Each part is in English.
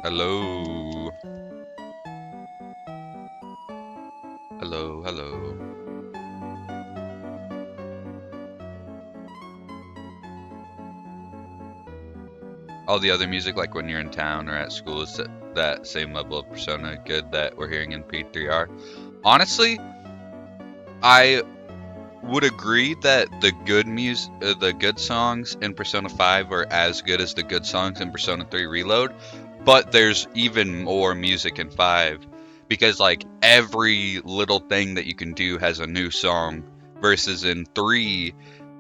Hello. Hello, hello. All the other music, like when you're in town or at school, is that same level of Persona good that we're hearing in P3R. Honestly, I would agree that the good songs in Persona 5 are as good as the good songs in Persona 3 Reload, but there's even more music in 5 because like every little thing that you can do has a new song versus in 3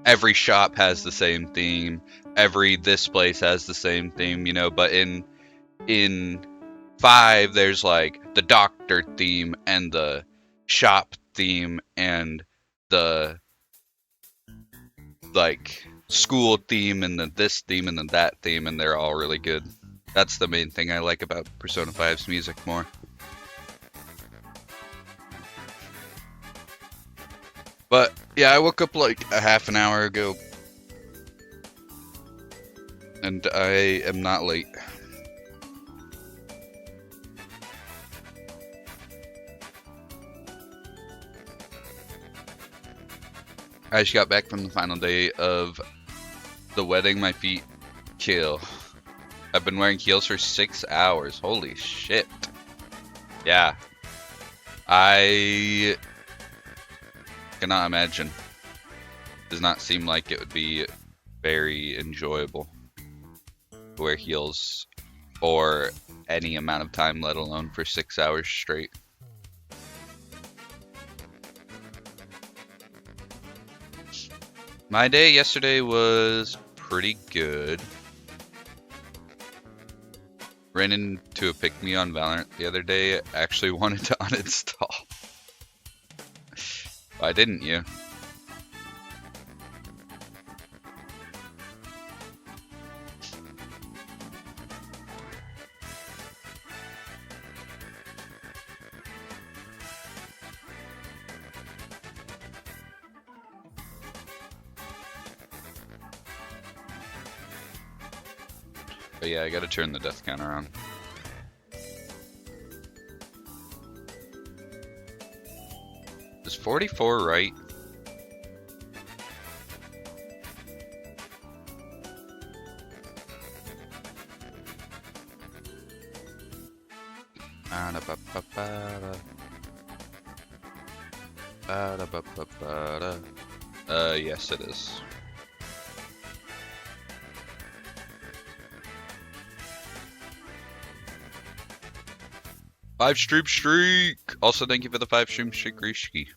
every shop has the same theme, every this place has the same theme, but in 5 there's like the doctor theme and the shop theme and the like school theme and then this theme and then that theme, and they're all really good. That's the main thing I like about Persona 5's music more. But yeah, I woke up like a half an hour ago and I am not late. I just got back from the final day of the wedding. My feet kill. I've been wearing heels for 6 hours. Holy shit. Yeah. I cannot imagine. Does not seem like it would be very enjoyable to wear heels or any amount of time, let alone for 6 hours straight. My day yesterday was pretty good. Ran into a pick-me on Valorant the other day. Actually wanted to uninstall. Why didn't you? But yeah, I gotta turn the death counter on. Is 44 right? Yes it is. 5 stream streak! Also, thank you for the 5 stream streak, Rishki.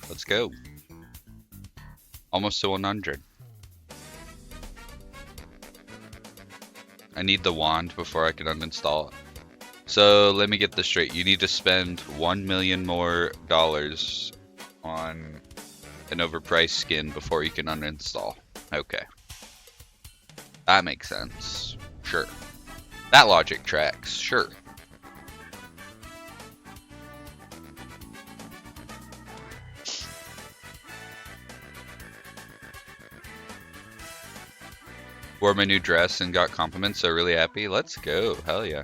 Let's go. Almost to 100. I need the wand before I can uninstall it. So let me get this straight. You need to spend $1 million more on an overpriced skin before you can uninstall. Okay. That makes sense. Sure. That logic tracks. Sure. Wore my new dress and got compliments, so really happy. Let's go. Hell yeah.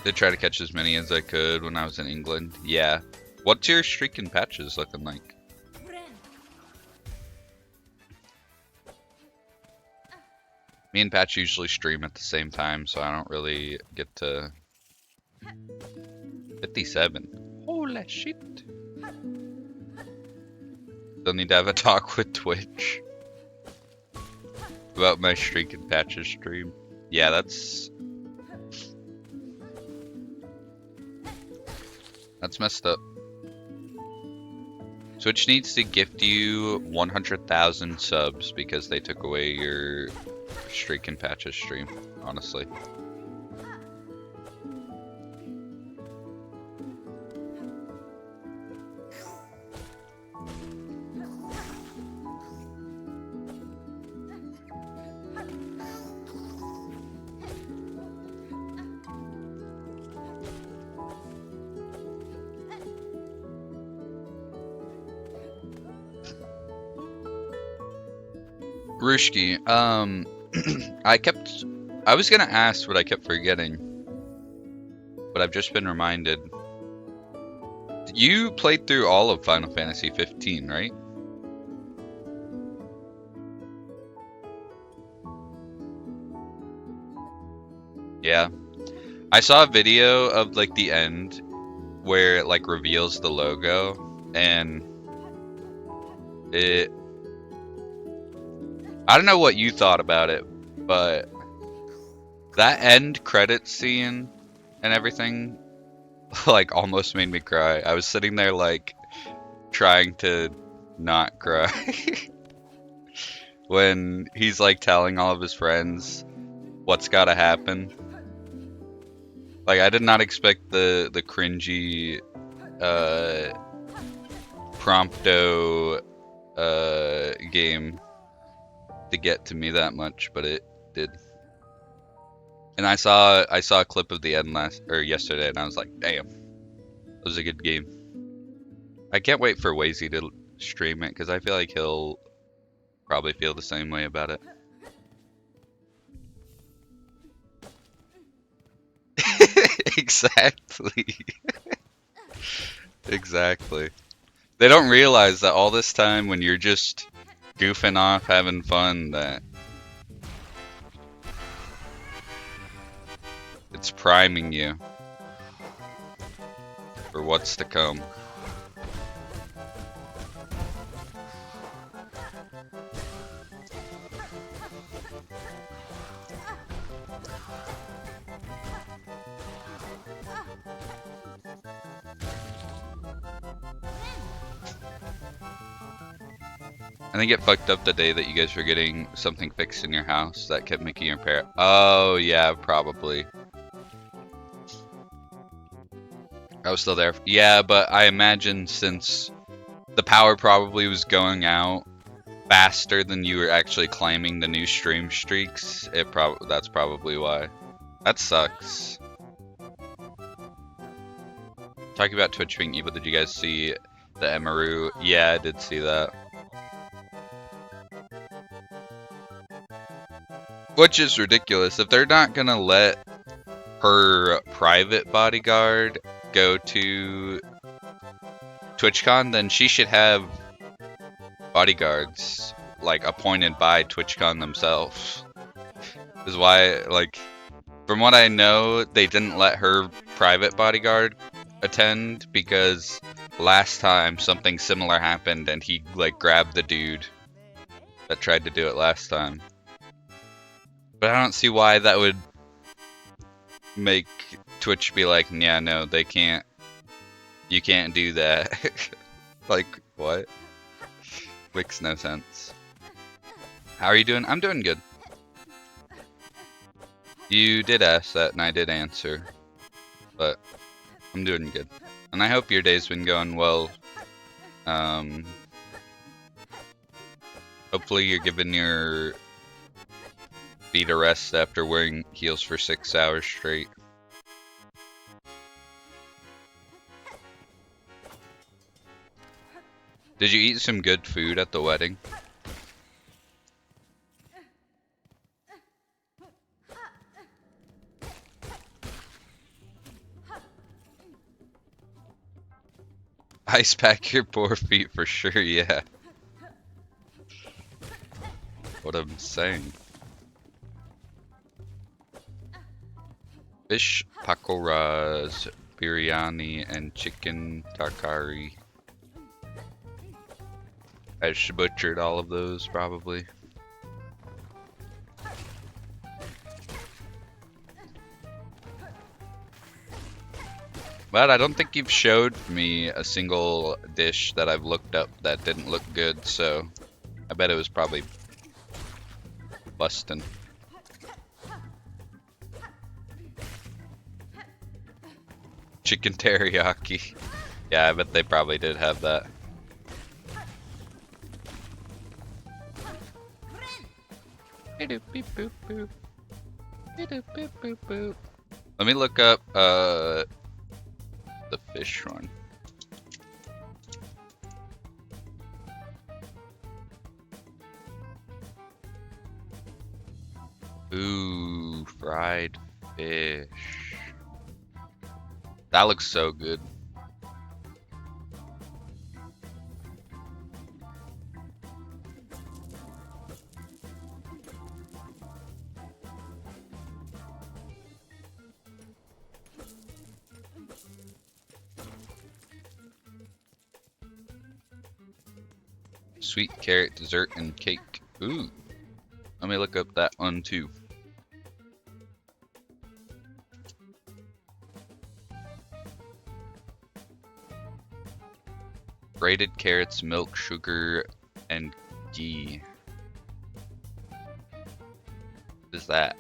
Did try to catch as many as I could when I was in England. Yeah. What's your streak and patches looking like? Me and Patch usually stream at the same time, so I don't really get to... 57. Holy shit. Still need to have a talk with Twitch about my streak and patches stream. Yeah, that's messed up. Twitch needs to gift you 100,000 subs because they took away your streak and patches stream, honestly. Rushki, I was gonna ask, but I kept forgetting. But I've just been reminded. You played through all of Final Fantasy 15, right? Yeah. I saw a video of like the end where it like reveals the logo, and it I don't know what you thought about it, but that end credit scene and everything like almost made me cry. I was sitting there like trying to not cry when he's like telling all of his friends what's got to happen. Like I did not expect the cringy prompto game to get to me that much, but it did. And I saw a clip of the end yesterday, and I was like, damn, that was a good game. I can't wait for Wazy to stream it because I feel like he'll probably feel the same way about it. Exactly. Exactly. They don't realize that all this time when you're just goofing off, having fun, that it's priming you for what's to come. I think it fucked up the day that you guys were getting something fixed in your house that kept making your repair. Oh, yeah, probably. I was still there. Yeah, but I imagine since the power probably was going out faster than you were actually claiming the new stream streaks, that's probably why. That sucks. Talking about Twitch being evil, did you guys see the Emaru? Yeah, I did see that. Which is ridiculous. If they're not gonna let her private bodyguard go to TwitchCon, then she should have bodyguards like appointed by TwitchCon themselves. Is why, like, from what I know, they didn't let her private bodyguard attend because last time something similar happened and he like grabbed the dude that tried to do it last time. But I don't see why that would make Twitch be like, yeah, no, they can't. You can't do that. Like, what? Makes no sense. How are you doing? I'm doing good. You did ask that, and I did answer. But I'm doing good. And I hope your day's been going well. Hopefully you're giving your feet a rest after wearing heels for 6 hours straight. Did you eat some good food at the wedding? Ice pack your poor feet for sure, yeah. What I'm saying. Fish pakoras, biryani, and chicken tarkari. I just butchered all of those, probably. But I don't think you've showed me a single dish that I've looked up that didn't look good, so I bet it was probably bustin'. Chicken teriyaki. Yeah, I bet they probably did have that. Let me look up the fish one. Ooh, fried fish. That looks so good. Sweet carrot dessert and cake. Ooh. Let me look up that one too. Grated carrots, milk, sugar, and ghee. What is that?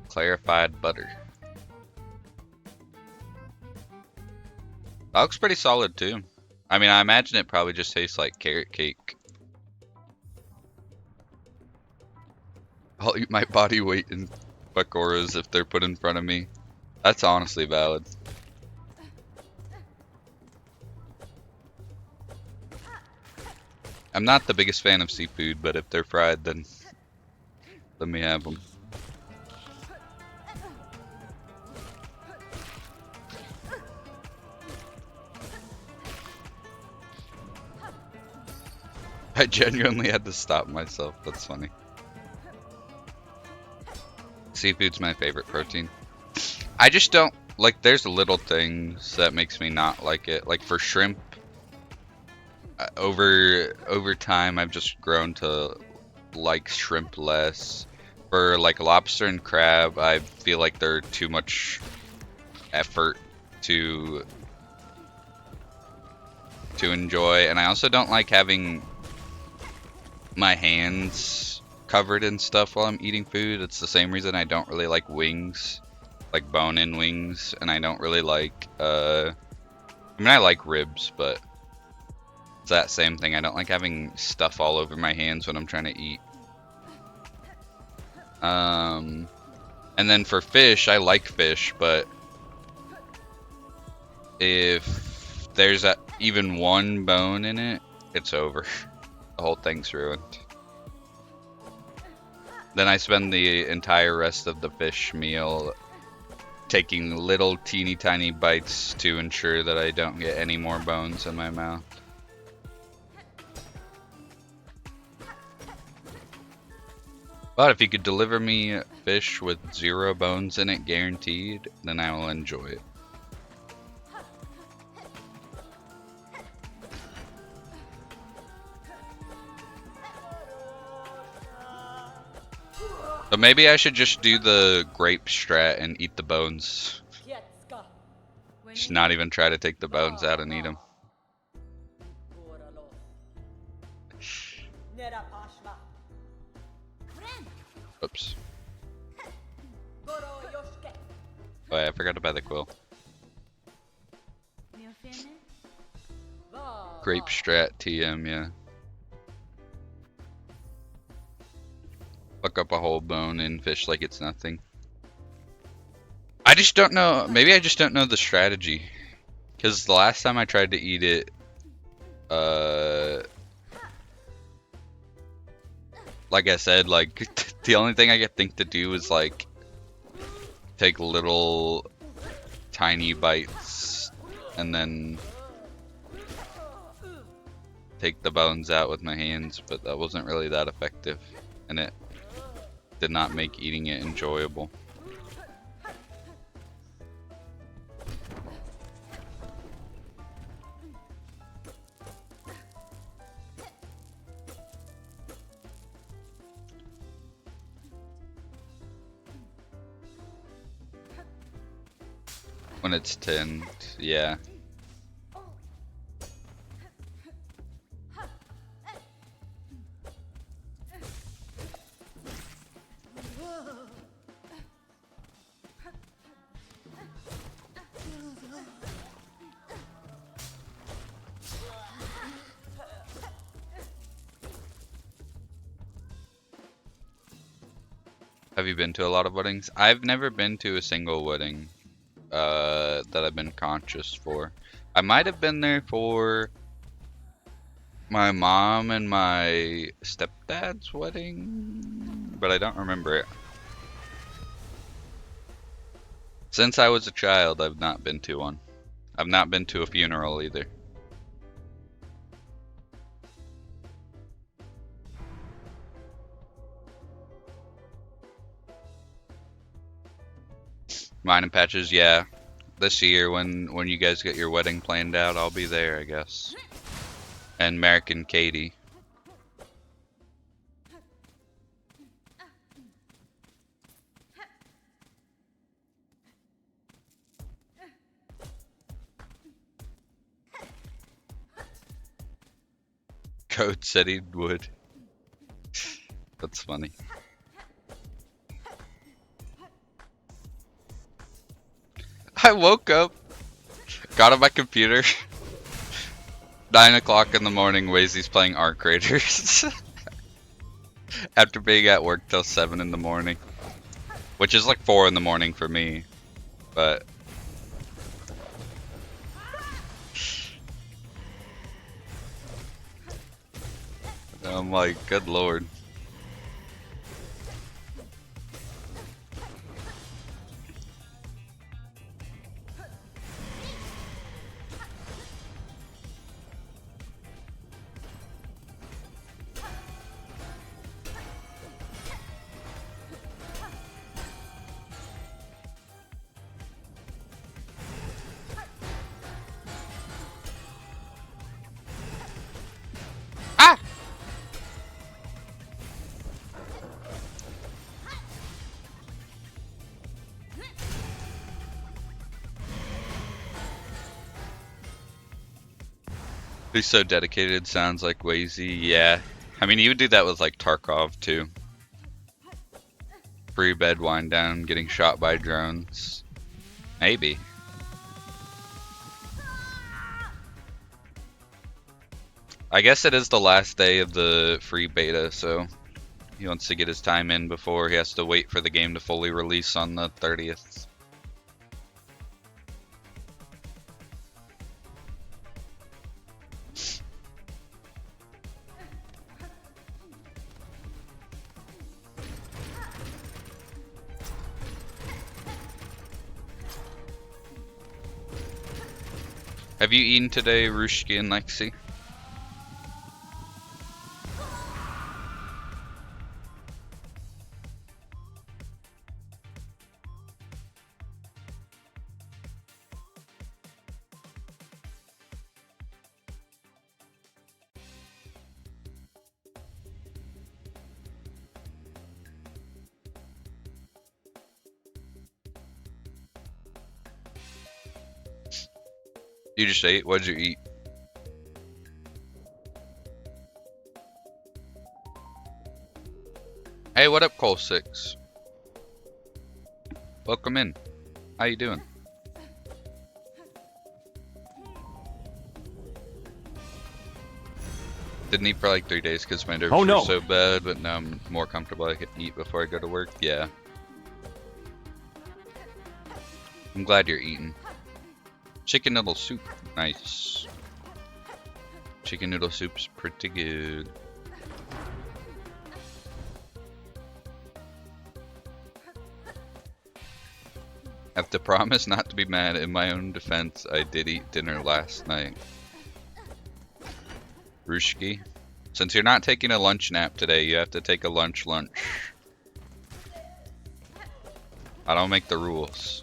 Clarified butter. That looks pretty solid too. I mean, I imagine it probably just tastes like carrot cake. I'll eat my body weight in pakoras if they're put in front of me. That's honestly valid. I'm not the biggest fan of seafood, but if they're fried, then let me have them. I genuinely had to stop myself. That's funny. Seafood's my favorite protein. I just don't like, there's little things that makes me not like it. Like for shrimp, over time I've just grown to like shrimp less. For like lobster and crab, I feel like they're too much effort to enjoy, and I also don't like having my hands covered in stuff while I'm eating food. It's the same reason I don't really like wings, like bone-in wings, and I don't really like, I mean, I like ribs, but it's that same thing. I don't like having stuff all over my hands when I'm trying to eat. And then for fish, I like fish, but if there's even one bone in it, it's over. The whole thing's ruined. Then I spend the entire rest of the fish meal taking little teeny tiny bites to ensure that I don't get any more bones in my mouth. But if you could deliver me fish with 0 bones in it guaranteed, then I will enjoy it. But maybe I should just do the grape strat and eat the bones. Just not even try to take the bones out and eat them. Oops. Oh yeah, I forgot to buy the quill. Grape strat TM, yeah. Fuck up a whole bone in fish like it's nothing. I just don't know. Maybe I just don't know the strategy. Because the last time I tried to eat it, like I said, like the only thing I could think to do was like take little tiny bites and then take the bones out with my hands, but that wasn't really that effective, and it did not make eating it enjoyable. When it's tinned, yeah. Have you been to a lot of weddings? I've never been to a single wedding that I've been conscious for. I might have been there for my mom and my stepdad's wedding. but I don't remember it. Since I was a child, I've not been to one. I've not been to a funeral either. Mine and Patches, yeah. This year, when you guys get your wedding planned out, I'll be there, I guess. And Merrick and Katie. Code said he would. That's funny. I woke up, got on my computer, 9 o'clock in the morning, Wazy's playing Arc Raiders. After being at work till 7 in the morning. Which is like 4 in the morning for me. But I'm like, good lord. Ah! He's so dedicated, sounds like Wazy. Yeah. I mean, he would do that with like Tarkov too. Free bed wind down, getting shot by drones. Maybe. I guess it is the last day of the free beta, so he wants to get his time in before he has to wait for the game to fully release on the 30th. Have you eaten today, Rushki and Lexi? You just ate? What'd you eat? Hey, what up, Cole 6? Welcome in. How you doing? Didn't eat for like 3 days because my nerves were so bad, but now I'm more comfortable. I can eat before I go to work. Yeah. I'm glad you're eating. Chicken noodle soup. Nice. Chicken noodle soup's pretty good. I have to promise not to be mad. In my own defense, I did eat dinner last night. Rushki, since you're not taking a lunch nap today, you have to take a lunch. I don't make the rules.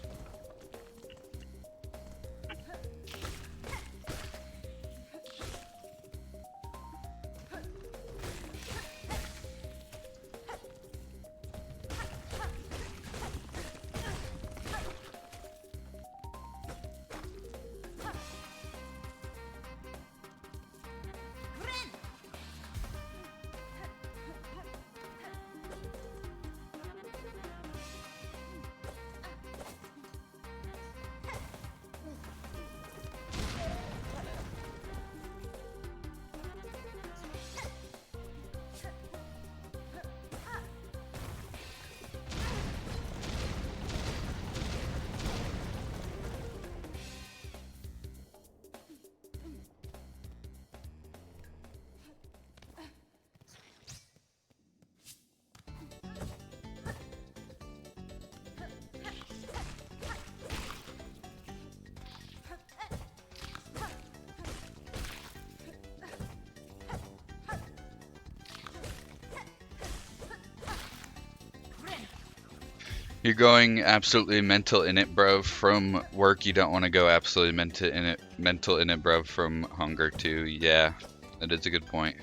You're going absolutely mental in it, bro. From work, you don't want to go absolutely mental in it, bro. From hunger too. Yeah, that is a good point.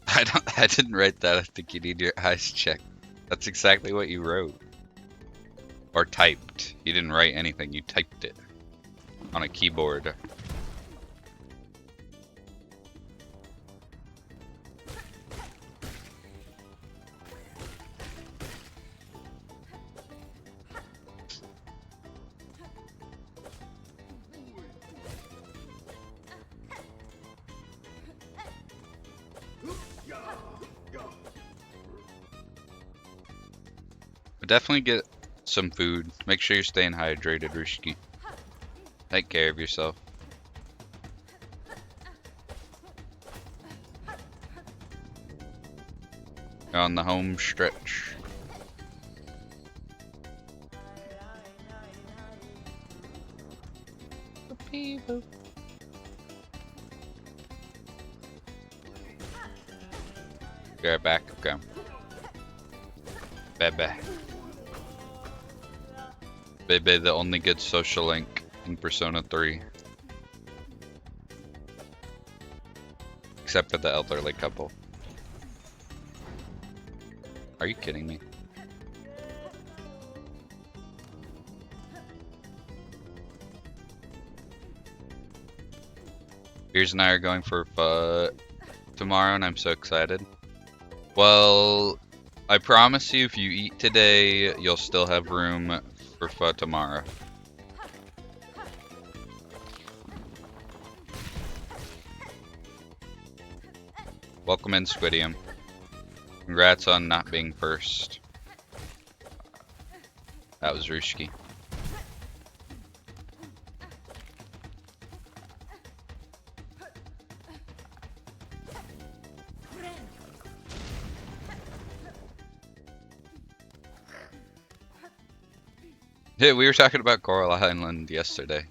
I didn't write that. I think you need your eyes checked. That's exactly what you wrote. Or typed. You didn't write anything, you typed it on a keyboard. But definitely get some food. Make sure you're staying hydrated, Rishki. Take care of yourself. You're on the home stretch. Be right back. Okay. Bebe. Bebe, the only good social link in Persona 3. Except for the elderly couple. Are you kidding me? Piers and I are going for pho tomorrow, and I'm so excited. Well, I promise you, if you eat today, you'll still have room for pho tomorrow. Welcome in, Squidium. Congrats on not being first. That was Rushki. Yeah, we were talking about Coral Island yesterday.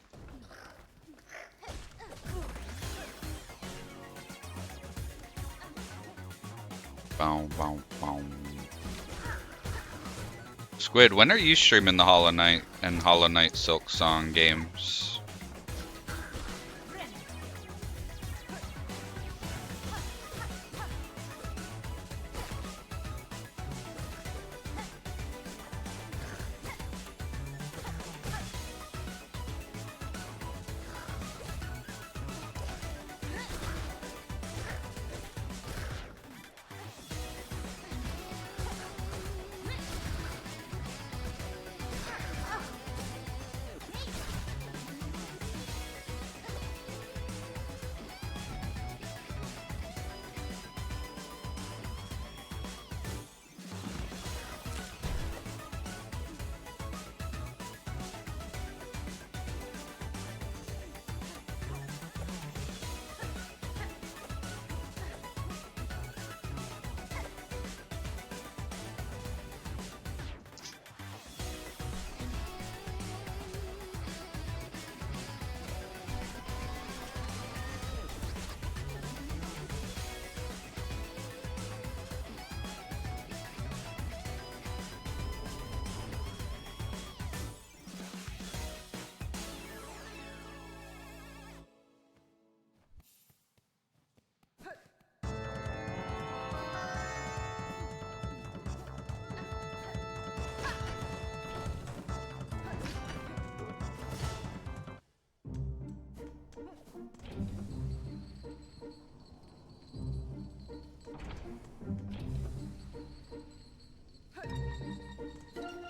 Boom, boom, boom. Squid, when are you streaming the Hollow Knight and Hollow Knight Silksong games?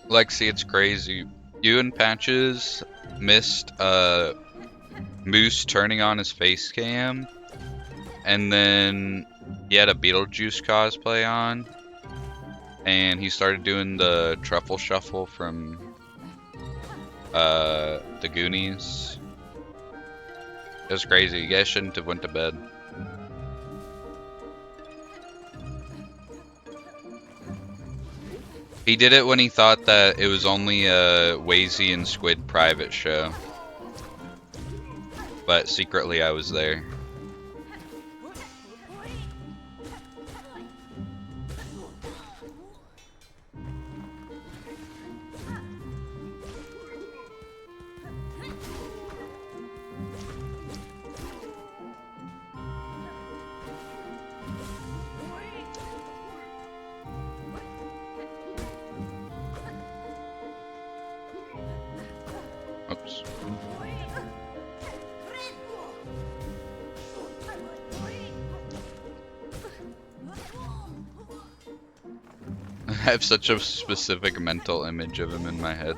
Lexi, it's crazy. You and Patches missed Moose turning on his face cam, and then he had a Beetlejuice cosplay on, and he started doing the truffle shuffle from the Goonies. It was crazy. You guys shouldn't have went to bed. He did it when he thought that it was only a Wazy and Squid private show. but secretly I was there. Oops. I have such a specific mental image of him in my head.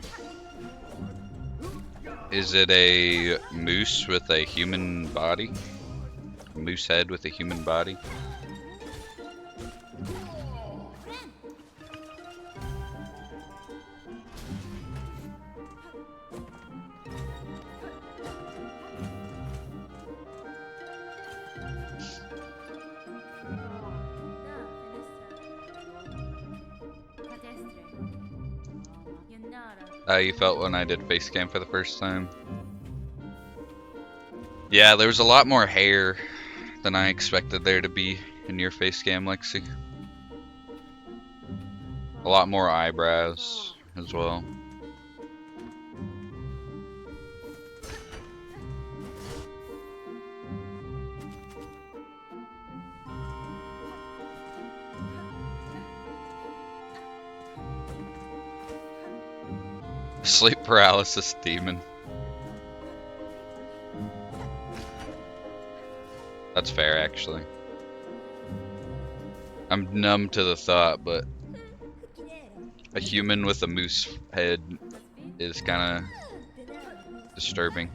Is it a moose with a human body? A moose head with a human body? How you felt when I did face cam for the first time? Yeah, there was a lot more hair than I expected there to be in your face cam, Lexi. A lot more eyebrows as well. Sleep paralysis demon. That's fair, actually. I'm numb to the thought, but a human with a moose head is kind of disturbing.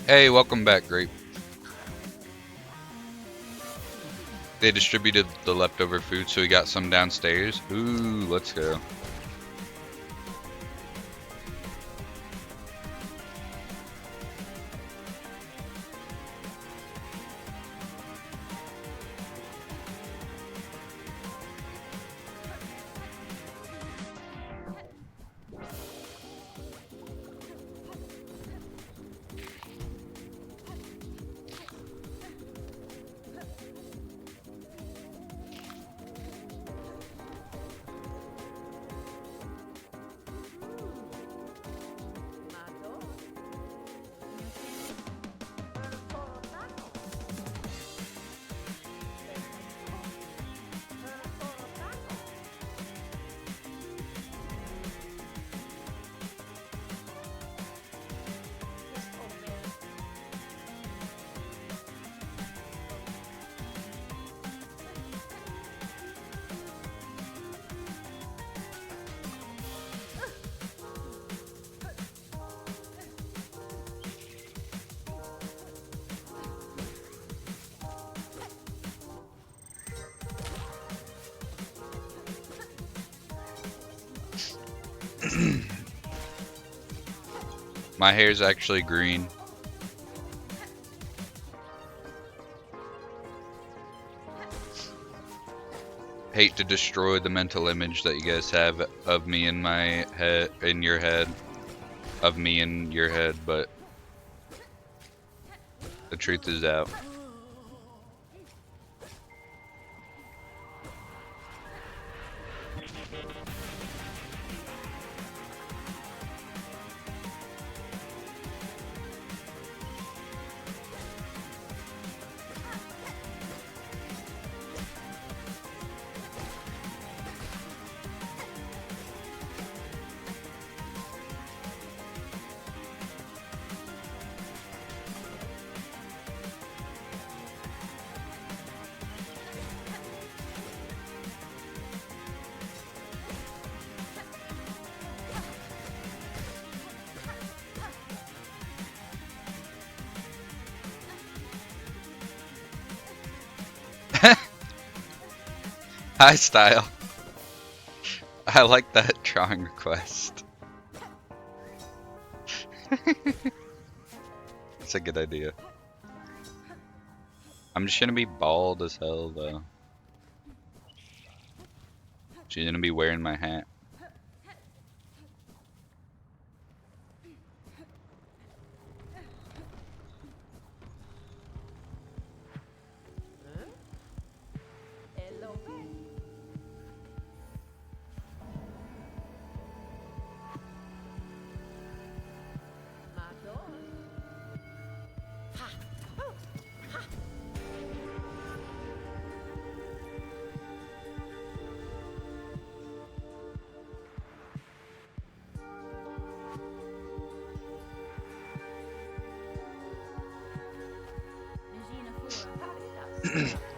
Hey, welcome back, Grape. They distributed the leftover food, so we got some downstairs. Ooh, let's go. My hair's actually green. hate to destroy the mental image that you guys have of me in my head, in your head, of me in your head, but the truth is out. Hi, Style. I like that drawing request. It's a good idea. I'm just gonna be bald as hell, though. She's gonna be wearing my hat.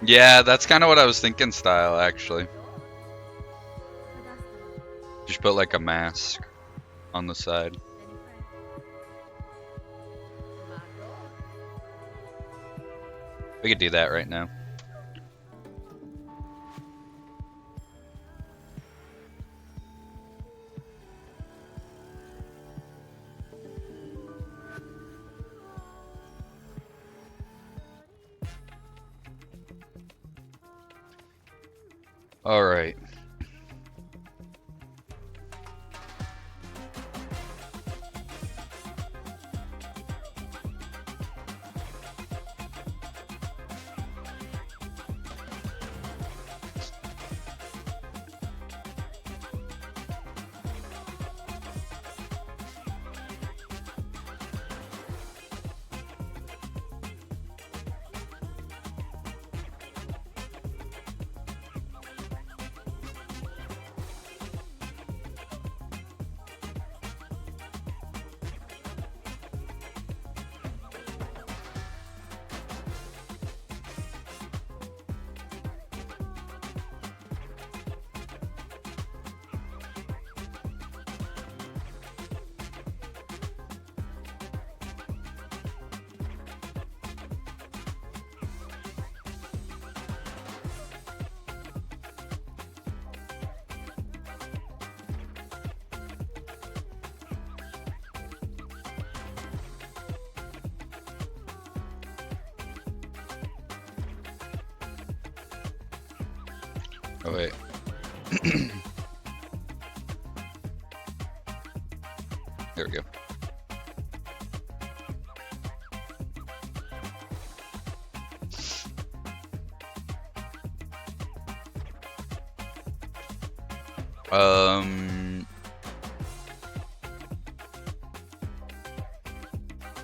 Yeah, that's kind of what I was thinking, Style, actually. Just put like a mask on the side. We could do that right now. All right. Oh wait. There we go.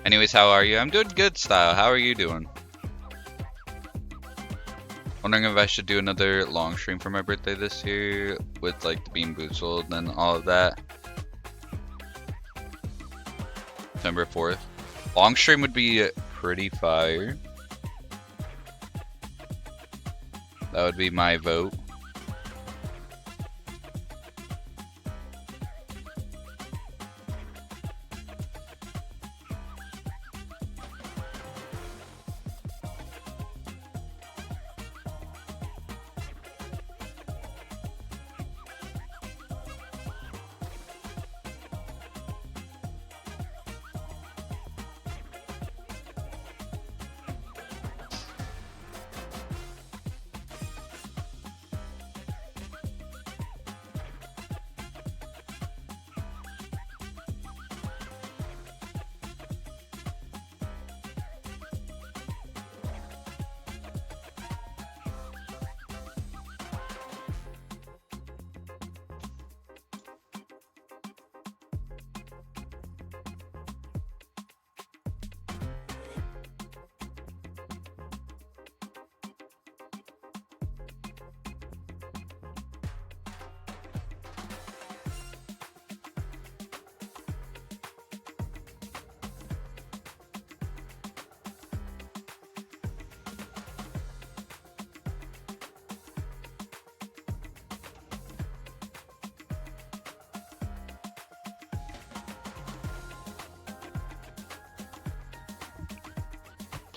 Anyways, how are you? I'm doing good, Style. How are you doing? Wondering if I should do another long stream for my birthday this year with like the Bean Boozled and all of that. September 4th. Long stream would be pretty fire. That would be my vote.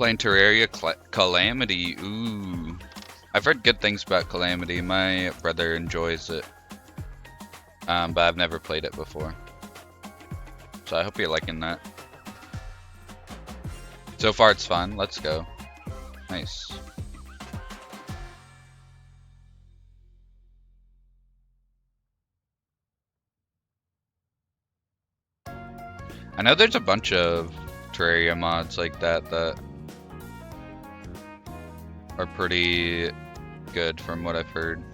Playing Terraria Calamity. Ooh. I've heard good things about Calamity. My brother enjoys it. But I've never played it before. So I hope you're liking that. So far it's fun. Let's go. Nice. I know there's a bunch of Terraria mods like that that are pretty good from what I've heard.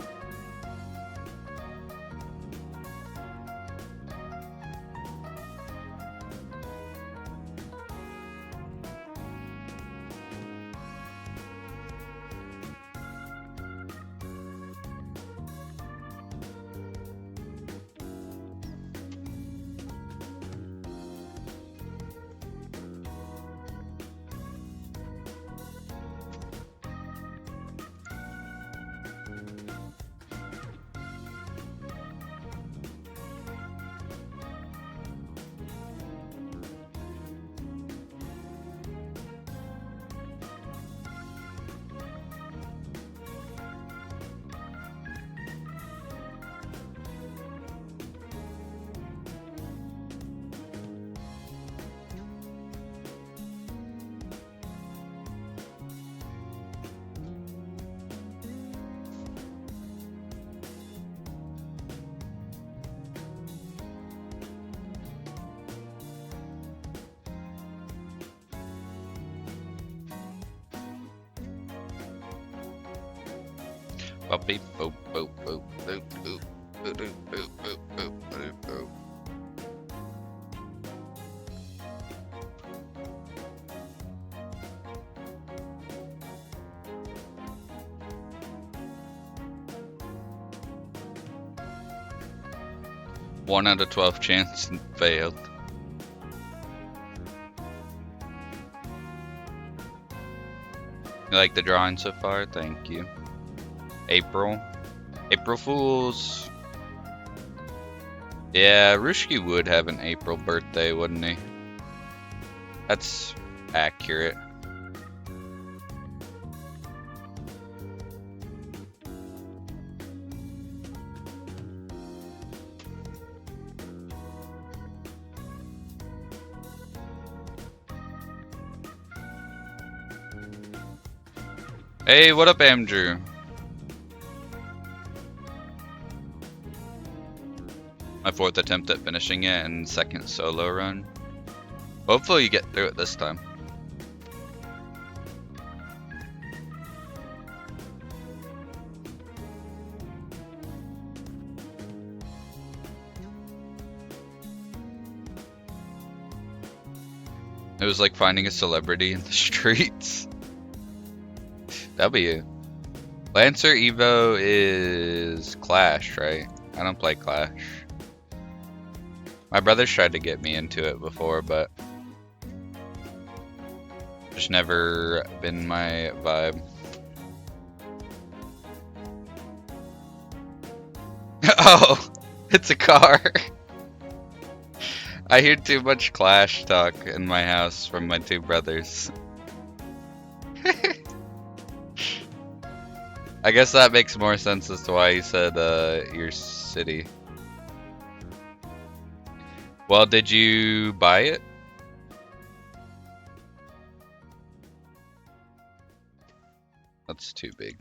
Boop, boop, boop, boop, boop, boop, boop, boop, boop, boop, boop, boop. One out of 12 chance and failed. You like the drawing so far? Thank you. April. April Fools. Yeah, Rushki would have an April birthday, wouldn't he? That's accurate. Hey, what up, Andrew? My 4th attempt at finishing it and 2nd solo run. Hopefully you get through it this time. It was like finding a celebrity in the streets. That'll be it. Lancer Evo is Clash, right? I don't play Clash. My brother's tried to get me into it before, but just never been my vibe. Oh, it's a car. I hear too much Clash talk in my house from my 2 brothers. I guess that makes more sense as to why you said your city. Well, did you buy it? That's too big.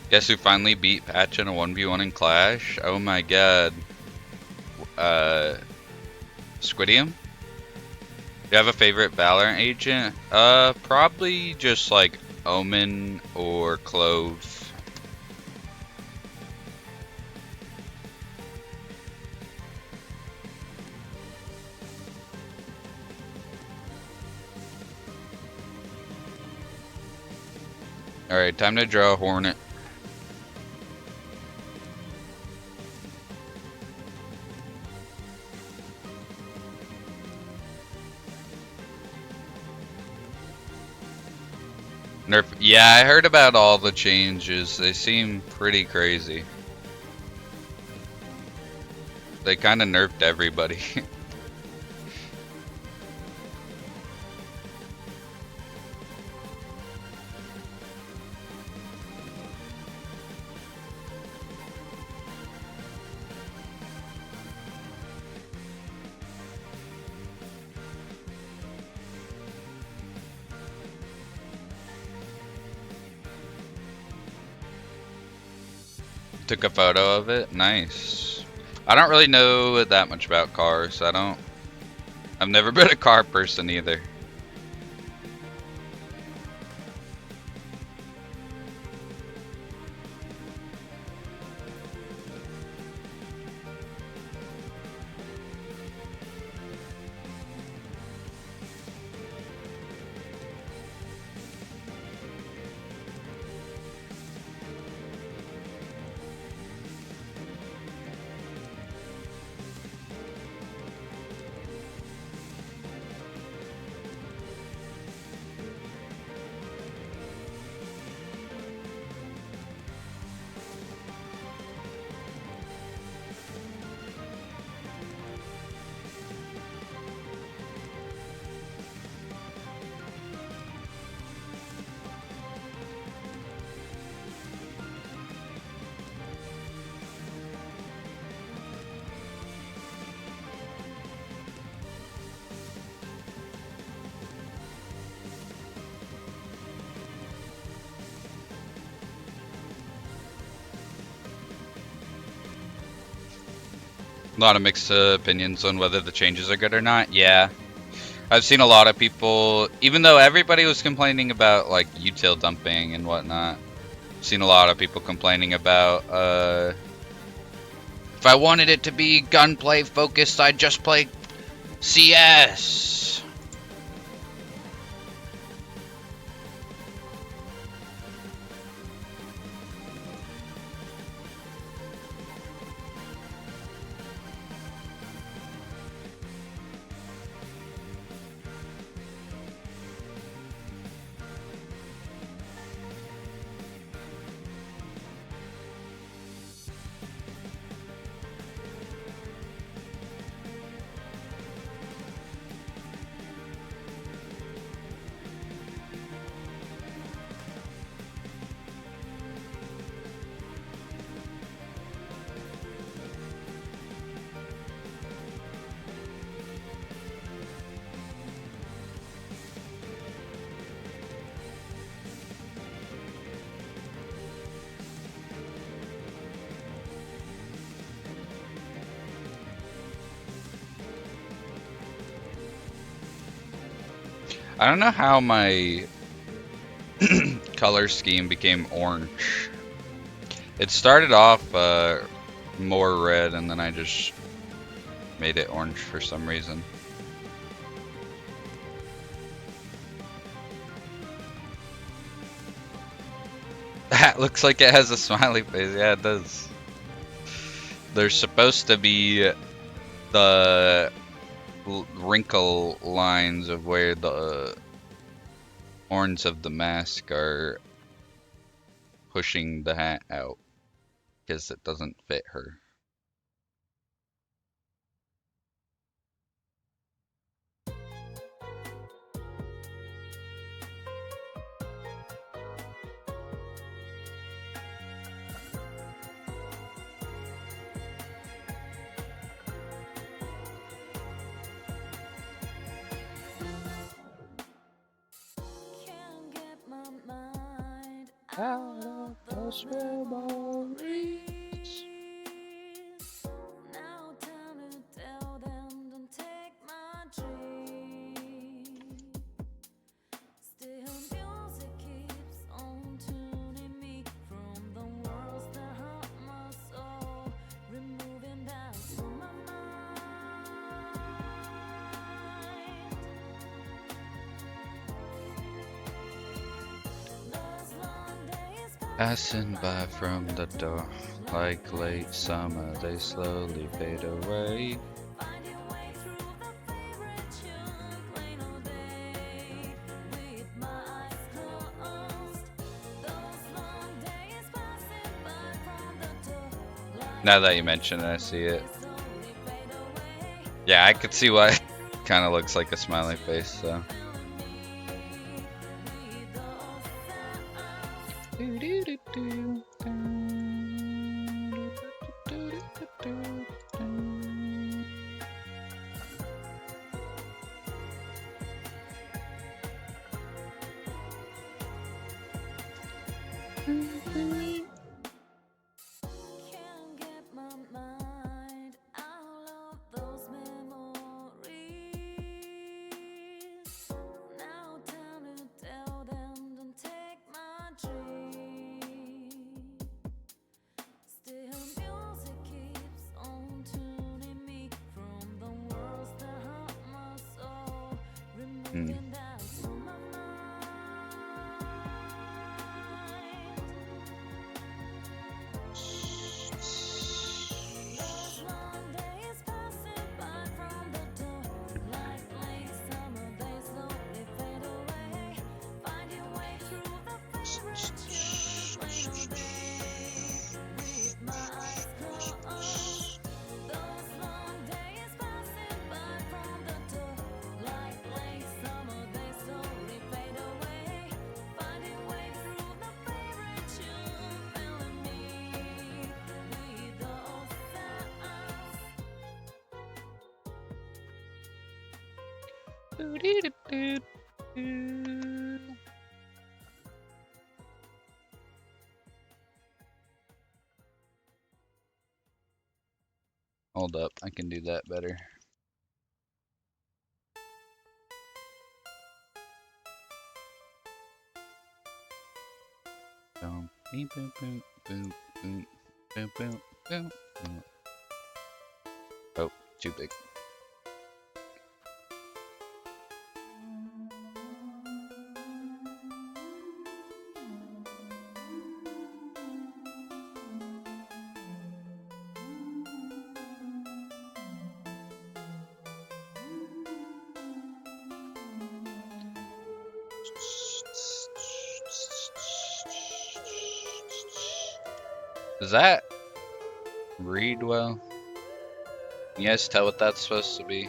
Guess who finally beat Patch in a 1v1 in Clash? Oh my god. Squidium? Do you have a favorite Valorant agent? Probably just like Omen or Clove. Alright, time to draw a Hornet. Nerf. Yeah, I heard about all the changes. They seem pretty crazy. They kind of nerfed everybody. Took a photo of it. Nice. I don't really know that much about cars. I've never been a car person either. A lot of mixed opinions on whether the changes are good or not. Yeah. I've seen a lot of people, even though everybody was complaining about like util dumping and whatnot, I've seen a lot of people complaining about if I wanted it to be gunplay focused, I'd just play CS. I don't know how my color scheme became orange. It started off more red and then I just made it orange for some reason. That looks like it has a smiley face. Yeah, it does. There's supposed to be the wrinkle lines of where the horns of the mask are pushing the hat out because it doesn't fit her. Out of those memories. Now time to tell them don't take my dream. Still music keeps on tuning me from the worlds that hurt my soul, removing that from my mind. Those long Passing by from the door, like late summer, they slowly fade away. Now that you mention it, I see it. Yeah, I could see why it kind of looks like a smiley face, so. Hold up, I can do that better. Boom, boom, boom, boom, boom, boom, boom, boom, boom. Oh, too big. Does that read well? Can you guys tell what that's supposed to be?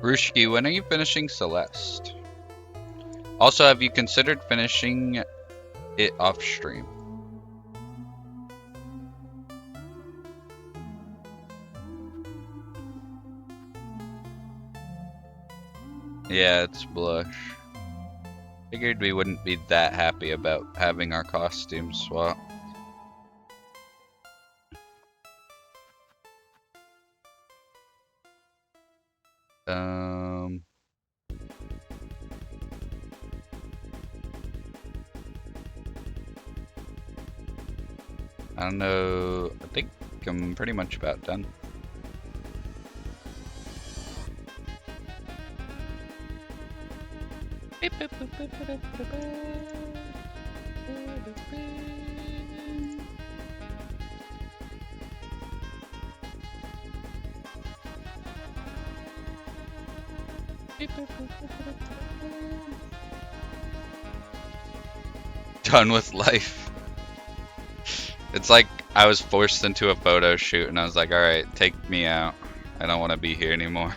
Rushki, when are you finishing Celeste? Also, have you considered finishing it off stream? Yeah, it's blush. Figured we wouldn't be that happy about having our costumes swap. I don't know. I think I'm pretty much about done. Done with life. It's like I was forced into a photo shoot and I was like, alright, take me out. I don't want to be here anymore.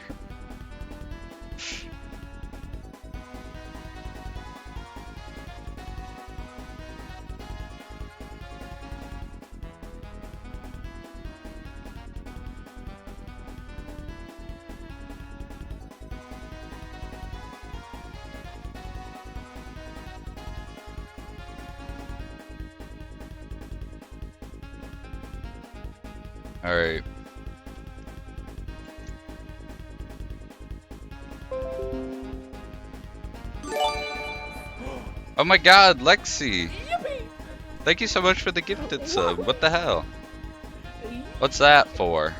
Alright. Oh my god, Lexi! Thank you so much for the gifted sub. What the hell? What's that for?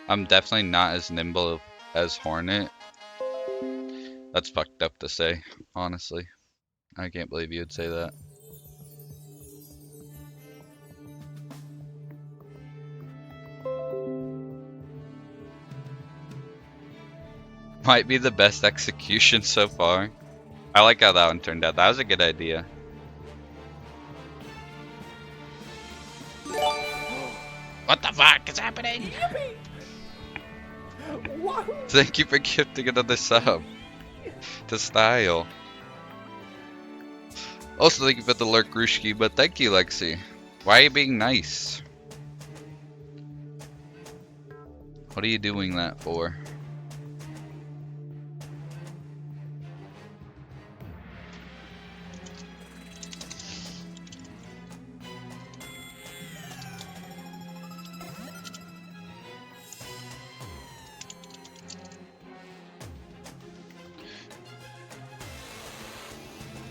I'm definitely not as nimble as Hornet. That's fucked up to say, honestly. I can't believe you'd say that. Might be the best execution so far. I like how that one turned out. That was a good idea. What the fuck is happening? Thank you for gifting another sub to Style. Also, thank you for the lurk, Rushki, but thank you, Lexi. Why are you being nice? What are you doing that for?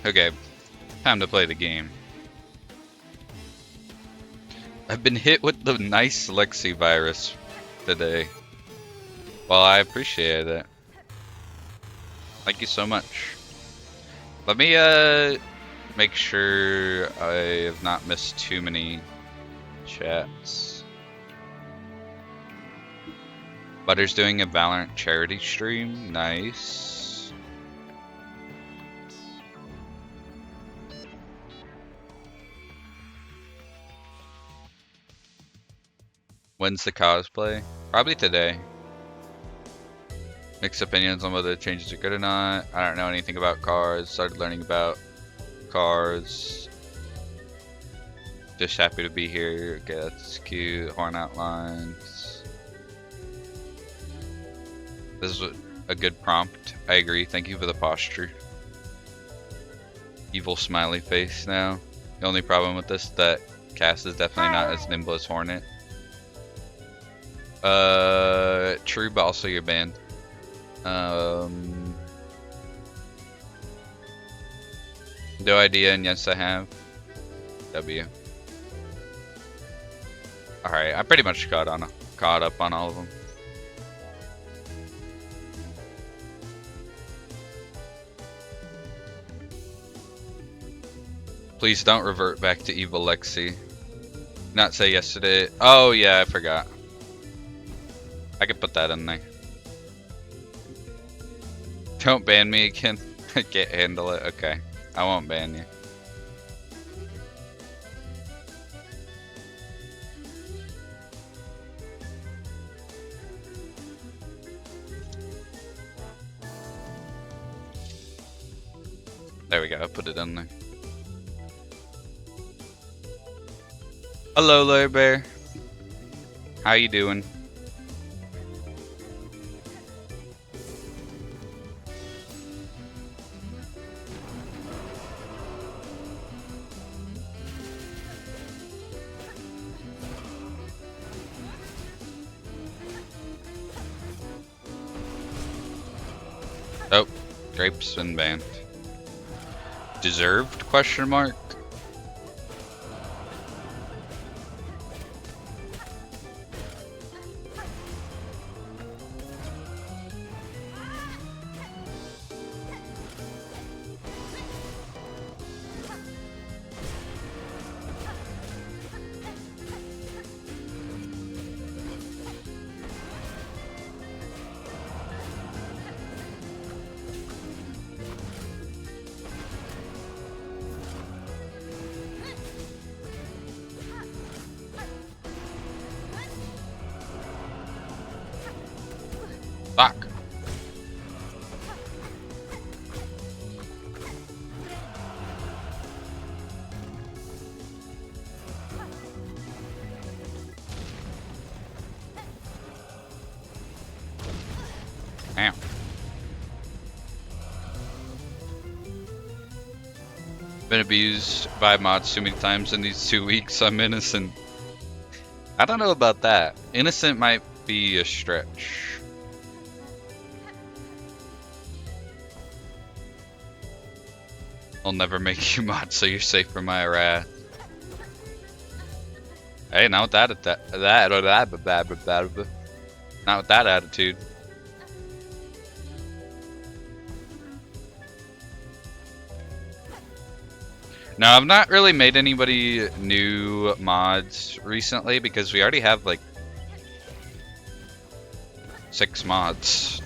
Okay, time to play the game. I've been hit with the nice Lexi virus today. Well, I appreciate it. Thank you so much. Let me make sure I have not missed too many chats. Butter's doing a Valorant charity stream. Nice. When's the cosplay? Probably today. Mixed opinions on whether the changes are good or not. I don't know anything about cars. Started learning about cars. Just happy to be here. Okay, that's cute. Horn outlines. This is a good prompt. I agree. Thank you for the posture. Evil smiley face now. The only problem with this is that Cass is definitely not as nimble as Hornet. True, but also your band. No idea, and yes I have. W. Alright, I pretty much caught up on all of them. Please don't revert back to evil Lexi. Not say yesterday. Oh yeah, I forgot. I could put that in there. Don't ban me again. I can't handle it. Okay. I won't ban you. There we go. I put it in there. Hello, Larry Bear. How you doing? Oh, Grape's been banned. Deserved? Question mark. Ow. Been abused by mods too many times in these 2 weeks. I'm innocent. I don't know about that. Innocent might be a stretch. I'll never make you mod, so you're safe from my wrath. Hey, not with not with that attitude. No, I've not really made anybody new mods recently because we already have like 6 mods.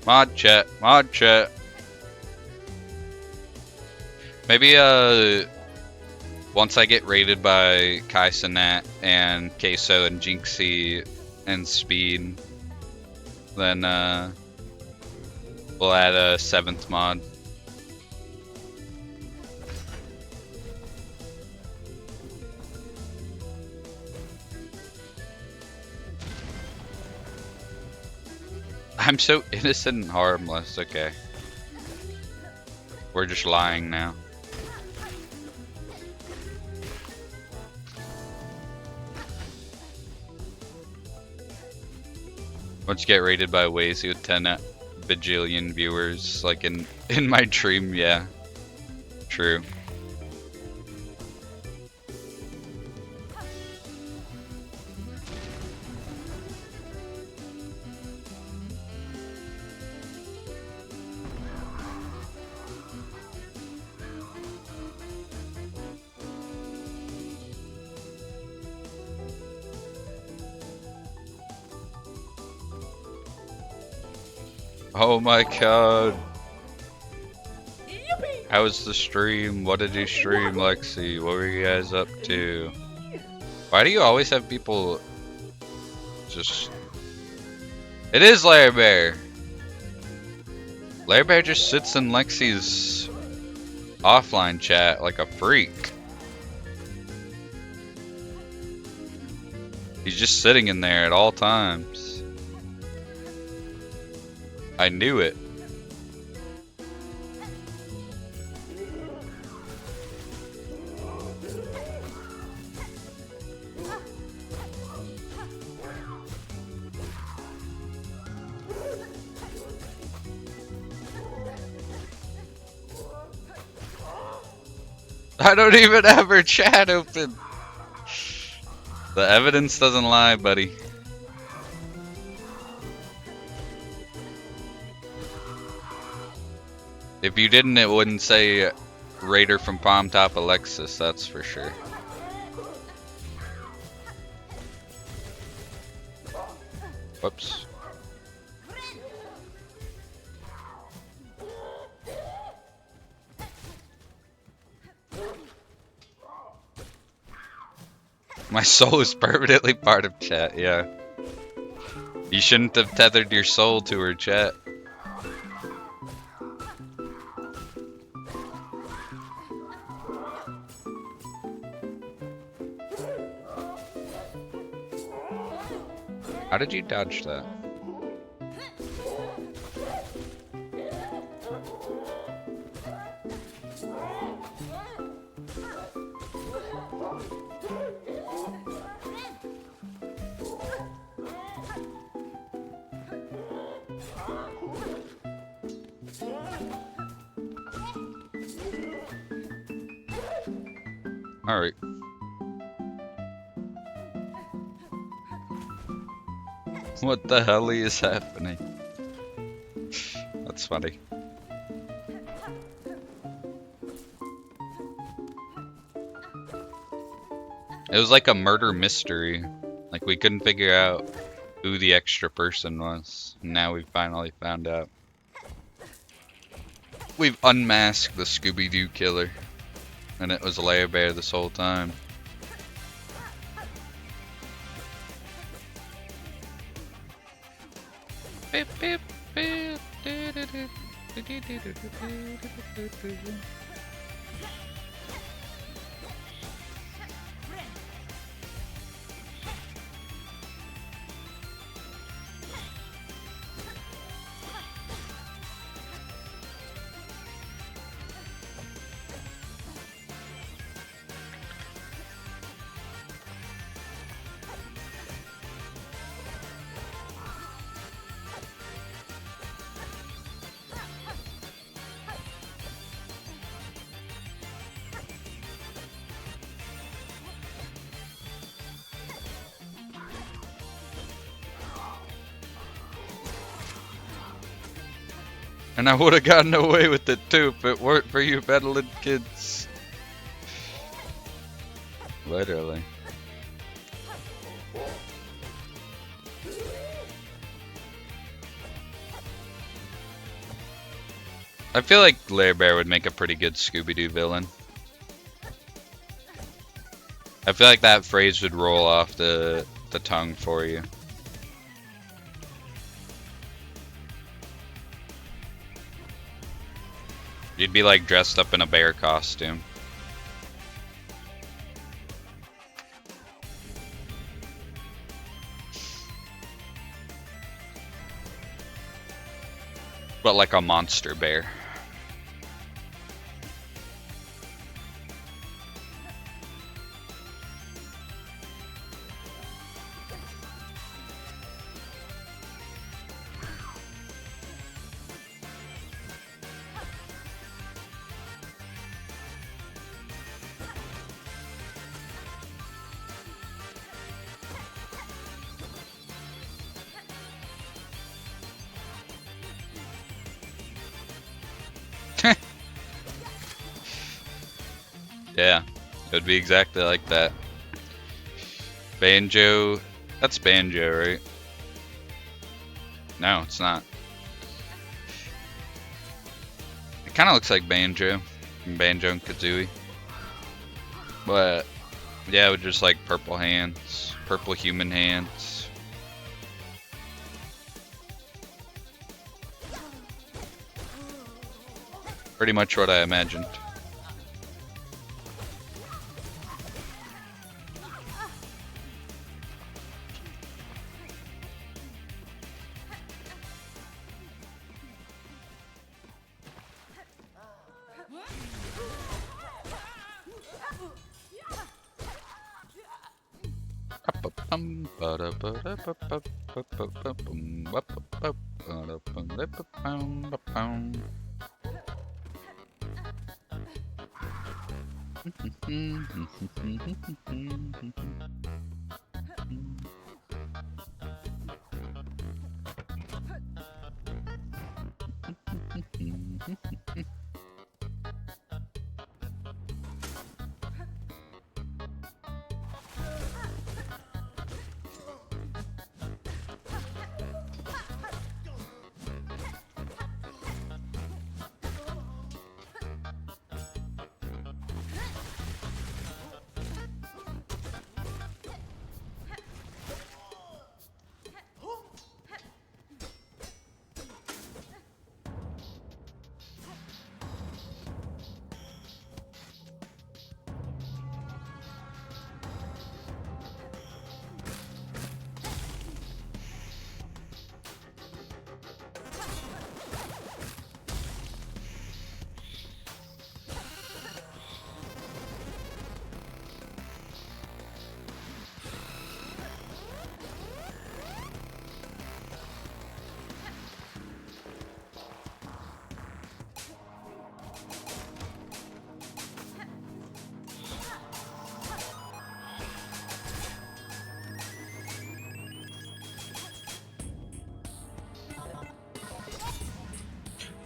Mod chat, mod chat. Maybe once I get raided by Kaisenat and Queso and Jinxie and Speed, then we'll add a 7th mod. I'm so innocent and harmless, okay. We're just lying now. Once you get rated by Wazy with 10 bajillion viewers, like in my dream, yeah. True. Oh my god. How was the stream? What did you stream, Lexi? What were you guys up to? Why do you always have people just... It is Larry Bear! Larry Bear just sits in Lexi's offline chat like a freak. He's just sitting in there at all times. I knew it. I don't even have her chat open. The evidence doesn't lie, buddy. If you didn't, it wouldn't say Raider from Palm Top Alexis, that's for sure. Whoops. My soul is permanently part of chat, yeah. You shouldn't have tethered your soul to her chat. How did you dodge that? All right. What the hell is happening? That's funny. It was like a murder mystery. Like we couldn't figure out who the extra person was. Now we finally found out. We've unmasked the Scooby-Doo killer. And it was Lair Bear this whole time. Beep, beep, beep. And I would have gotten away with it too if it weren't for you meddling kids. Literally. I feel like Larry Bear would make a pretty good Scooby-Doo villain. I feel like that phrase would roll off the tongue for you. You'd be like dressed up in a bear costume. But like a monster bear. Yeah, it would be exactly like that. Banjo, that's Banjo, right? No, it's not. It kind of looks like Banjo, from Banjo and Kazooie. But, yeah, with just like purple hands, purple human hands. Pretty much what I imagined.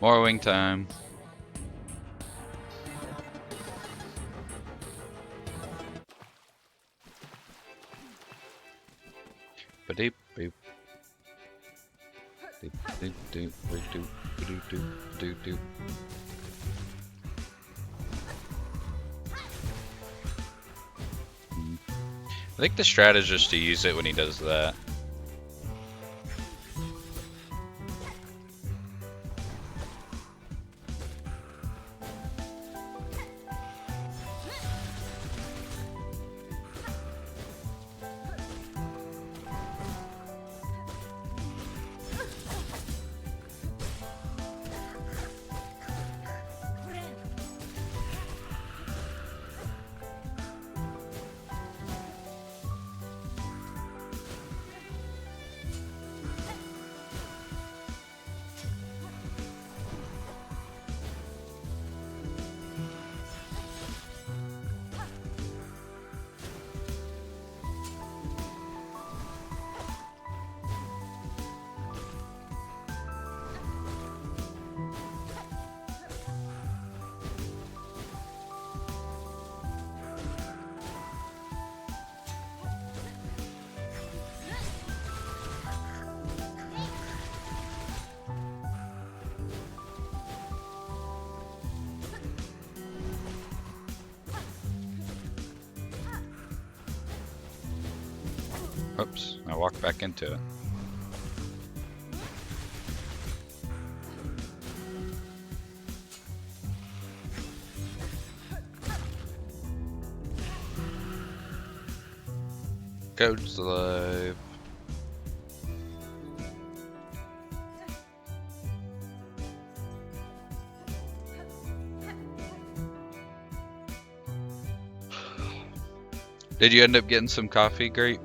More wing time. Ba-deep, boop. Doop, doop, doop, doop, doop, doop, doop, doop, doop. I think the strat is just to use it when he does that. Oops, I walked back into it. Code's alive. Did you end up getting some coffee, Grape?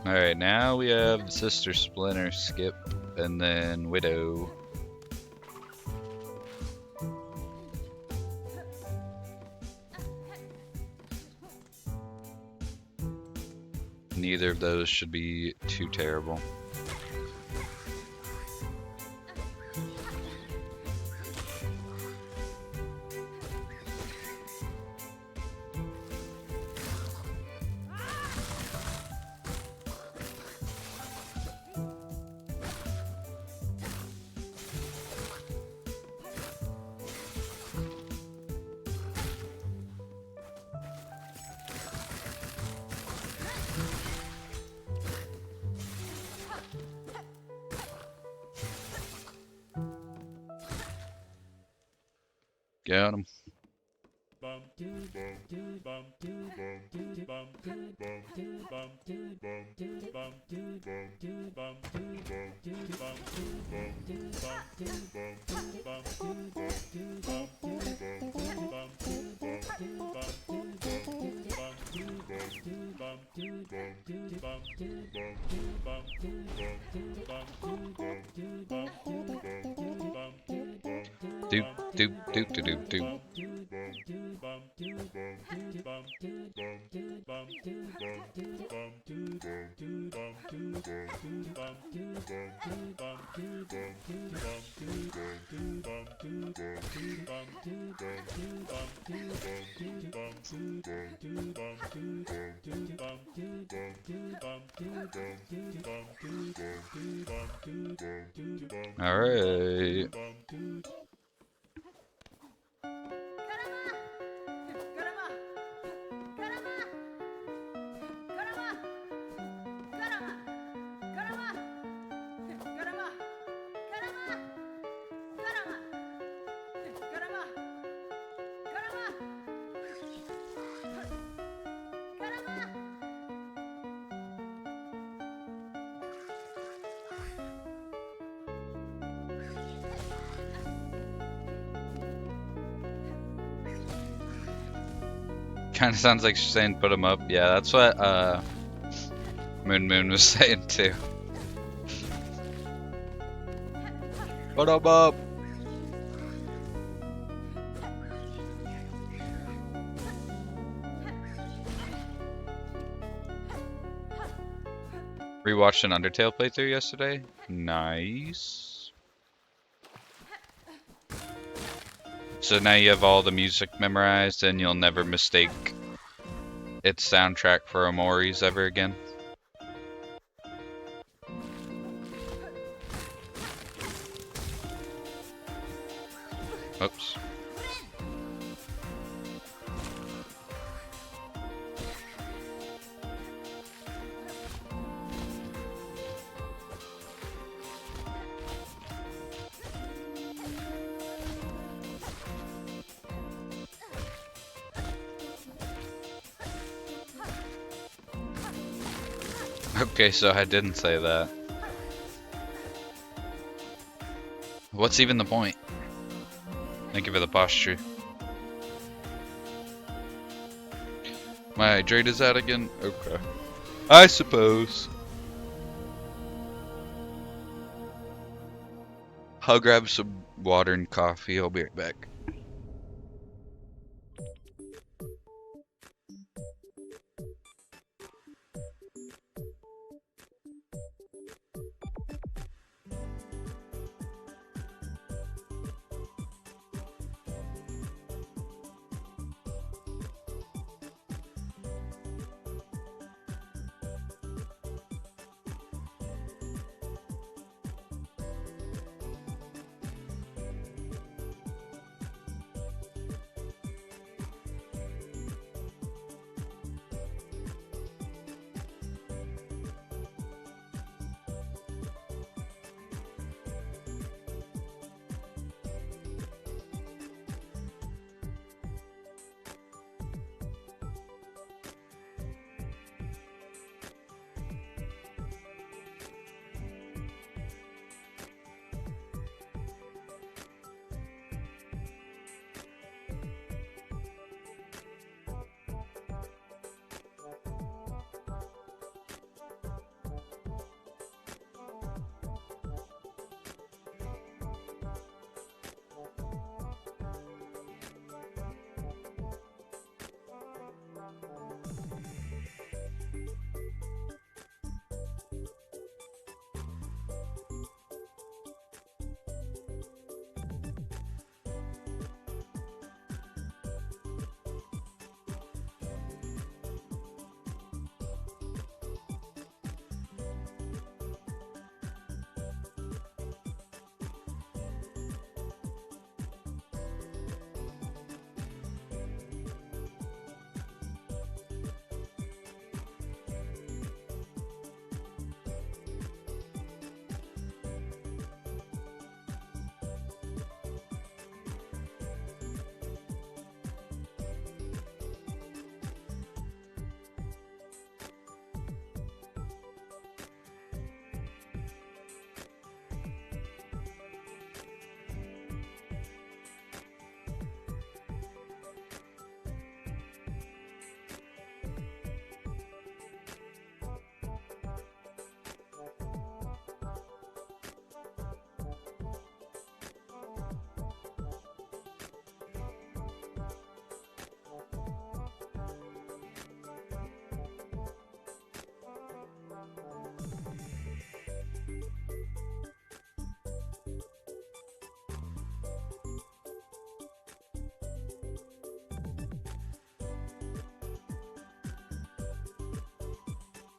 Alright, now we have Sister Splinter, Skip, and then Widow. Neither of those should be too terrible. Got him. Doop, doop, doop, doop, doop. All right. Kind of sounds like she's saying put him up. Yeah, that's what Moon was saying too. Put him up. Rewatched an Undertale playthrough yesterday. Nice. So now you have all the music memorized and you'll never mistake its soundtrack for Omori's ever again. Oops. Okay, so I didn't say that. What's even the point? Thank you for the posture. My hydrate is out again? Okay. I suppose. I'll grab some water and coffee. I'll be right back.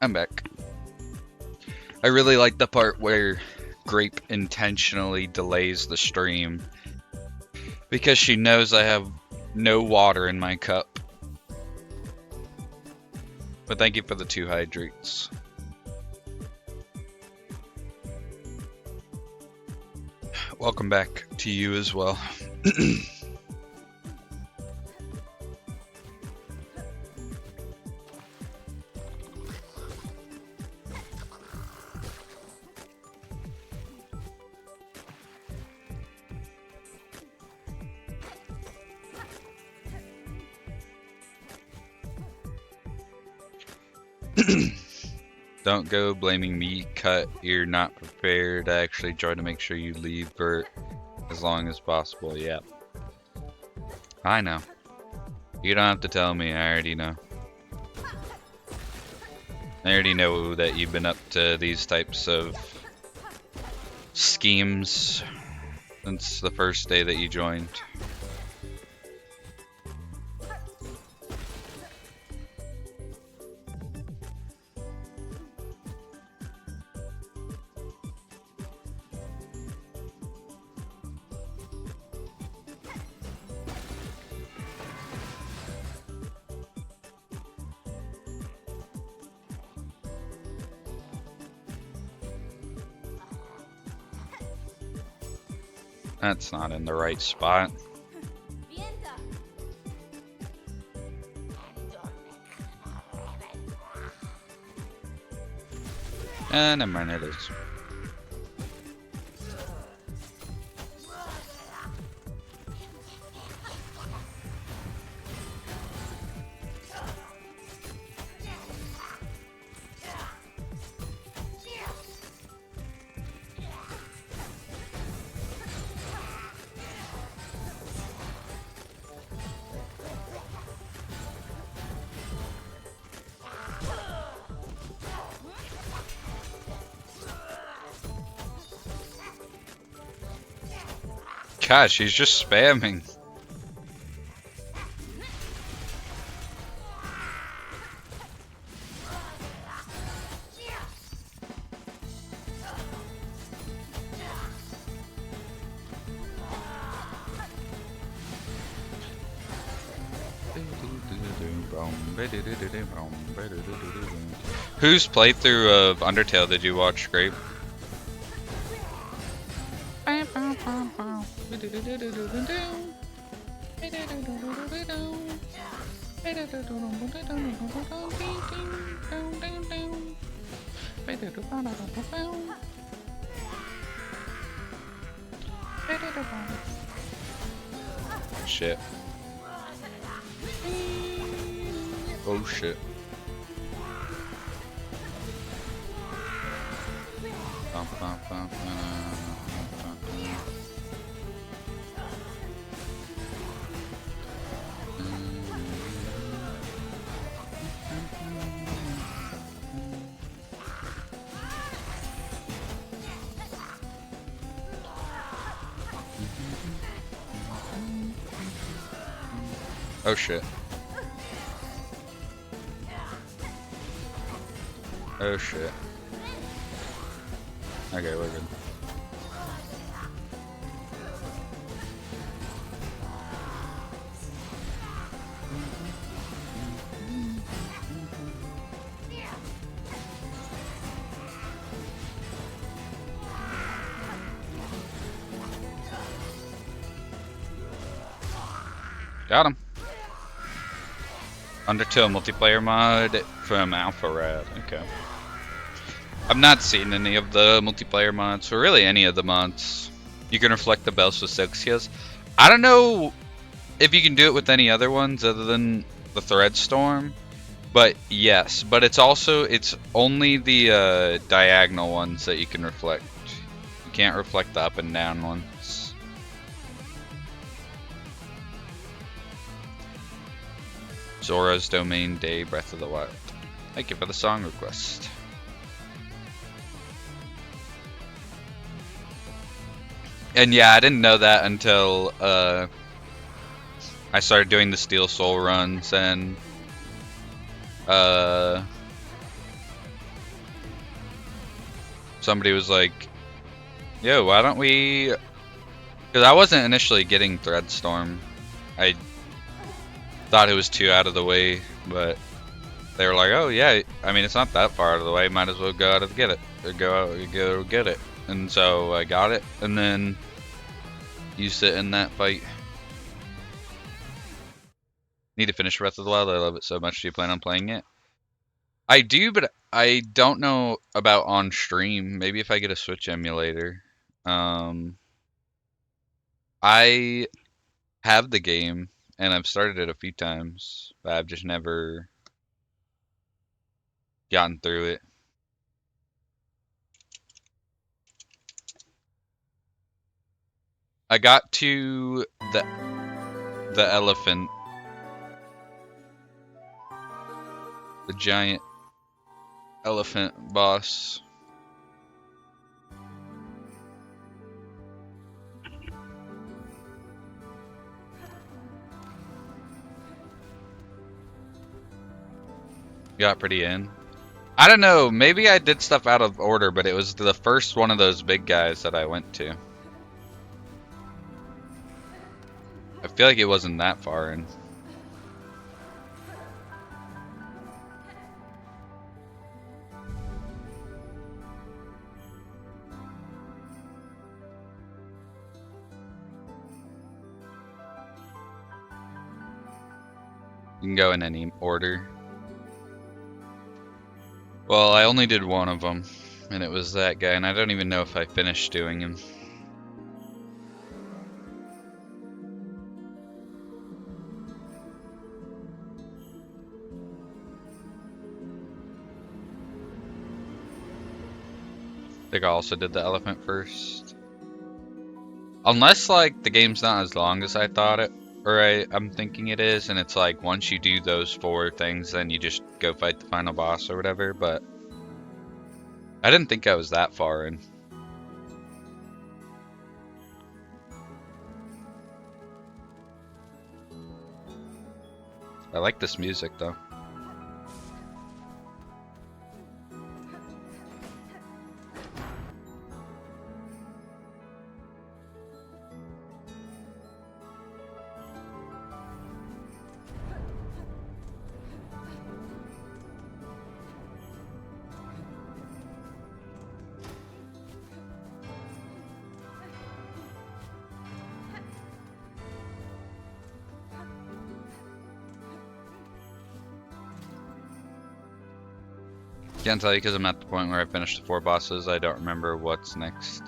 I'm back. I really like the part where Grape intentionally delays the stream because she knows I have no water in my cup. But thank you for the 2 hydrates. Welcome back to you as well. Don't go blaming me, Cut. You're not prepared. I actually try to make sure you leave for as long as possible. Yeah. I know. You don't have to tell me. I already know. I already know that you've been up to these types of schemes since the first day that you joined. That's not in the right spot. Never mind, it is. God, she's just spamming. Whose playthrough of Undertale did you watch, Grape? Shit. Oh shit. Oh shit. Oh shit. Okay, we're good. Got him. Undertale multiplayer mod from Alpharad. Okay. I've not seen any of the multiplayer mods, or really any of the mods. You can reflect the bells with Silksong. I don't know if you can do it with any other ones other than the Thread Storm, but yes. But it's only the diagonal ones that you can reflect. You can't reflect the up and down ones. Zora's Domain Day, Breath of the Wild. Thank you for the song request. And yeah, I didn't know that until I started doing the Steel Soul runs, and somebody was like, yo, why don't we... Because I wasn't initially getting Threadstorm. I thought it was too out of the way, but they were like, oh yeah, I mean, it's not that far out of the way, might as well go out and get it. Or go get it. And so I got it, and then used it in that fight. Need to finish Breath of the Wild. I love it so much. Do you plan on playing it? I do, but I don't know about on stream. Maybe if I get a Switch emulator. I have the game, and I've started it a few times, but I've just never gotten through it. I got to the elephant, the giant elephant boss. Got pretty in. I don't know, maybe I did stuff out of order, but it was the first one of those big guys that I went to. I feel like it wasn't that far in. You can go in any order. Well, I only did one of them, and it was that guy, and I don't even know if I finished doing him. I think I also did the elephant first. Unless, like, the game's not as long as I thought it, or I'm thinking it is, and it's like, once you do those 4 things, then you just go fight the final boss or whatever, but I didn't think I was that far in. I like this music though. Can't tell you because I'm at the point where I finished the 4 bosses. I don't remember what's next.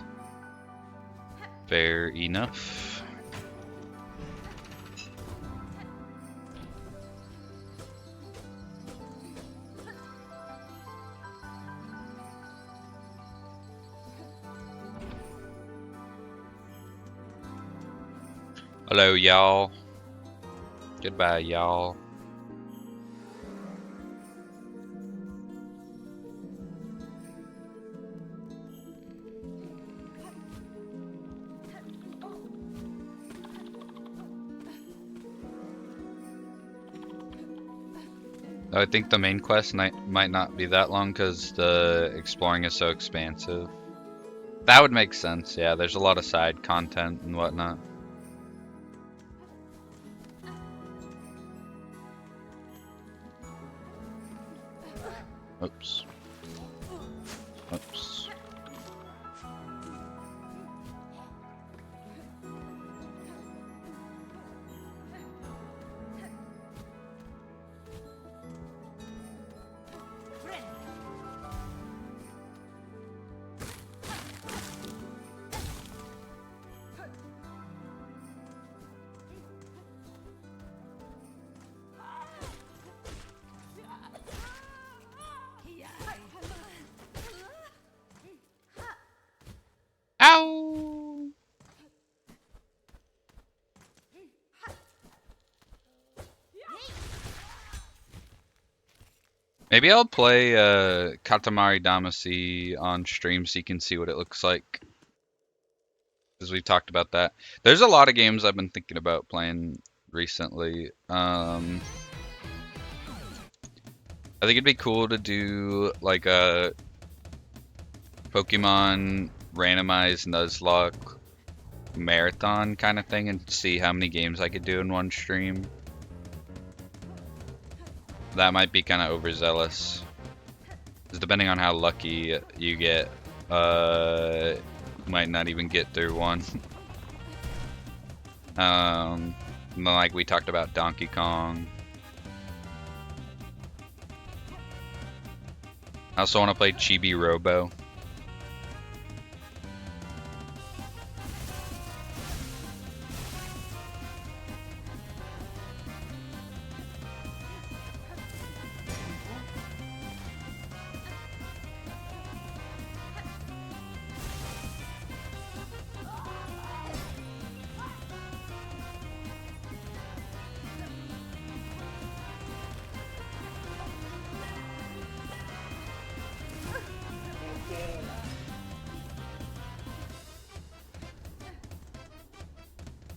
Fair enough. Hello, y'all. Goodbye, y'all. I think the main quest might not be that long because the exploring is so expansive. That would make sense, yeah. There's a lot of side content and whatnot. Oops. Oops. Ow! Maybe I'll play Katamari Damacy on stream so you can see what it looks like. Because we've talked about that. There's a lot of games I've been thinking about playing recently. I think it'd be cool to do like a Pokemon randomized Nuzlocke marathon kind of thing and see how many games I could do in one stream. That might be kind of overzealous. Because depending on how lucky you get, might not even get through one. Like we talked about Donkey Kong. I also want to play Chibi Robo.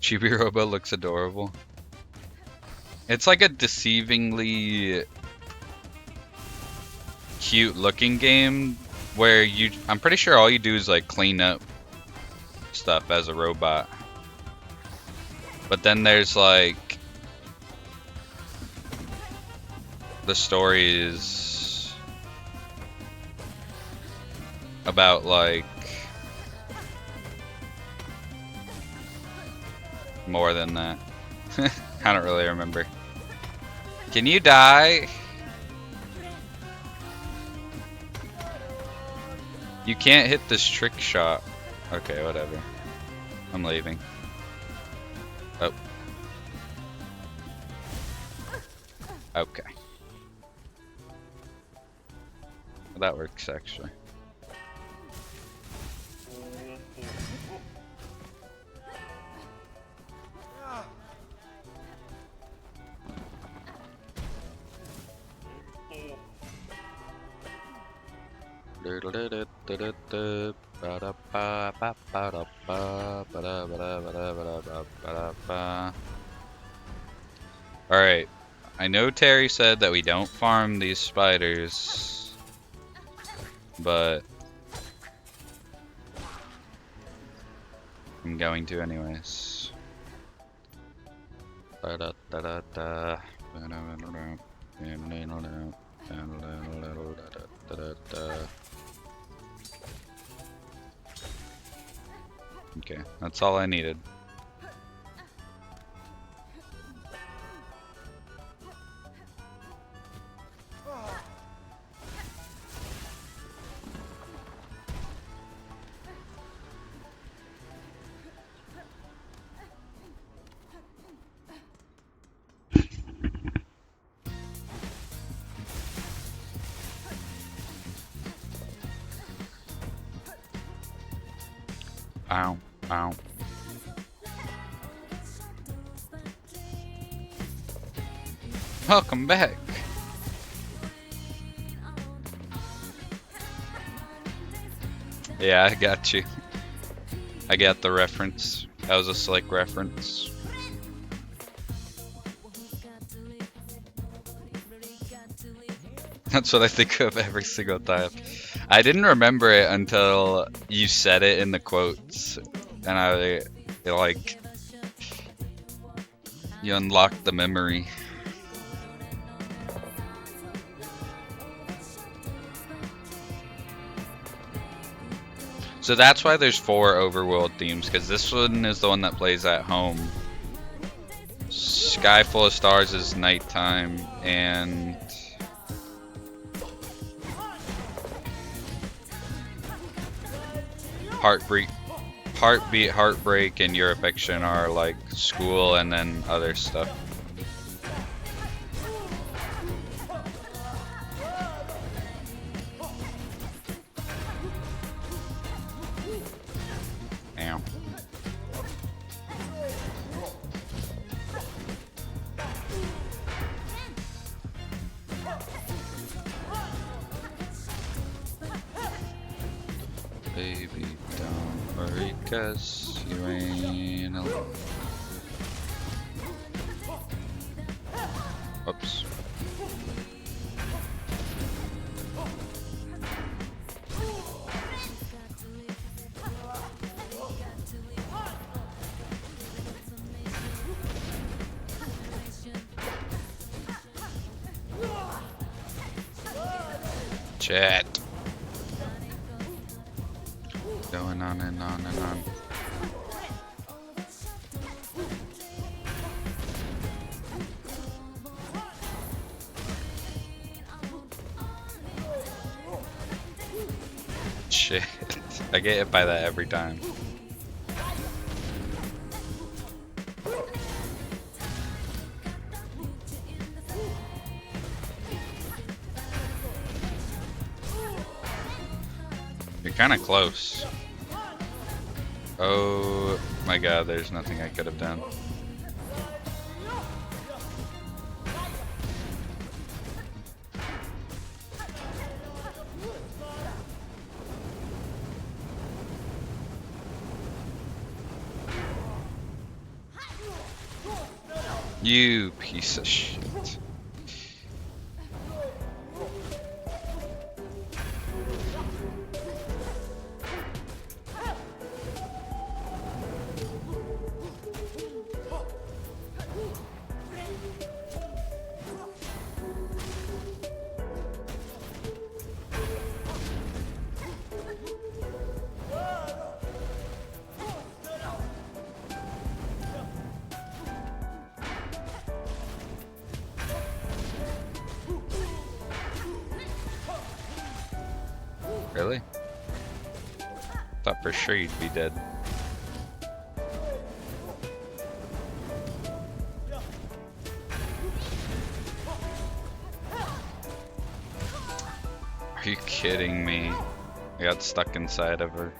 Chibi Robo looks adorable. It's like a deceivingly cute looking game where I'm pretty sure all you do is like clean up stuff as a robot. But then there's like the story is about like more than that. I don't really remember. Can you die? You can't hit this trick shot. Okay, whatever. I'm leaving. Oh. Okay. Well, that works actually. Alright. I know Terry said that we don't farm these spiders, but I'm going to anyways. Okay, that's all I needed. Ow, ow. Welcome back. Yeah, I got you. I got the reference. That was a slick reference. That's what I think of every single time. I didn't remember it until you said it in the quotes, and you unlocked the memory. So that's why there's 4 overworld themes, because this one is the one that plays at home. Sky Full of Stars is nighttime, and Heartbeat, Heartbreak, and Your Affection are like school and then other stuff. Ow. Baby, don't worry, 'cause you ain't alone. Oops. Chat. Going on and on and on. Shit. I get hit by that every time. You're kind of close. Oh my god, there's nothing I could have done. You piece of shit. Really? Thought for sure you'd be dead. Are you kidding me? I got stuck inside of her.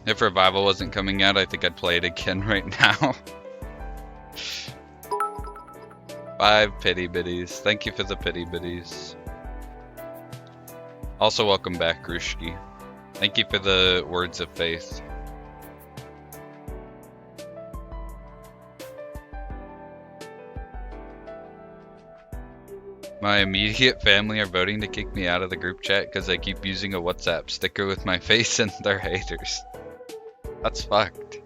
If Revival wasn't coming out, I think I'd play it again right now. 5 pity bitties. Thank you for the pity bitties. Also, welcome back, Rushki. Thank you for the words of faith. My immediate family are voting to kick me out of the group chat because I keep using a WhatsApp sticker with my face and they're haters. That's fucked.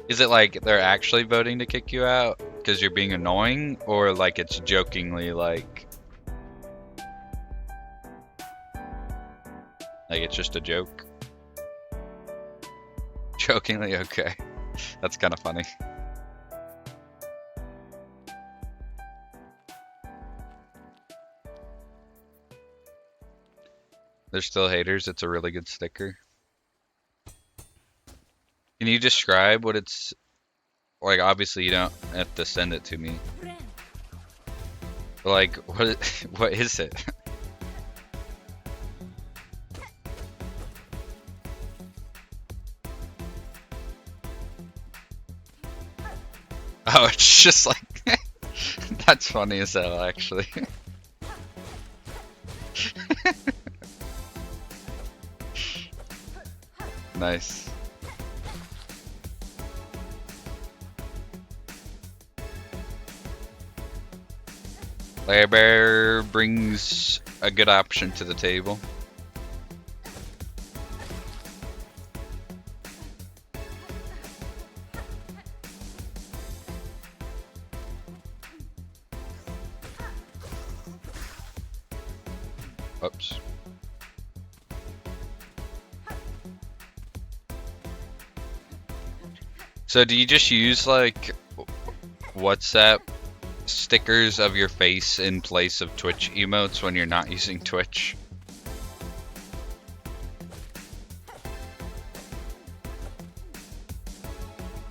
Is it like they're actually voting to kick you out because you're being annoying, or like it's jokingly like it's just a joke? Jokingly, okay. That's kind of funny. They're still haters. It's a really good sticker. Can you describe what it's like? Obviously, you don't have to send it to me. But like, what is it? Oh, it's just like that's funny as hell, actually. Nice. Lair Bear brings a good option to the table. Oops. So do you just use like WhatsApp stickers of your face in place of Twitch emotes when you're not using Twitch?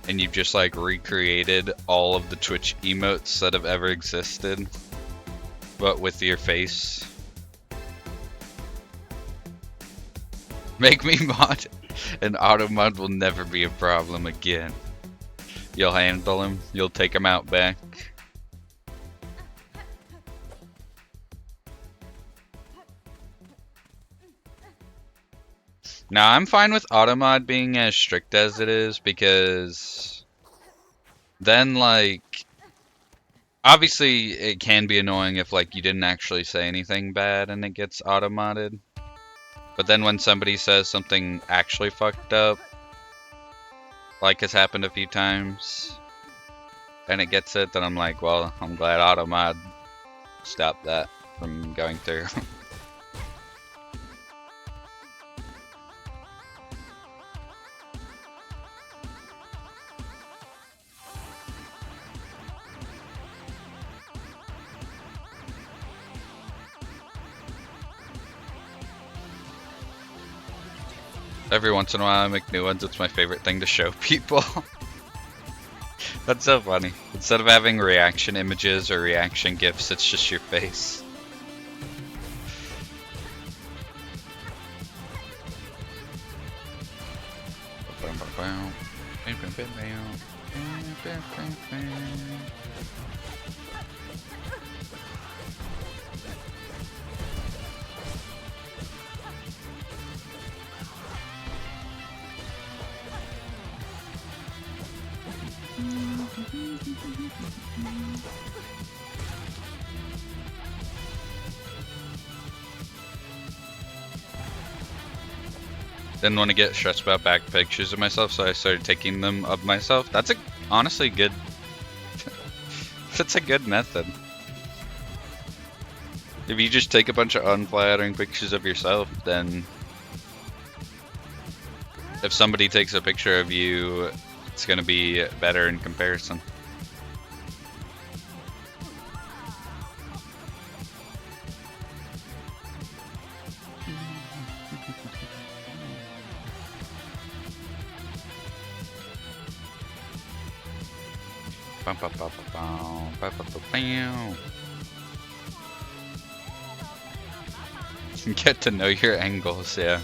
And you've just like recreated all of the Twitch emotes that have ever existed, but with your face? Make me mod, and auto mod will never be a problem again. You'll handle him, you'll take him out back. Now, I'm fine with automod being as strict as it is, because then, like, obviously it can be annoying if, like, you didn't actually say anything bad and it gets automodded. But then when somebody says something actually fucked up, like has happened a few times, and it gets it, then I'm like, well, I'm glad automod stopped that from going through. Every once in a while I make new ones. It's my favorite thing to show people. That's so funny. Instead of having reaction images or reaction GIFs, it's just your face. Didn't want to get stressed about back pictures of myself, so I started taking them of myself. That's honestly good. That's a good method. If you just take a bunch of unflattering pictures of yourself, then if somebody takes a picture of you, it's gonna be better in comparison. Get to know your angles, yeah.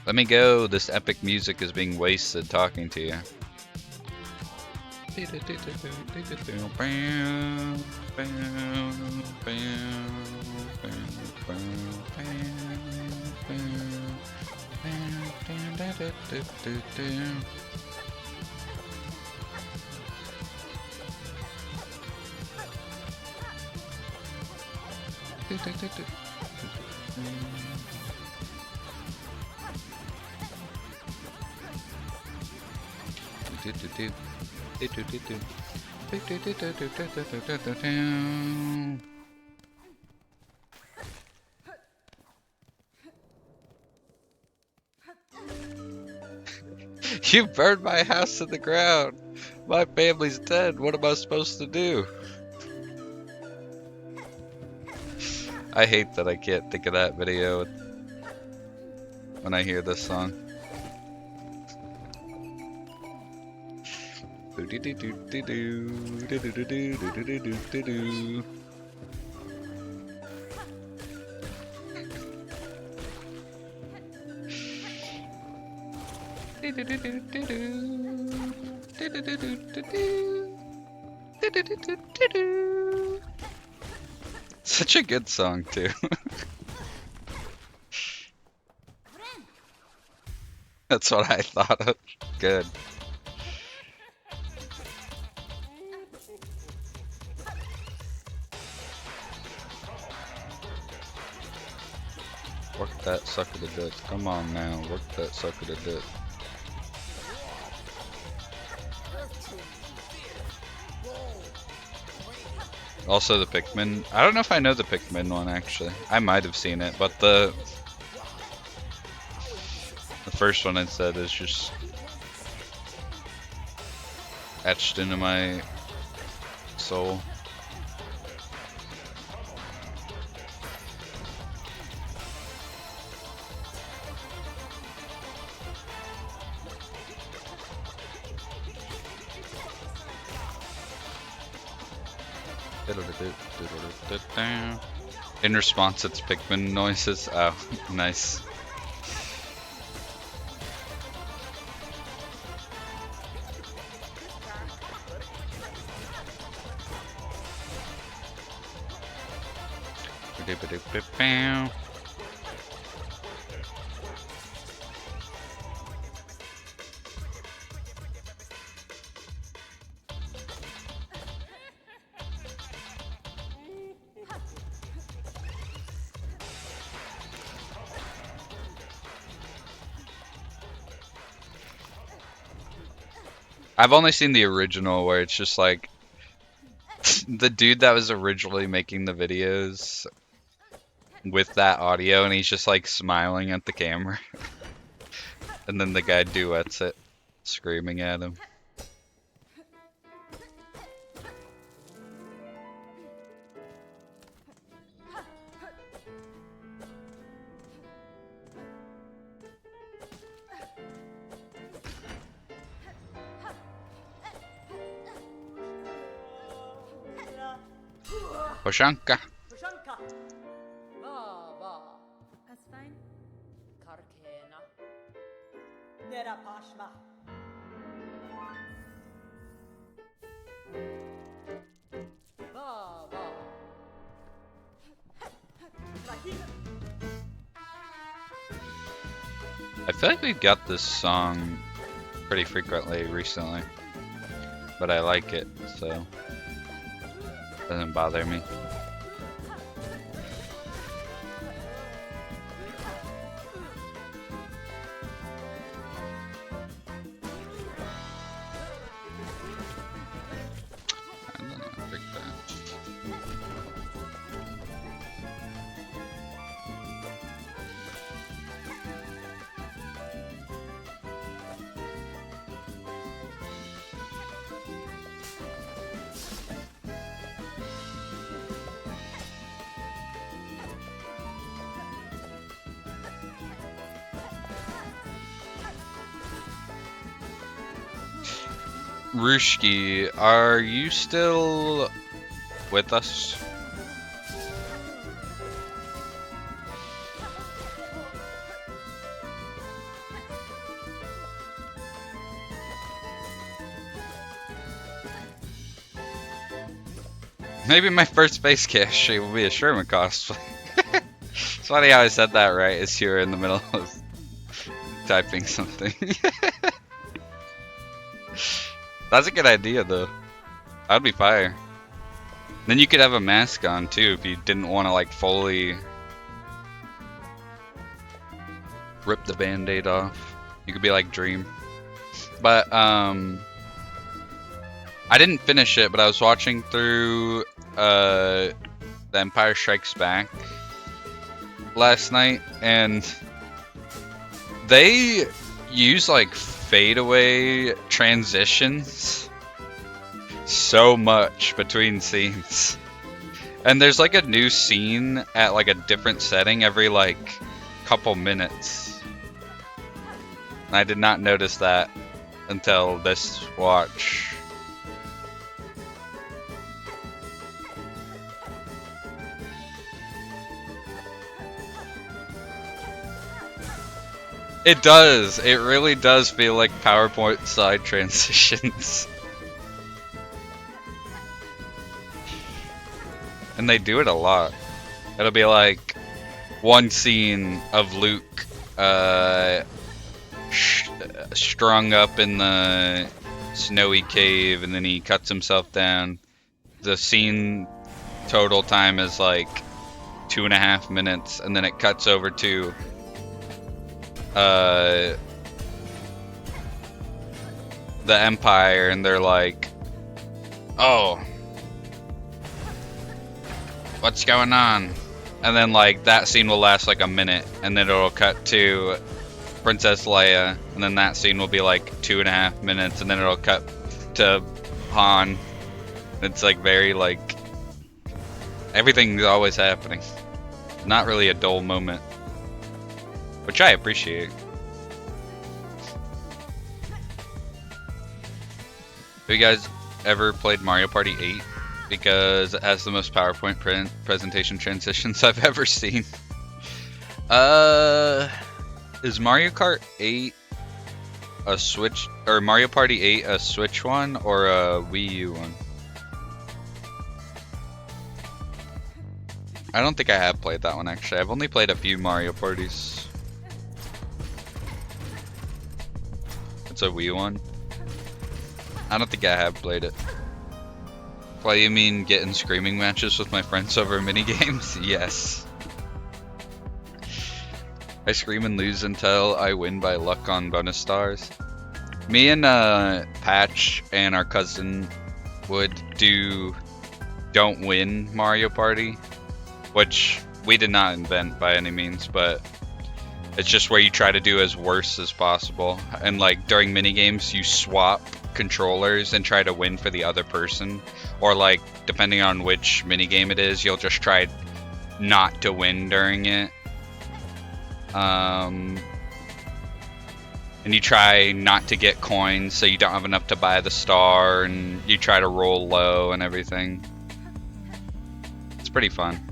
Let me go. This epic music is being wasted talking to you. You burned my house to the ground. My family's dead. What am I supposed to do? I hate that I can't think of that video when I hear this song. Such a good song too. That's what I thought of. Good. Work that sucker to death. Come on now, work that sucker to death. Also the Pikmin. I don't know if I know the Pikmin one actually. I might have seen it, but the first one instead is just etched into my soul. In response, it's Pikmin noises. Oh, nice. I've only seen the original where it's just like the dude that was originally making the videos with that audio and he's just like smiling at the camera. And then the guy duets it, screaming at him. Poshanka. I feel like we got this song pretty frequently recently, but I like it, so it doesn't bother me. I don't know, I picked that. Rushki, are you still with us? Maybe my first base cache will be a Sherman cosplay. It's funny how I said that right as you were in the middle of typing something. That's a good idea though. That'd be fire. Then you could have a mask on too if you didn't want to like fully rip the band-aid off. You could be like Dream. But I didn't finish it, but I was watching through The Empire Strikes Back last night, and they use like fadeaway transitions so much between scenes. And there's like a new scene at like a different setting every like couple minutes. And I did not notice that until this watch. It does. It really does feel like PowerPoint side transitions. And they do it a lot. It'll be like one scene of Luke strung up in the snowy cave, and then he cuts himself down. The scene total time is like 2.5 minutes, and then it cuts over to the Empire, and they're like, oh, what's going on? And then like that scene will last like a minute, and then it'll cut to Princess Leia, and then that scene will be like 2.5 minutes, and then it'll cut to Han. It's like very like everything's always happening. Not really a dull moment, which I appreciate. Have you guys ever played Mario Party 8? Because it has the most PowerPoint presentation transitions I've ever seen. Is Mario Kart 8 a Switch, or Mario Party 8 a Switch one or a Wii U one? I don't think I have played that one actually. I've only played a few Mario Parties. It's a Wii one. I don't think I have played it. Why, you mean get in screaming matches with my friends over minigames? Yes. I scream and lose until I win by luck on bonus stars. Me and Patch and our cousin would do Don't Win Mario Party, which we did not invent by any means, but it's just where you try to do as worse as possible. And like during minigames, you swap controllers and try to win for the other person. Or like, depending on which minigame it is, you'll just try not to win during it. And you try not to get coins, so you don't have enough to buy the star, and you try to roll low and everything. It's pretty fun.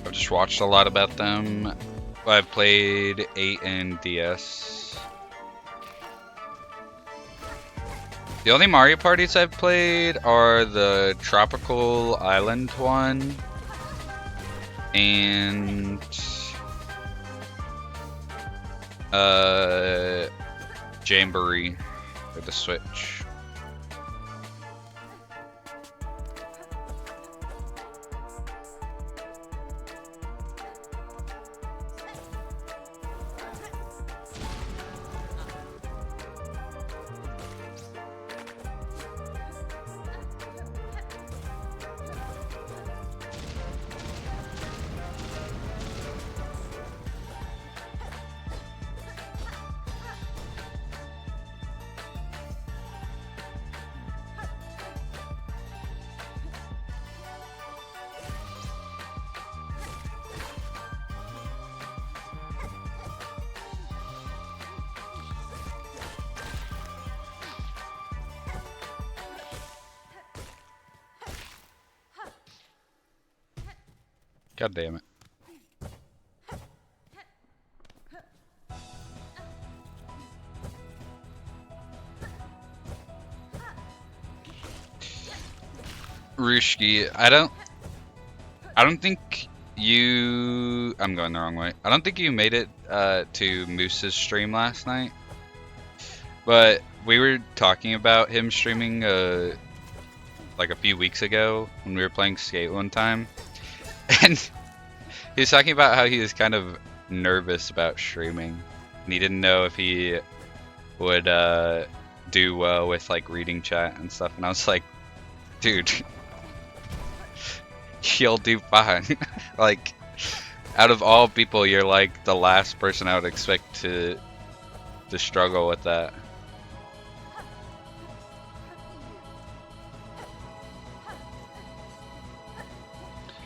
I've just watched a lot about them. I've played 8 and DS. The only Mario parties I've played are the Tropical Island one and Jamboree for the Switch. God damn it. Rushki, I don't think you I'm going the wrong way. I don't think you made it to Moose's stream last night. But we were talking about him streaming like a few weeks ago when we were playing Skate one time. And he was talking about how he was kind of nervous about streaming. And he didn't know if he would do well with like reading chat and stuff. And I was like, dude, you'll do fine. Like, out of all people, you're like the last person I would expect to struggle with that.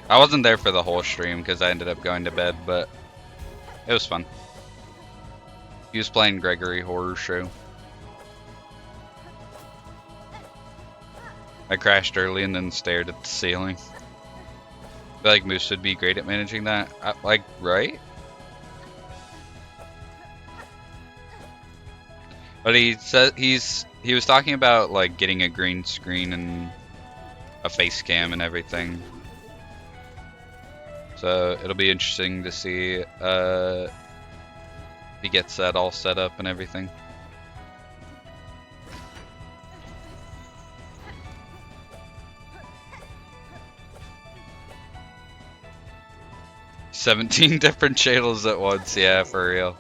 I wasn't there for the whole stream because I ended up going to bed, but it was fun. He was playing Gregory Horror Show. I crashed early and then stared at the ceiling. I feel like Moose would be great at managing that. Like, right? But he said he was talking about like getting a green screen and a face cam and everything. So it'll be interesting to see if he gets that all set up and everything. "17 different channels at once," yeah, for real.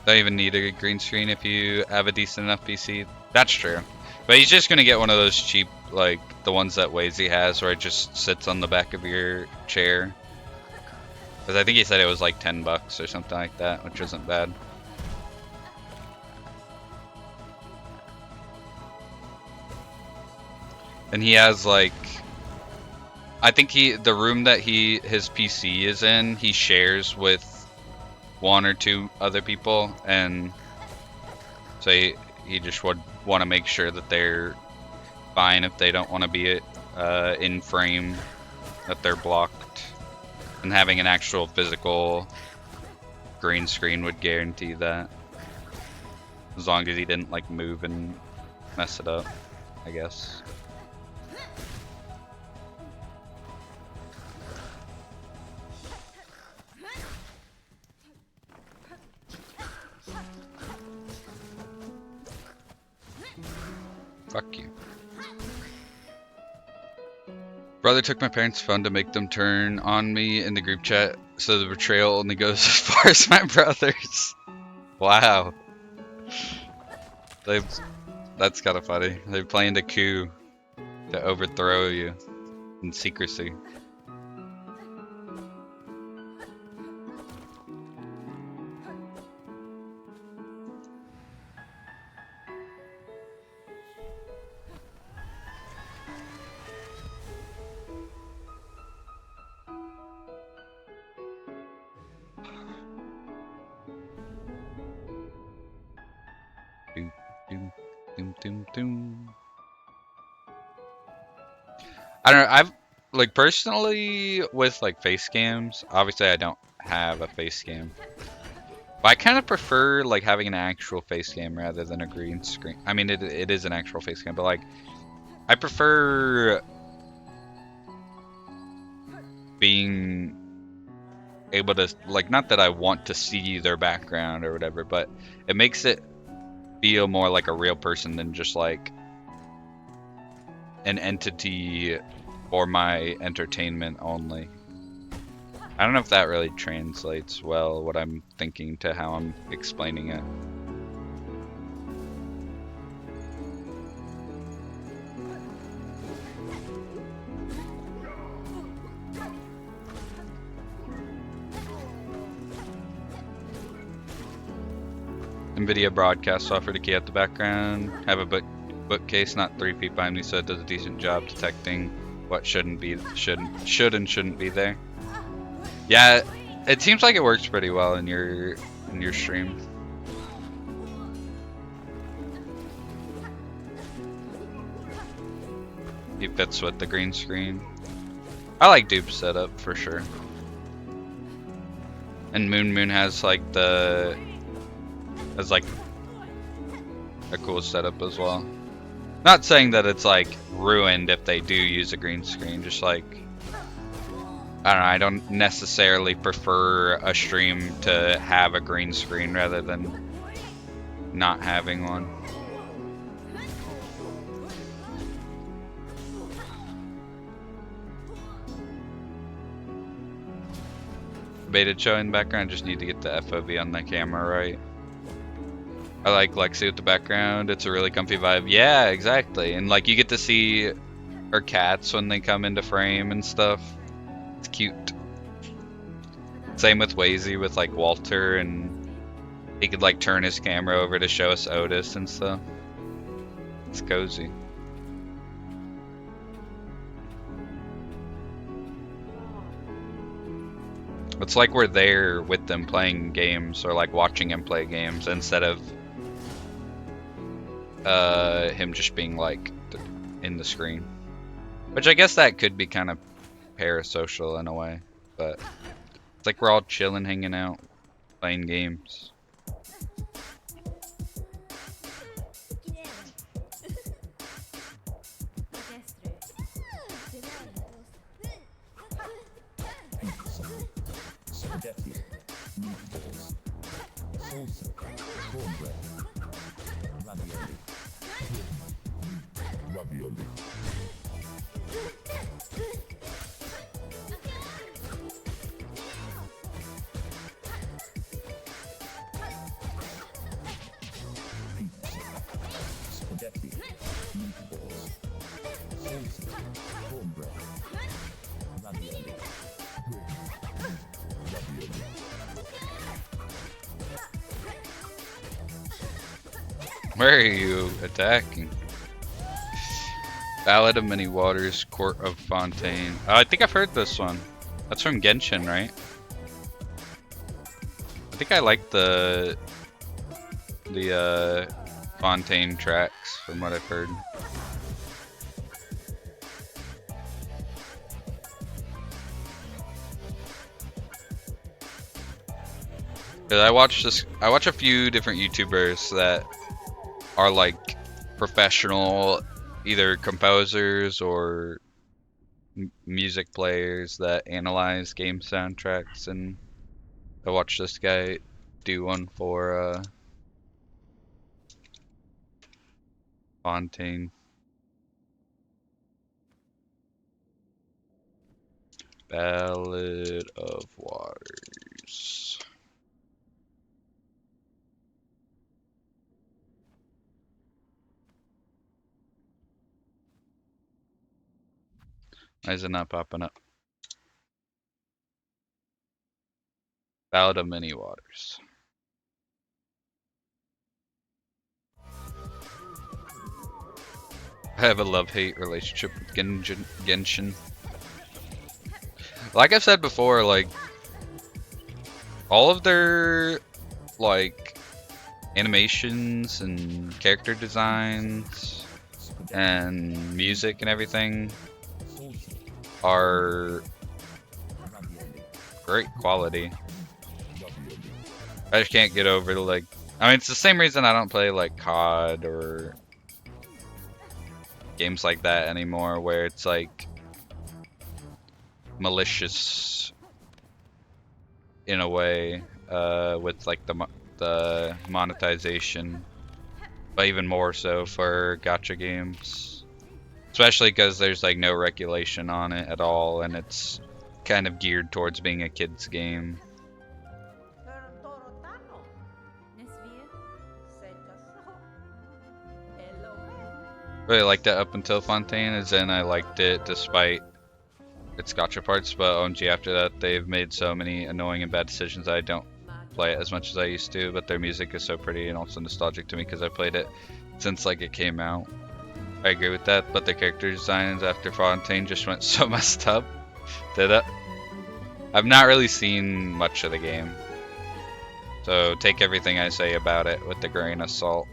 Don't even need a green screen if you have a decent enough PC. That's true. But he's just gonna get one of those cheap, like the ones that Wazy has, where it just sits on the back of your chair. Because I think he said it was like $10 or something like that, which isn't bad. And he has like, I think the room that his PC is in, he shares with one or two other people, and so he just would want to make sure that they're fine if they don't want to be in frame, that they're blocked. And having an actual physical green screen would guarantee that. As long as he didn't like move and mess it up, I guess. Fuck you. Brother took my parents' phone to make them turn on me in the group chat, so the betrayal only goes as far as my brother's. Wow. That's kind of funny. They planned a coup to overthrow you in secrecy. I don't know, I've like personally with like face cams, obviously I don't have a face cam. But I kind of prefer like having an actual face cam rather than a green screen. I mean it is an actual face cam, but like I prefer being able to, like, not that I want to see their background or whatever, but it makes it feel more like a real person than just like an entity for my entertainment only. I don't know if that really translates well, what I'm thinking, to how I'm explaining it. NVIDIA broadcast software to key out the background. Have a bookcase, not 3 feet behind me, so it does a decent job detecting what should and shouldn't be there. Yeah, it seems like it works pretty well in your stream. He fits with the green screen. I like Dupe's setup for sure. And Moon has like a cool setup as well. Not saying that it's like ruined if they do use a green screen, just like I don't know, I don't necessarily prefer a stream to have a green screen rather than not having one. Beta show in the background, just need to get the FOV on the camera right. I like Lexi with the background, it's a really comfy vibe. Yeah, exactly. And like you get to see her cats when they come into frame and stuff. It's cute. Same with Wazy with like Walter, and he could like turn his camera over to show us Otis and stuff. It's cozy. It's like we're there with them playing games, or like watching him play games, instead of him just being like in the screen. Which I guess that could be kind of parasocial in a way, but it's like we're all chilling, hanging out, playing games. Where are you attacking? Ballad of Many Waters, Court of Fontaine. Oh, I think I've heard this one. That's from Genshin, right? I think I like the Fontaine tracks from what I've heard. Cause I watch a few different YouTubers that are like professional, either composers or music players that analyze game soundtracks, and I watched this guy do one for Fontaine. Ballad of Waters. Why is it not popping up? Ballad of Many Waters. I have a love-hate relationship with Genshin. Like I've said before, like all of their like animations and character designs and music and everything are great quality. I just can't get over the like. I mean, it's the same reason I don't play like COD or games like that anymore, where it's like malicious in a way with like the monetization, but even more so for gacha games, especially because there's like no regulation on it at all, and it's kind of geared towards being a kid's game. Really liked it up until Fontaine, as in I liked it despite its gacha parts, but OMG after that they've made so many annoying and bad decisions that I don't play it as much as I used to, but their music is so pretty and also nostalgic to me because I played it since like it came out. I agree with that, but the character designs after Fontaine just went so messed up. Did it? I've not really seen much of the game, so take everything I say about it with a grain of salt.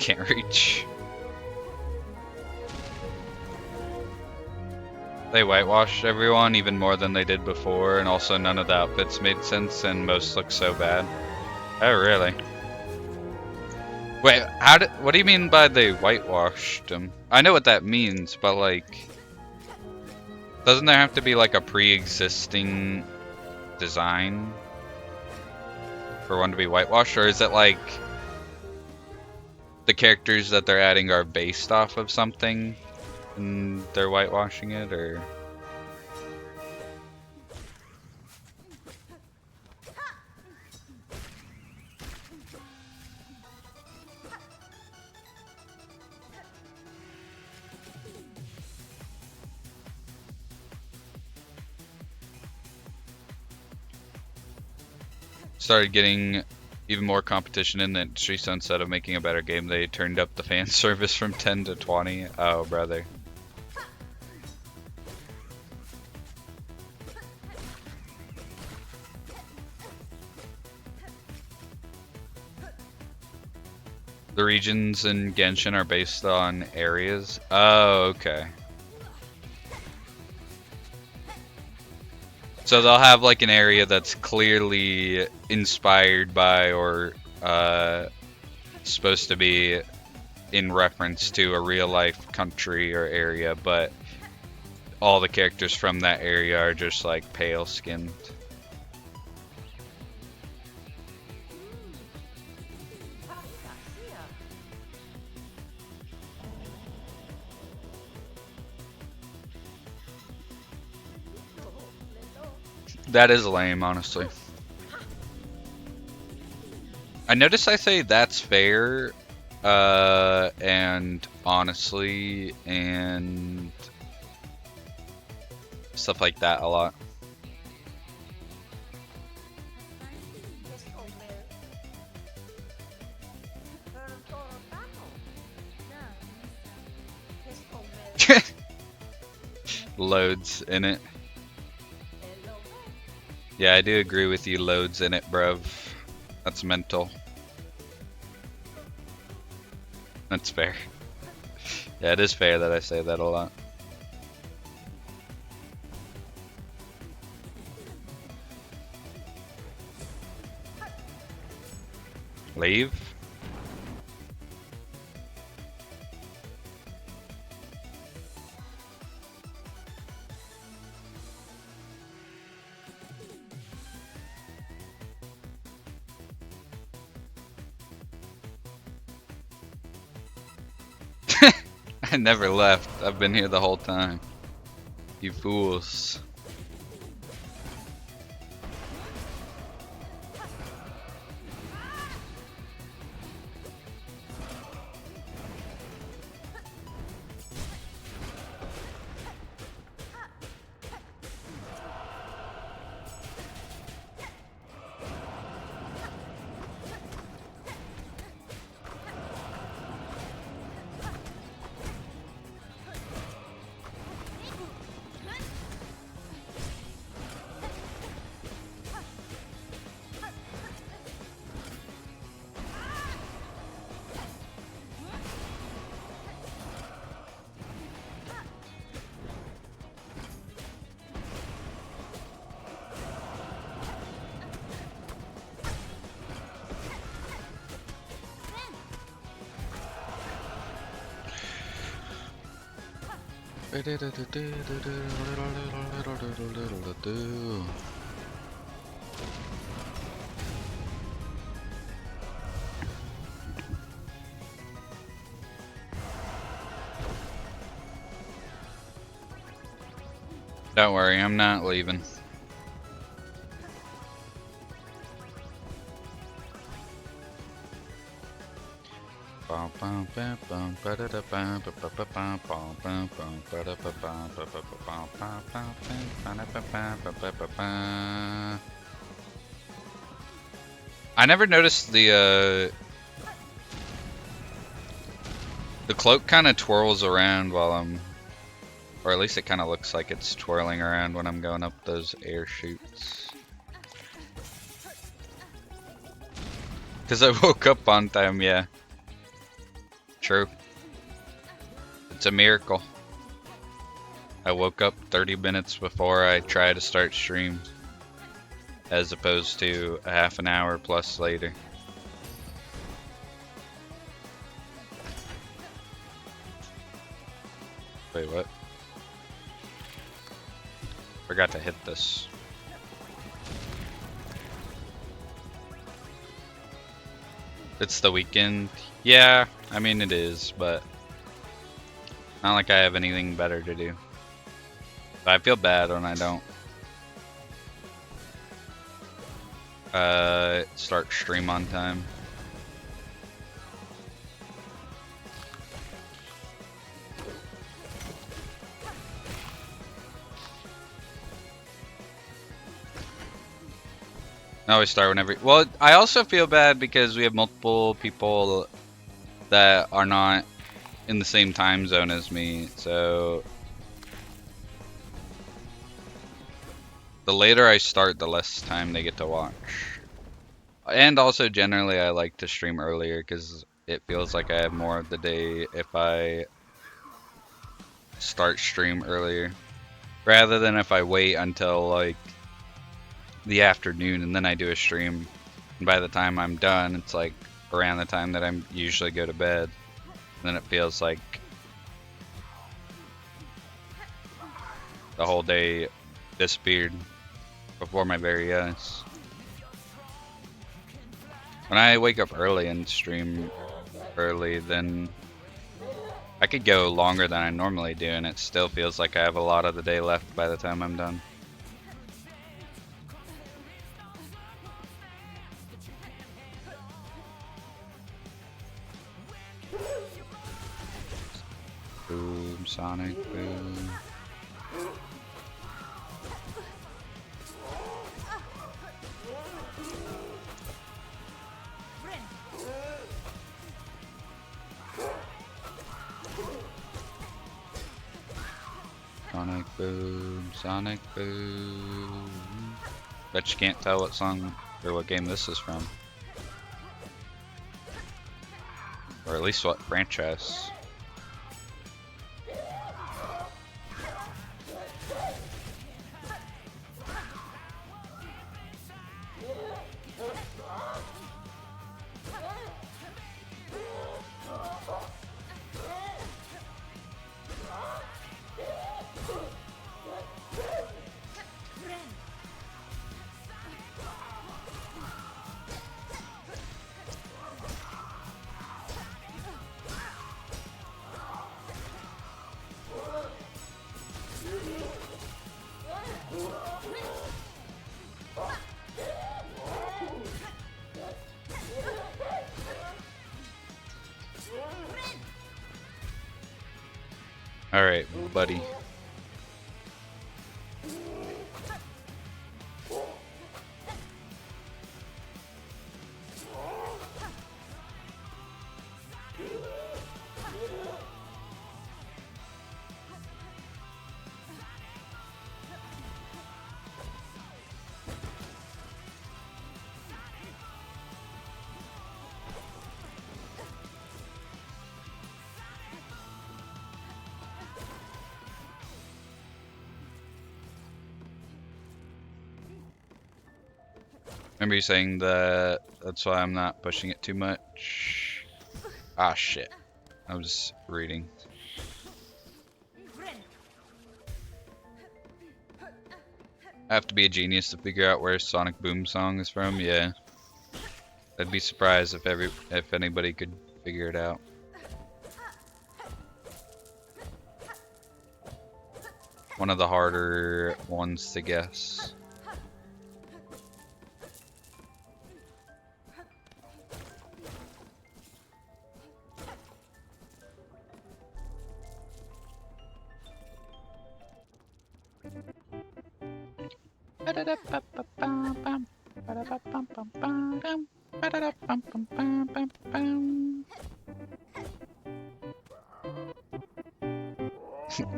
can't reach. They whitewashed everyone even more than they did before, and also none of the outfits made sense, and most look so bad. Oh, really? Wait, what do you mean by they whitewashed them? I know what that means, but like, doesn't there have to be like a pre-existing design for one to be whitewashed, or is it like the characters that they're adding are based off of something and they're whitewashing it, or? Started getting even more competition in the industry, so instead of making a better game, they turned up the fan service from 10 to 20. Oh, brother. The regions in Genshin are based on areas. Oh, okay. So they'll have like an area that's clearly inspired by or supposed to be in reference to a real life country or area, but all the characters from that area are just like pale skinned. That is lame, honestly. I notice I say that's fair, and honestly, and stuff like that a lot. Loads in it. Yeah, I do agree with you, loads in it, bruv. That's mental. That's fair. Yeah, it is fair that I say that a lot. Leave? I never left. I've been here the whole time. You fools. Don't worry, I'm not leaving. I never noticed the cloak kind of twirls around while I'm, or at least it kind of looks like it's twirling around when I'm going up those air chutes. Because I woke up on time, yeah. True. It's a miracle. I woke up 30 minutes before I try to start stream, as opposed to a half an hour plus later. Wait, what? Forgot to hit this. It's the weekend. Yeah, I mean it is, but not like I have anything better to do. I feel bad when I don't start stream on time. I always start whenever. Well, I also feel bad because we have multiple people that are not in the same time zone as me, so the later I start, the less time they get to watch. And also, generally, I like to stream earlier because it feels like I have more of the day if I start stream earlier, rather than if I wait until like the afternoon and then I do a stream. And by the time I'm done, it's like around the time that I usually go to bed. And then it feels like the whole day disappeared before my very eyes. When I wake up early and stream early, then I could go longer than I normally do, and it still feels like I have a lot of the day left by the time I'm done. Boom, Sonic, boom. Sonic boom, Sonic boom. Bet you can't tell what song or what game this is from. Or at least what franchise. Alright, buddy. Remember you saying that that's why I'm not pushing it too much? Ah, shit. I was reading. I have to be a genius to figure out where Sonic Boom Song is from, yeah. I'd be surprised if anybody could figure it out. One of the harder ones to guess.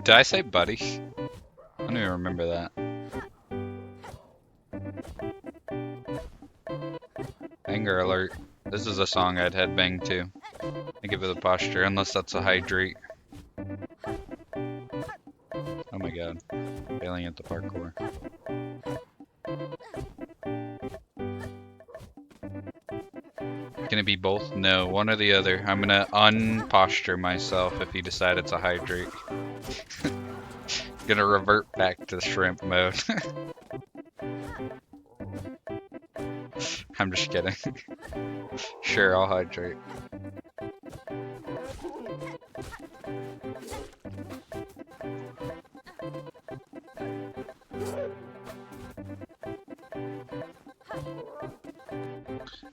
Did I say buddy? I don't even remember that. Anger alert. This is a song I'd headbang to. I give it a posture, unless that's a hydrate. Oh my god. Failing at the parkour. Can it be both? No, one or the other. I'm gonna unposture myself if you decide it's a hydrate. Gonna revert back to shrimp mode. I'm just kidding. Sure, I'll hydrate.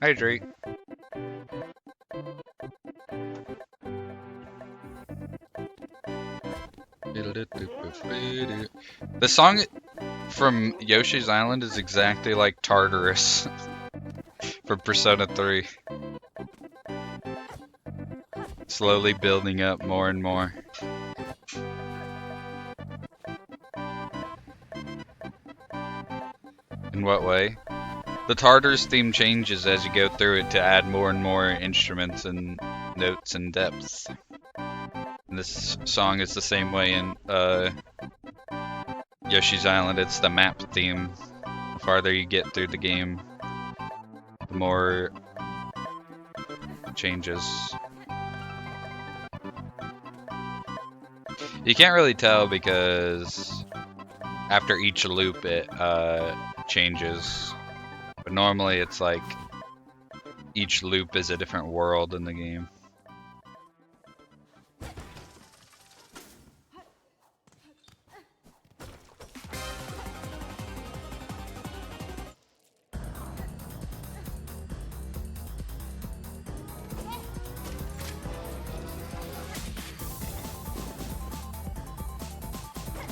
Hydrate. The song from Yoshi's Island is exactly like Tartarus from Persona 3. Slowly building up more and more. In what way? The Tartarus theme changes as you go through it to add more and more instruments and notes and depths. And this song is the same way in Yoshi's Island. It's the map theme. The farther you get through the game, the more changes. You can't really tell because after each loop it changes. But normally it's like each loop is a different world in the game.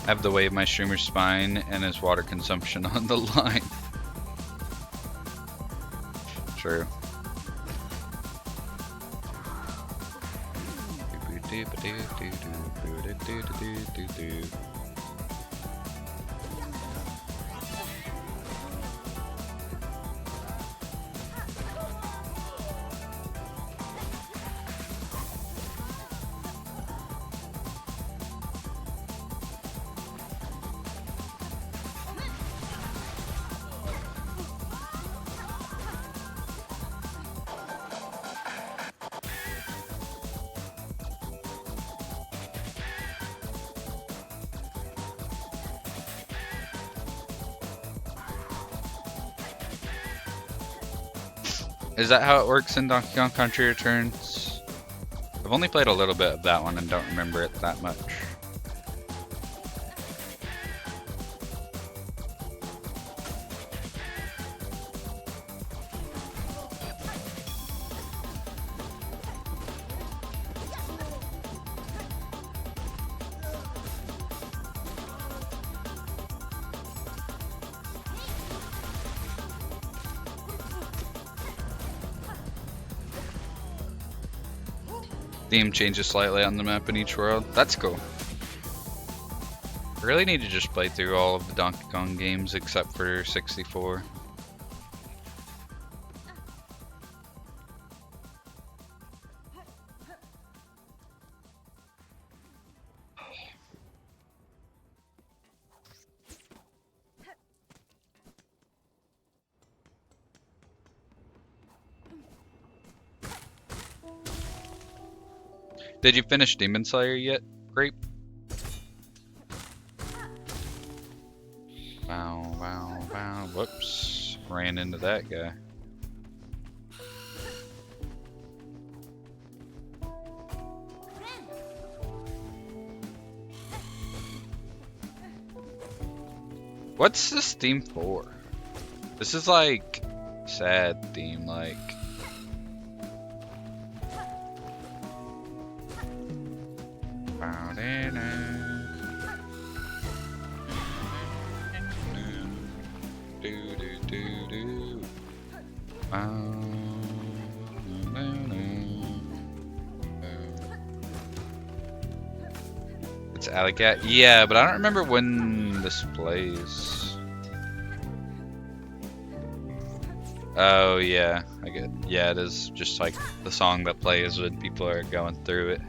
I have the weight of my streamer's spine and his water consumption on the line. True. Is that how it works in Donkey Kong Country Returns? I've only played a little bit of that one and don't remember it that much. Theme changes slightly on the map in each world. That's cool. I really need to just play through all of the Donkey Kong games except for 64. Did you finish Demon Slayer yet, Grape? Wow, wow, wow. Whoops. Ran into that guy. What's this theme for? This is like sad theme, like. It's Alley-Cat? Yeah, but I don't remember when this plays. Oh, yeah. I get. Yeah, it is just like the song that plays when people are going through it.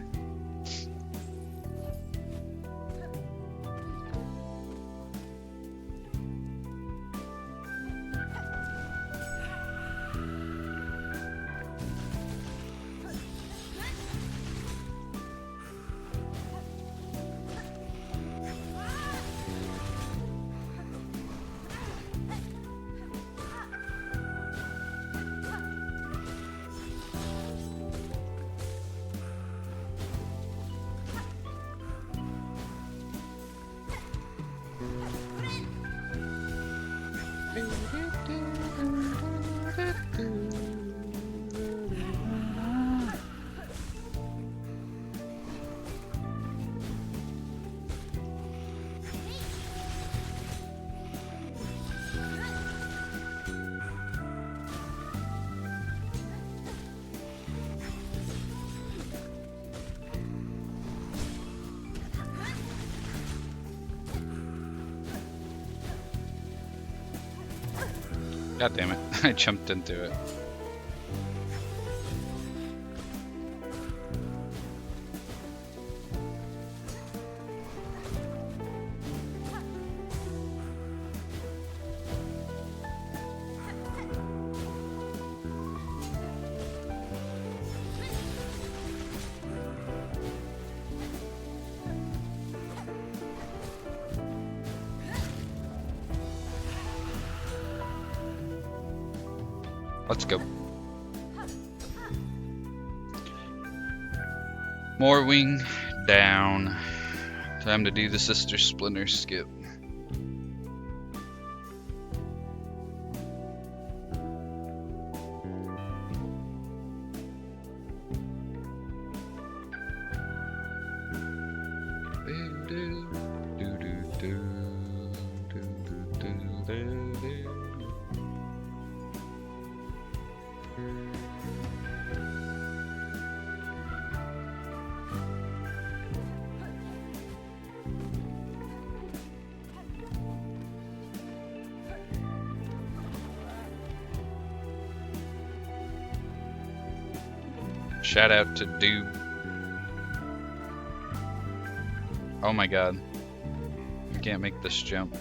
God damn it, I jumped into it. Let's go. More wing down. Time to do the Sister Splinter skip. Shout out to Doob. Oh my god. I can't make this jump.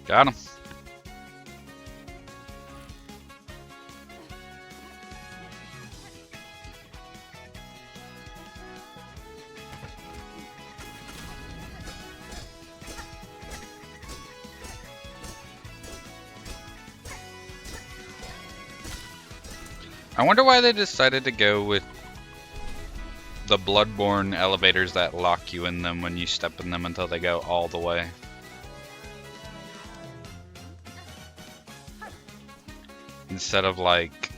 Got him. I wonder why they decided to go with the Bloodborne elevators that lock you in them when you step in them until they go all the way. Instead of like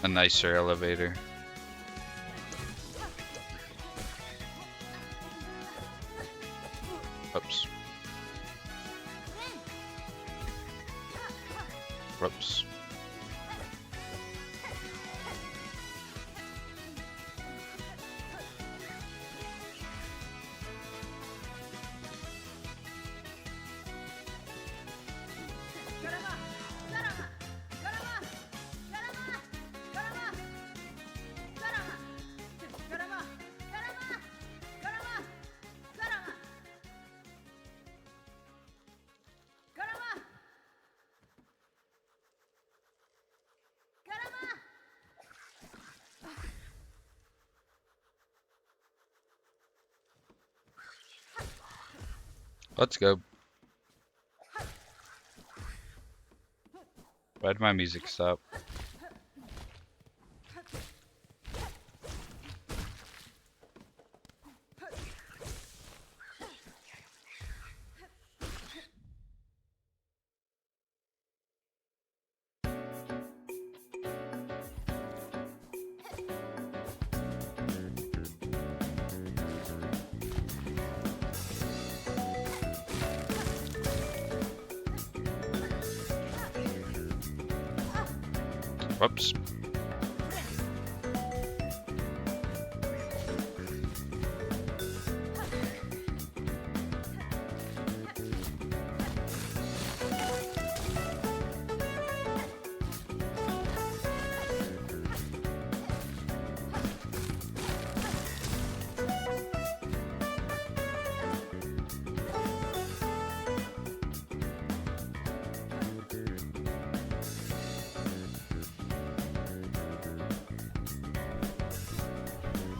a nicer elevator. Oops. Whoops. Let's go. Why'd my music stop? Whoops.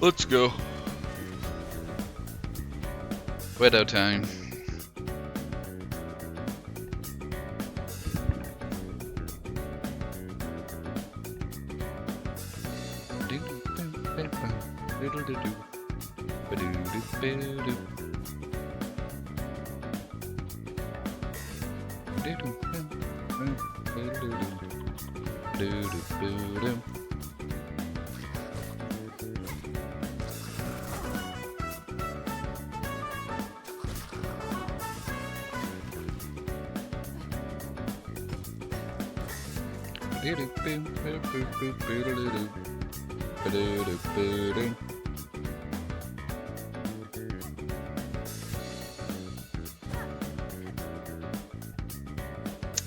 Let's go. Widow time.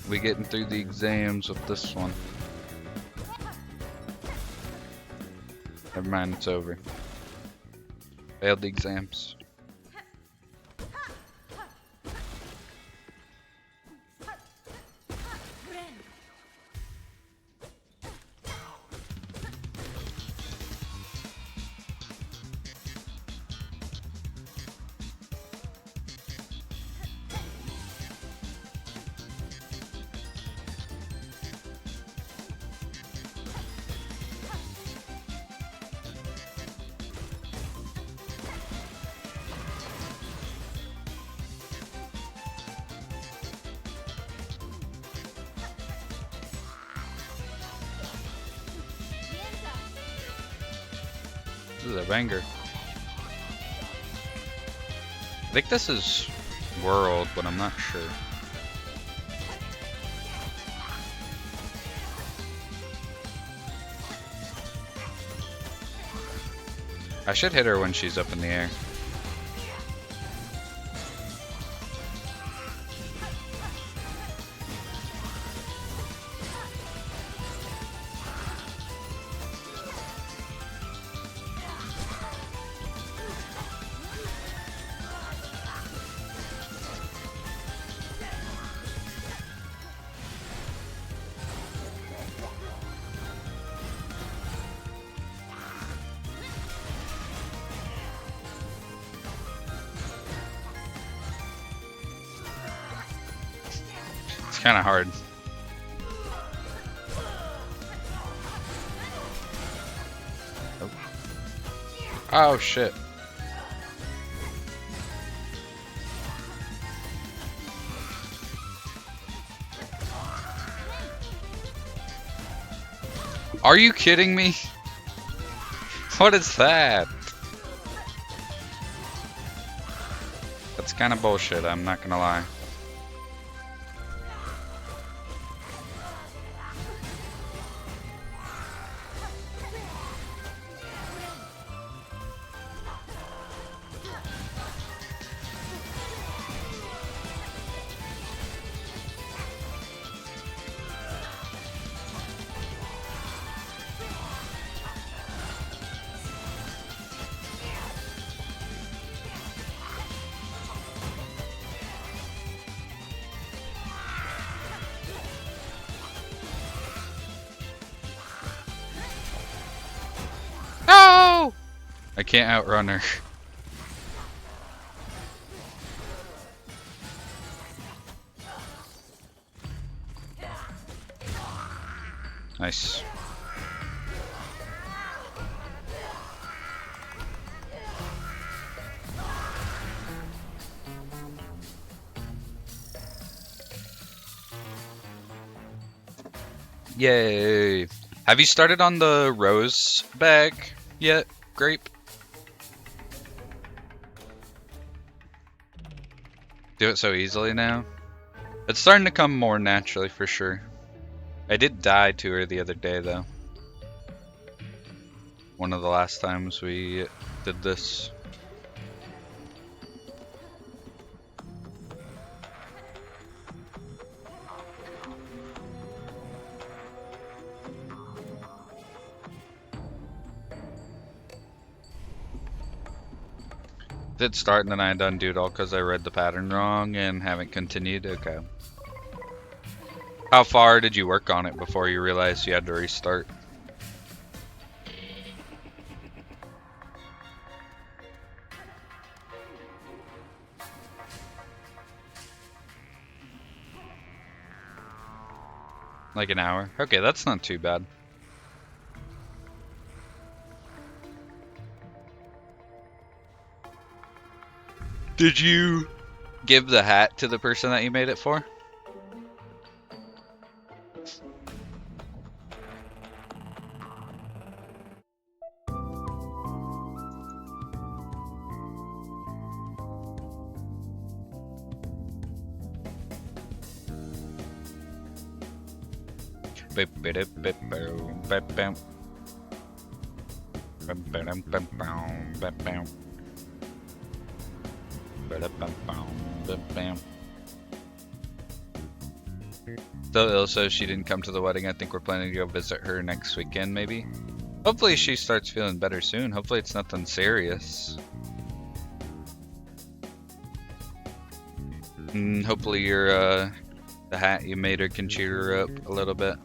We getting through the exams with this one. Never mind, it's over. Failed the exams. This is a banger. I think this is World, but I'm not sure. I should hit her when she's up in the air. It's kind of hard. Oh shit. Are you kidding me? What is that? That's kind of bullshit, I'm not gonna lie. No! I can't outrun her. Nice. Yay! Have you started on the rose bag yet, Grape? Do it so easily now? It's starting to come more naturally for sure. I did die to her the other day though. One of the last times we did this. Did start and then I undone it all because I read the pattern wrong and haven't continued. Okay. How far did you work on it before you realized you had to restart? Like an hour? Okay, that's not too bad. Did you give the hat to the person that you made it for? So Ilsa, she didn't come to the wedding. I think we're planning to go visit her next weekend, maybe. Hopefully she starts feeling better soon. Hopefully it's nothing serious. And hopefully your the hat you made her can cheer her up a little bit.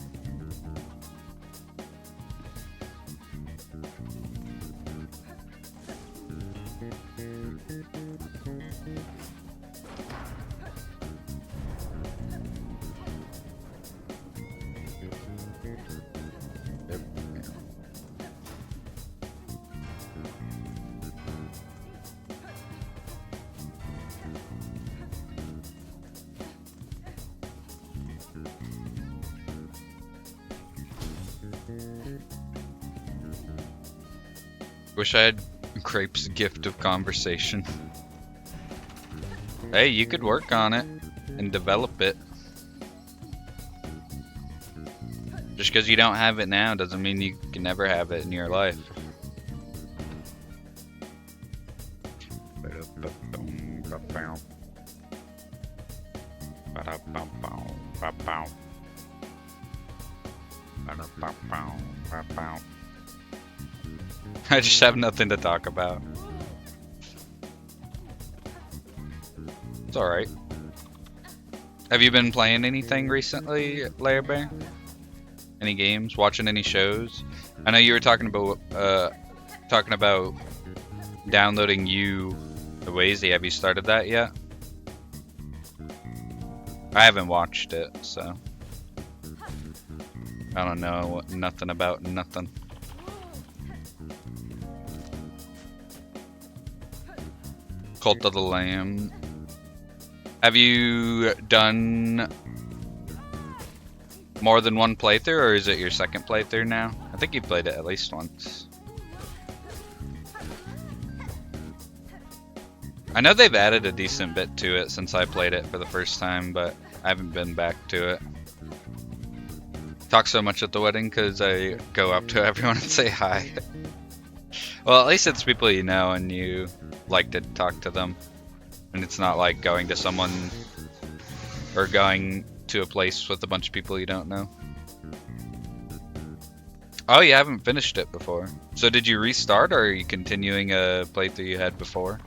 Wish I had Grape's gift of conversation. Hey, you could work on it and develop it. Just because you don't have it now doesn't mean you can never have it in your life. I just have nothing to talk about. It's alright. Have you been playing anything recently, Lair Bear? Any games? Watching any shows? I know you were talking about downloading You the Wazy. Have you started that yet? I haven't watched it, so I don't know nothing about nothing. Cult of the Lamb. Have you done more than one playthrough, or is it your second playthrough now? I think you played it at least once. I know they've added a decent bit to it since I played it for the first time, but I haven't been back to it. Talk so much at the wedding because I go up to everyone and say hi. Well, at least it's people you know and you like to talk to them. And it's not like going to someone or going to a place with a bunch of people you don't know. Oh, you haven't finished it before. So did you restart, or are you continuing a playthrough you had before?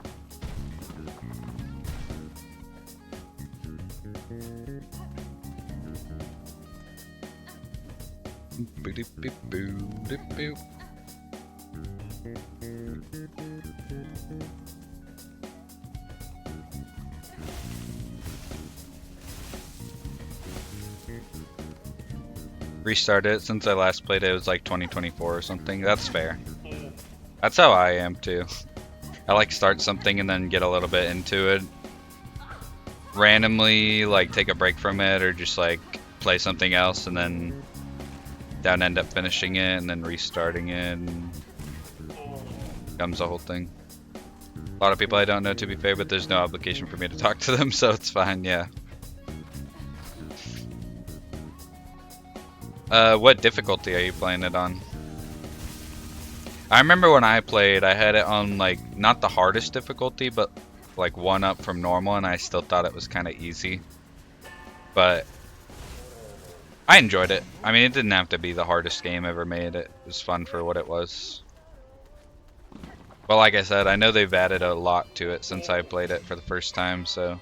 restart it. Since I last played it, it was like 2024 or something. That's fair. That's how I am too. I like start something and then get a little bit into it. Randomly like take a break from it or just like play something else and then don't end up finishing it and then restarting it and comes the whole thing. A lot of people I don't know, to be fair, but there's no obligation for me to talk to them, so it's fine, yeah. What difficulty are you playing it on? I remember when I played, I had it on like not the hardest difficulty, but like one up from normal, and I still thought it was kind of easy. But I enjoyed it. I mean, it didn't have to be the hardest game ever made. It was fun for what it was. But like I said, I know they've added a lot to it since I played it for the first time, so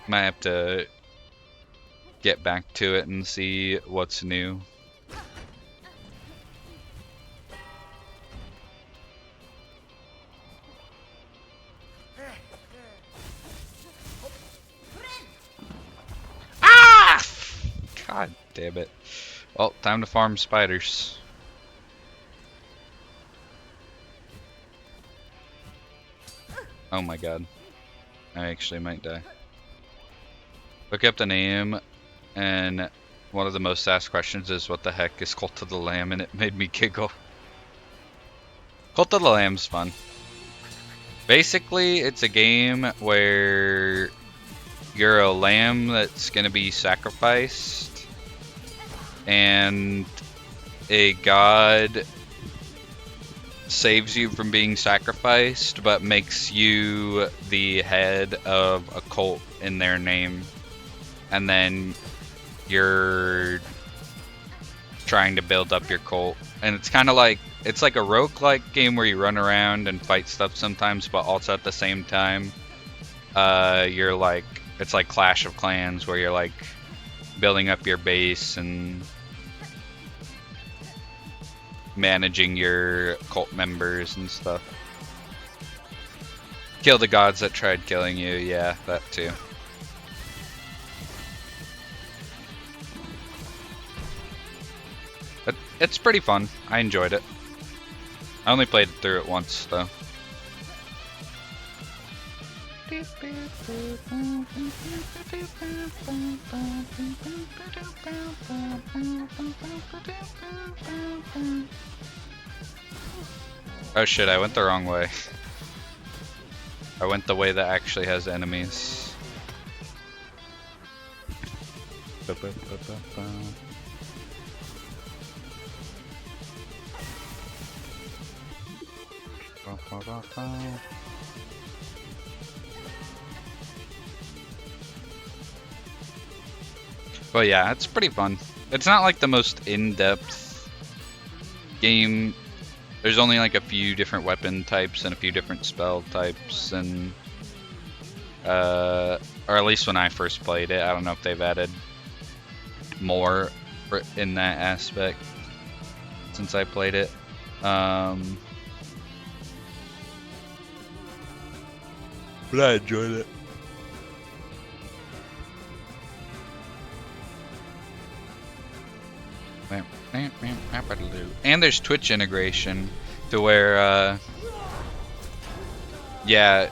might have to get back to it and see what's new. Ah! God damn it. Well, time to farm spiders. Oh my god. I actually might die. Look up the name, and one of the most asked questions is, what the heck is Cult of the Lamb? And it made me giggle. Cult of the Lamb's fun. Basically, it's a game where you're a lamb that's gonna be sacrificed, and a god saves you from being sacrificed, but makes you the head of a cult in their name. And then you're trying to build up your cult. And it's kind of like, it's like a roguelike game where you run around and fight stuff sometimes, but also at the same time, you're like, it's like Clash of Clans where you're like building up your base and managing your cult members and stuff. Kill the gods that tried killing you, yeah, that too. But it's pretty fun. I enjoyed it. I only played through it once though. Oh shit, I went the wrong way. I went the way that actually has enemies. But yeah, it's pretty fun. It's not like the most in-depth game. There's only like a few different weapon types and a few different spell types, and or at least when I first played it, I don't know if they've added more in that aspect since I played it. But I enjoyed it. And there's Twitch integration to where, yeah,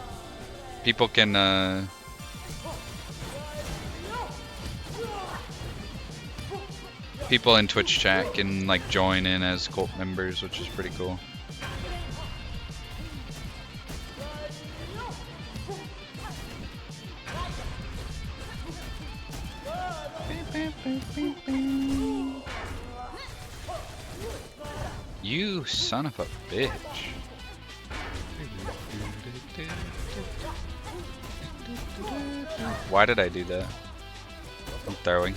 people can, people in Twitch chat can like join in as cult members, which is pretty cool. You son of a bitch. Why did I do that? I'm throwing.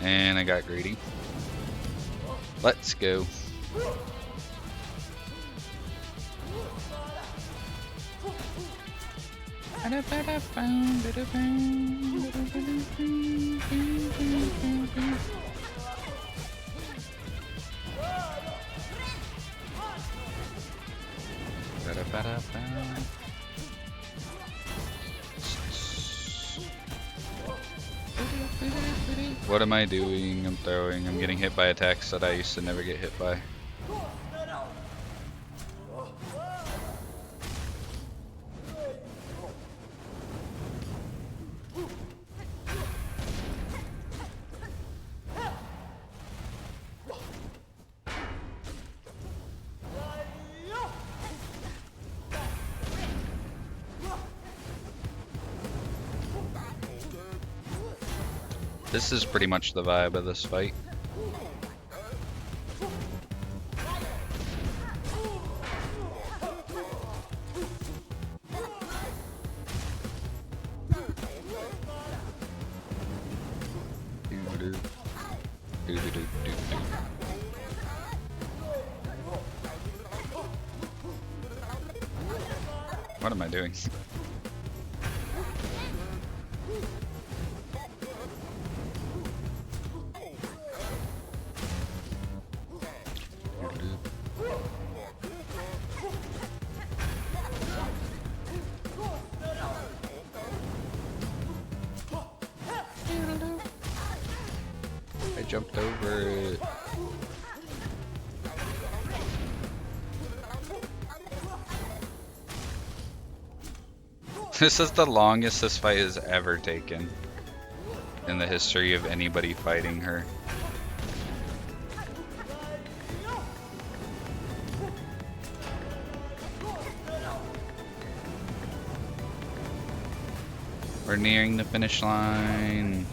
And I got greedy. Let's go. What am I doing? I'm throwing. I'm getting hit by attacks that I used to never get hit by. This is pretty much the vibe of this fight. What am I doing? I jumped over it. This is the longest this fight has ever taken in the history of anybody fighting her. We're nearing the finish line.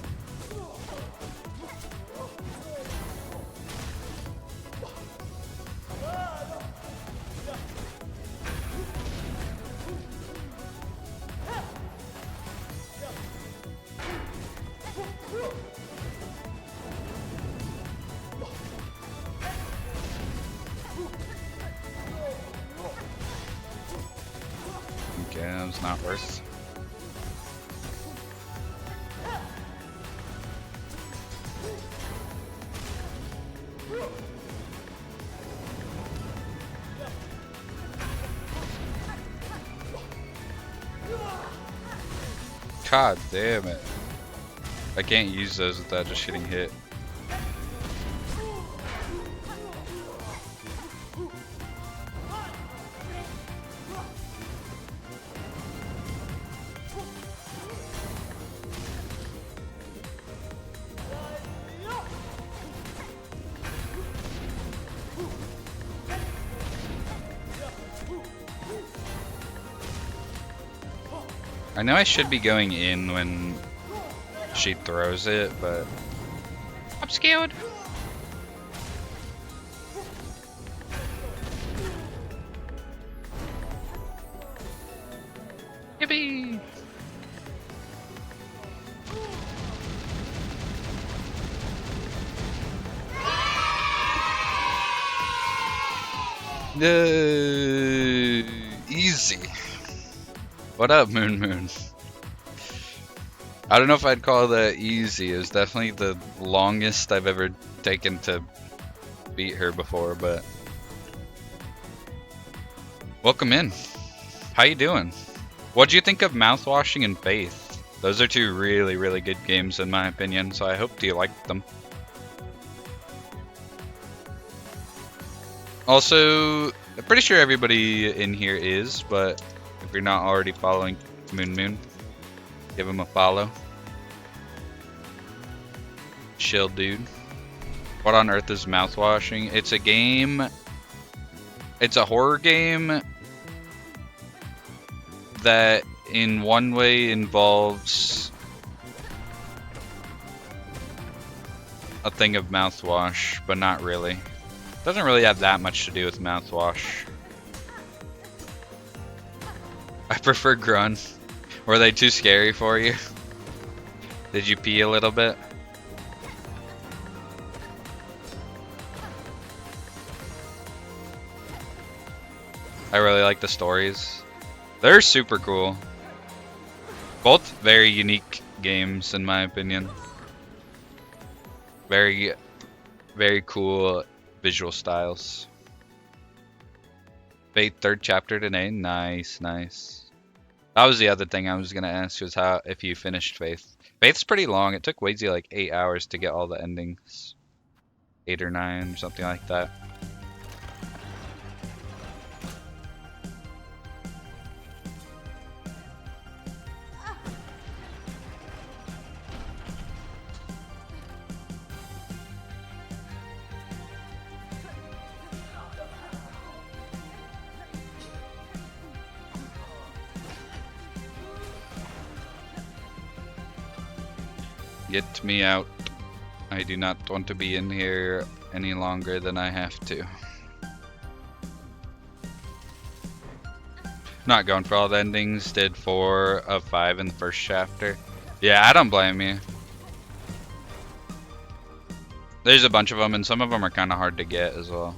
Okay, that was not worth. God damn it. I can't use those without just getting hit. I know I should be going in when she throws it, but I'm scared. Yippee! Easy. What up, Moon Moon? I don't know if I'd call that easy. It was definitely the longest I've ever taken to beat her before, but welcome in. How you doing? What'd you think of Mouthwashing and Faith? Those are two really, really good games in my opinion, so I hope you liked them. Also, I'm pretty sure everybody in here is, but if you're not already following Moon Moon, give him a follow. Chill dude. What on earth is Mouthwashing? It's a game. It's a horror game that in one way involves a thing of mouthwash, but not really. Doesn't really have that much to do with mouthwash. I prefer Grun. Were they too scary for you? Did you pee a little bit? I really like the stories. They're super cool. Both very unique games in my opinion. Very, very cool visual styles. Fate third chapter today. Nice, nice. That was the other thing I was gonna ask was how if you finished Faith. Faith's pretty long. It took Wazy like 8 hours to get all the endings. 8 or 9 or something like that. Get me out. I do not want to be in here any longer than I have to. Not going for all the endings. Did 4 of 5 in the first chapter. Yeah, I don't blame you. There's a bunch of them, and some of them are kind of hard to get as well.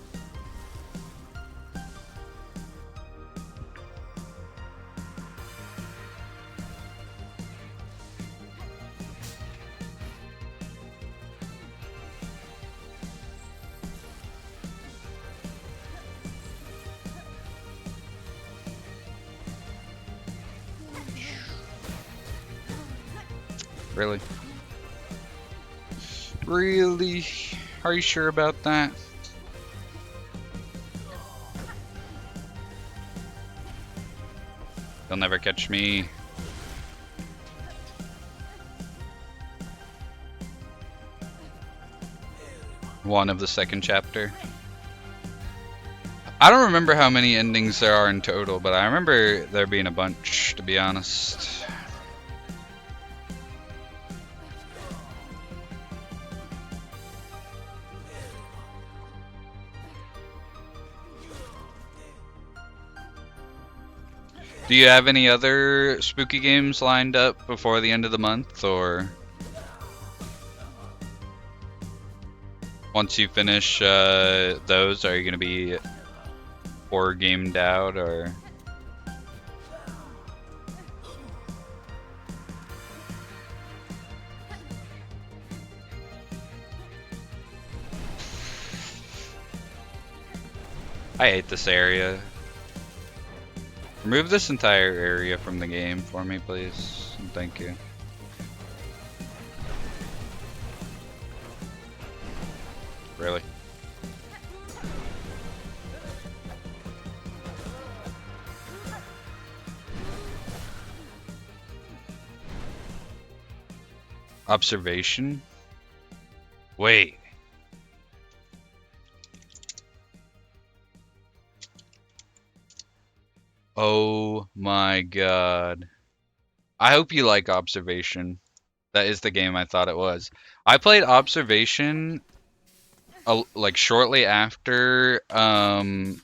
Really? Really? Are you sure about that? They'll never catch me. One of the second chapter. I don't remember how many endings there are in total, but I remember there being a bunch, to be honest. Do you have any other spooky games lined up before the end of the month, or once you finish those, are you going to be horror gamed out, or? I hate this area. Remove this entire area from the game for me, please. And thank you. Really? Observation? Wait. Oh my god. I hope you like Observation. That is the game I thought it was. I played Observation like shortly after I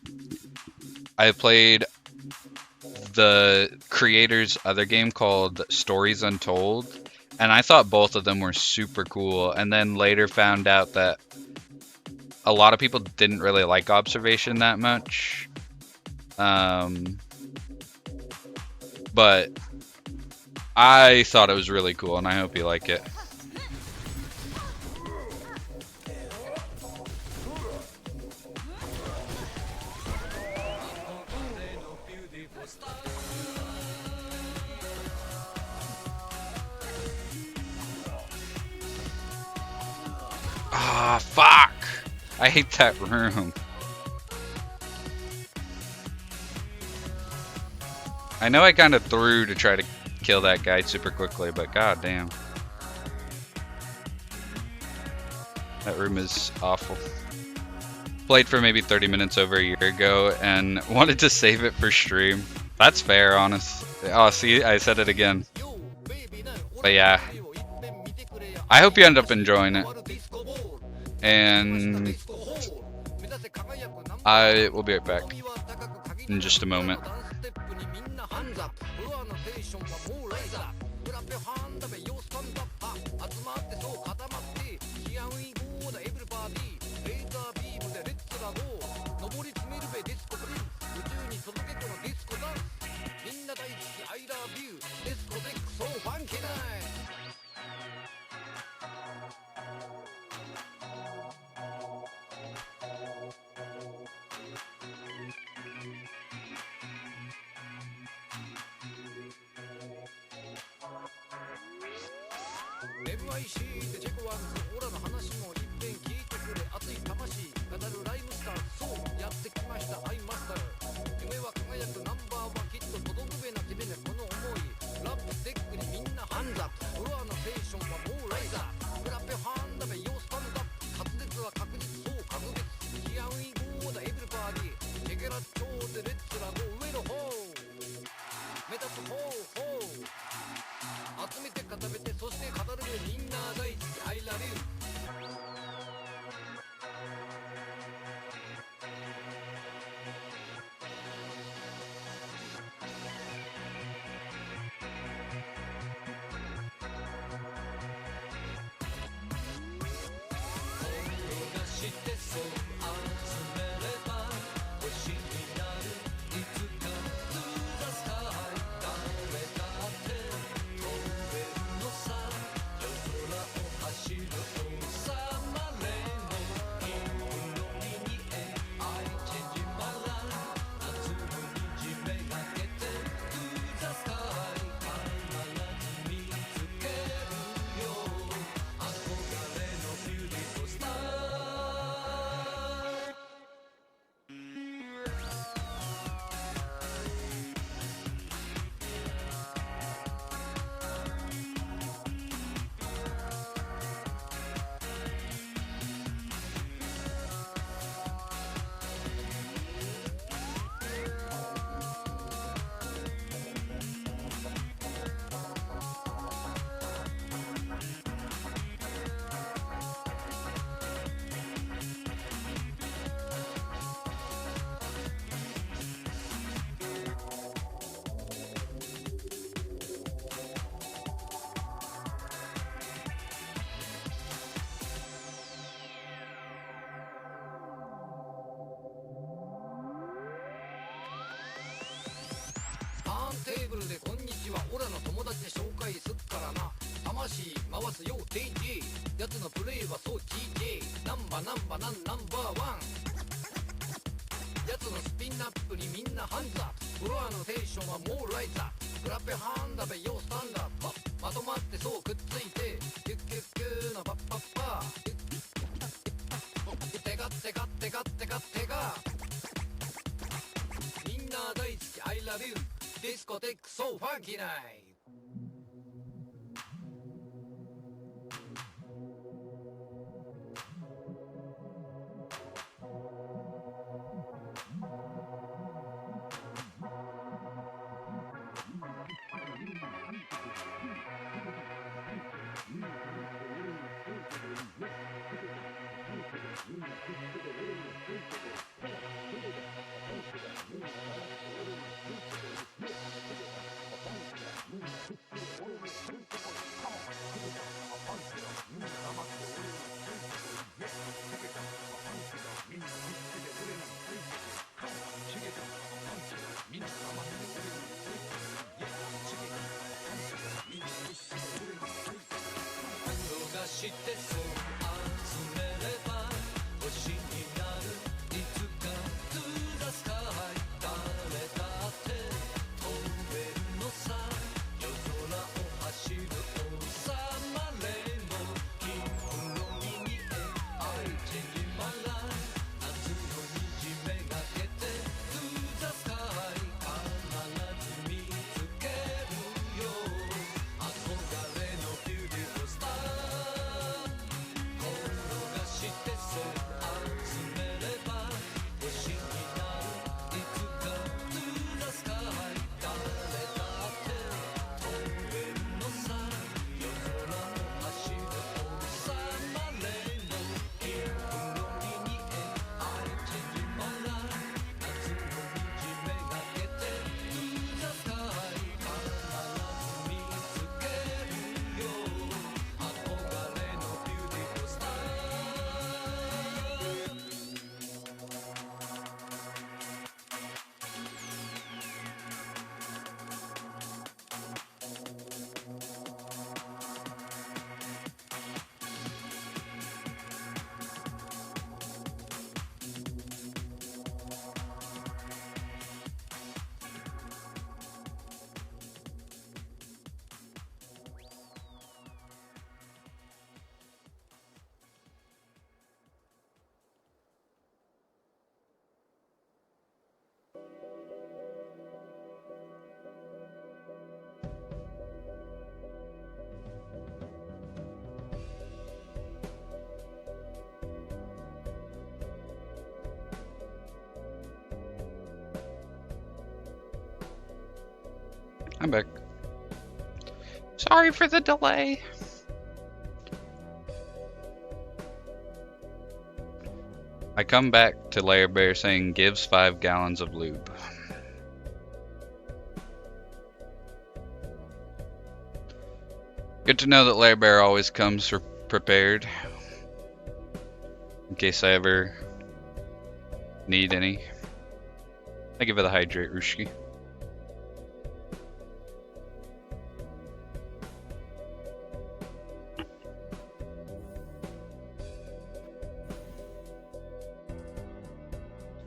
played the creator's other game called Stories Untold, and I thought both of them were super cool, and then later found out that a lot of people didn't really like Observation that much. But I thought it was really cool, and I hope you like it. Ah, fuck! I hate that room. I know I kind of threw to try to kill that guy super quickly, but goddamn. That room is awful. Played for maybe 30 minutes over a year ago and wanted to save it for stream. That's fair, honest. Oh, see, I said it again. But yeah. I hope you end up enjoying it. And I will be right back in just a moment. NYC でチェコワンズオラの話もいっぺん聞いてくれ熱い魂語るライムスターそうやってきましたアイマスター夢は輝くナンバーワンきっと届くべな君ねこの思いラップテックにみんなハンズアップフロアのテンションはもうライザークラペハンダベヨースタンダップ滑舌は確実そう格別ヒアウィゴーだエブリバディチェケラッチョーでレッツラゴー上の方目立つ方集めて固めてそして語るみんな大好き I love youしてそう集めれば星になるいつか To the sky 誰だって飛べるのさ夜空を走る王様レモン金色に見え I change my life 夏の虹めがけて To the sky 必ず見つけるよ憧れのビューティフルスターテーブルでこんにちはオラの友達で紹介すっからな魂回すよ DJ やつのプレイはそう GJ ナンバーワンやつのスピンアップにみんなハンズアップフロアのテンションはもうライズアップクラペハンダベヨースタンダップまとまってそうくっついてキュッキュッキューのパッパッパーテカテカテカテカテカみんな大好き I love youディスコテックそうファンキーナイしてそう集めれば星になるいつ I'm back. Sorry for the delay. I come back to Lair Bear saying gives 5 gallons of lube. Good to know that Lair Bear always comes prepared. In case I ever need any. Thank you for the hydrate, Rushki.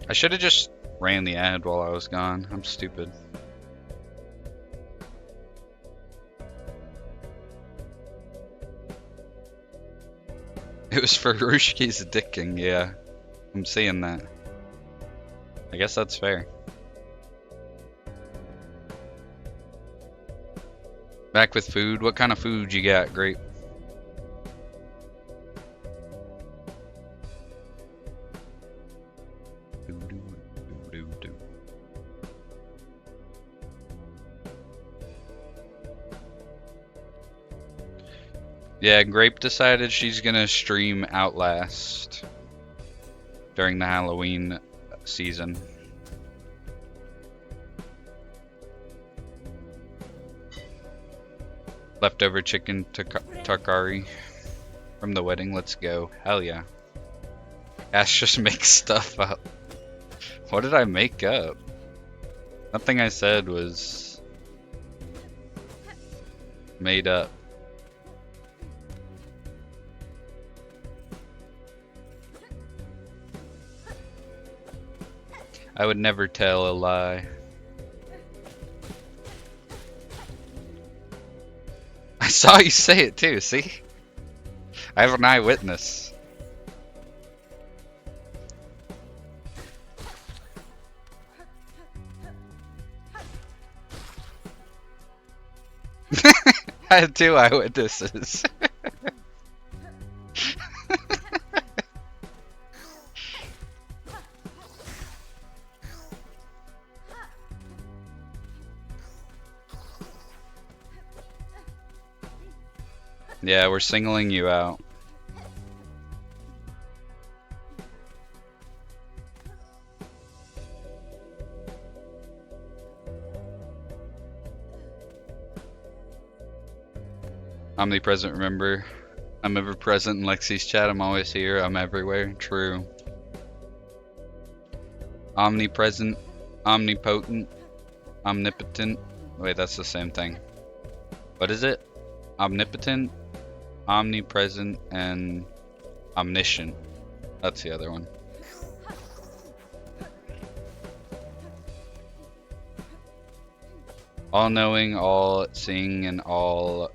I should have just ran the ad while I was gone. I'm stupid. It was for Rushki's dicking, yeah. I'm seeing that. I guess that's fair. Back with food. What kind of food you got, Grape? Yeah, Grape decided she's gonna stream Outlast during the Halloween season. Leftover chicken tarkari from the wedding. Let's go. Hell yeah. Ash just makes stuff up. What did I make up? Nothing I said was made up. I would never tell a lie. I saw you say it too, see? I have an eyewitness. I had 2 eyewitnesses. Yeah, we're singling you out. Omnipresent, remember? I'm ever present in Lexi's chat. I'm always here. I'm everywhere. True. Omnipresent, omnipotent, omnipotent. Wait, that's the same thing. What is it? Omnipotent, omnipresent, and omniscient. That's the other one. All-knowing, all-seeing, and all...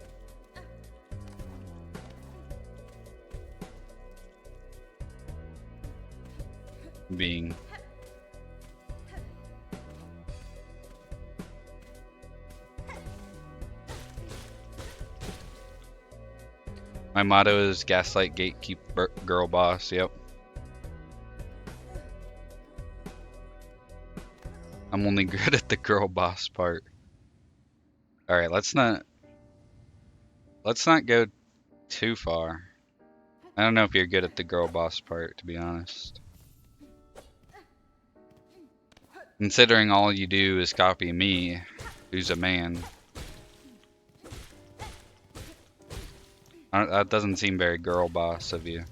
being. My motto is gaslight, gatekeep, girl boss. Yep. I'm only good at the girl boss part. All right, let's not go too far. I don't know if you're good at the girl boss part, to be honest. Considering all you do is copy me, who's a man. That doesn't seem very girl boss of you.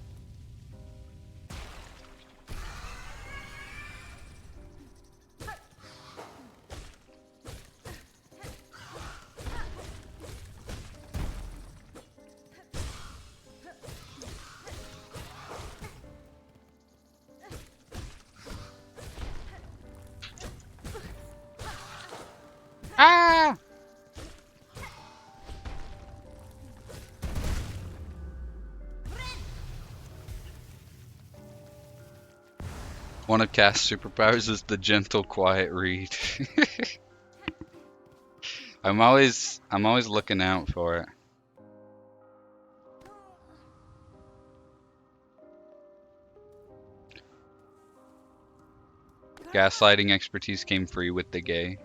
Ah! One of Cast's superpowers is the gentle, quiet read. I'm always looking out for it. Gaslighting expertise came free with the gay.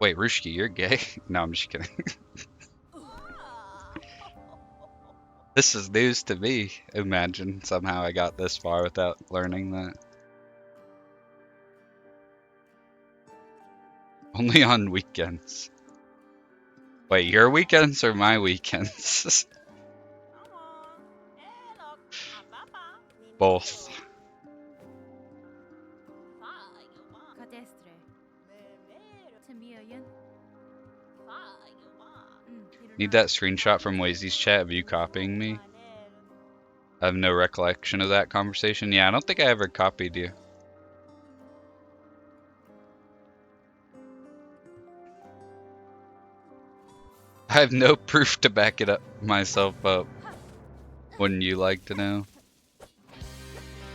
Wait, Rushki, you're gay? No, I'm just kidding. This is news to me. Imagine somehow I got this far without learning that. Only on weekends. Wait, your weekends or my weekends? Both. Need that screenshot from Wazy's chat of you copying me? I have no recollection of that conversation. Yeah, I don't think I ever copied you. I have no proof to back it up myself up. Wouldn't you like to know?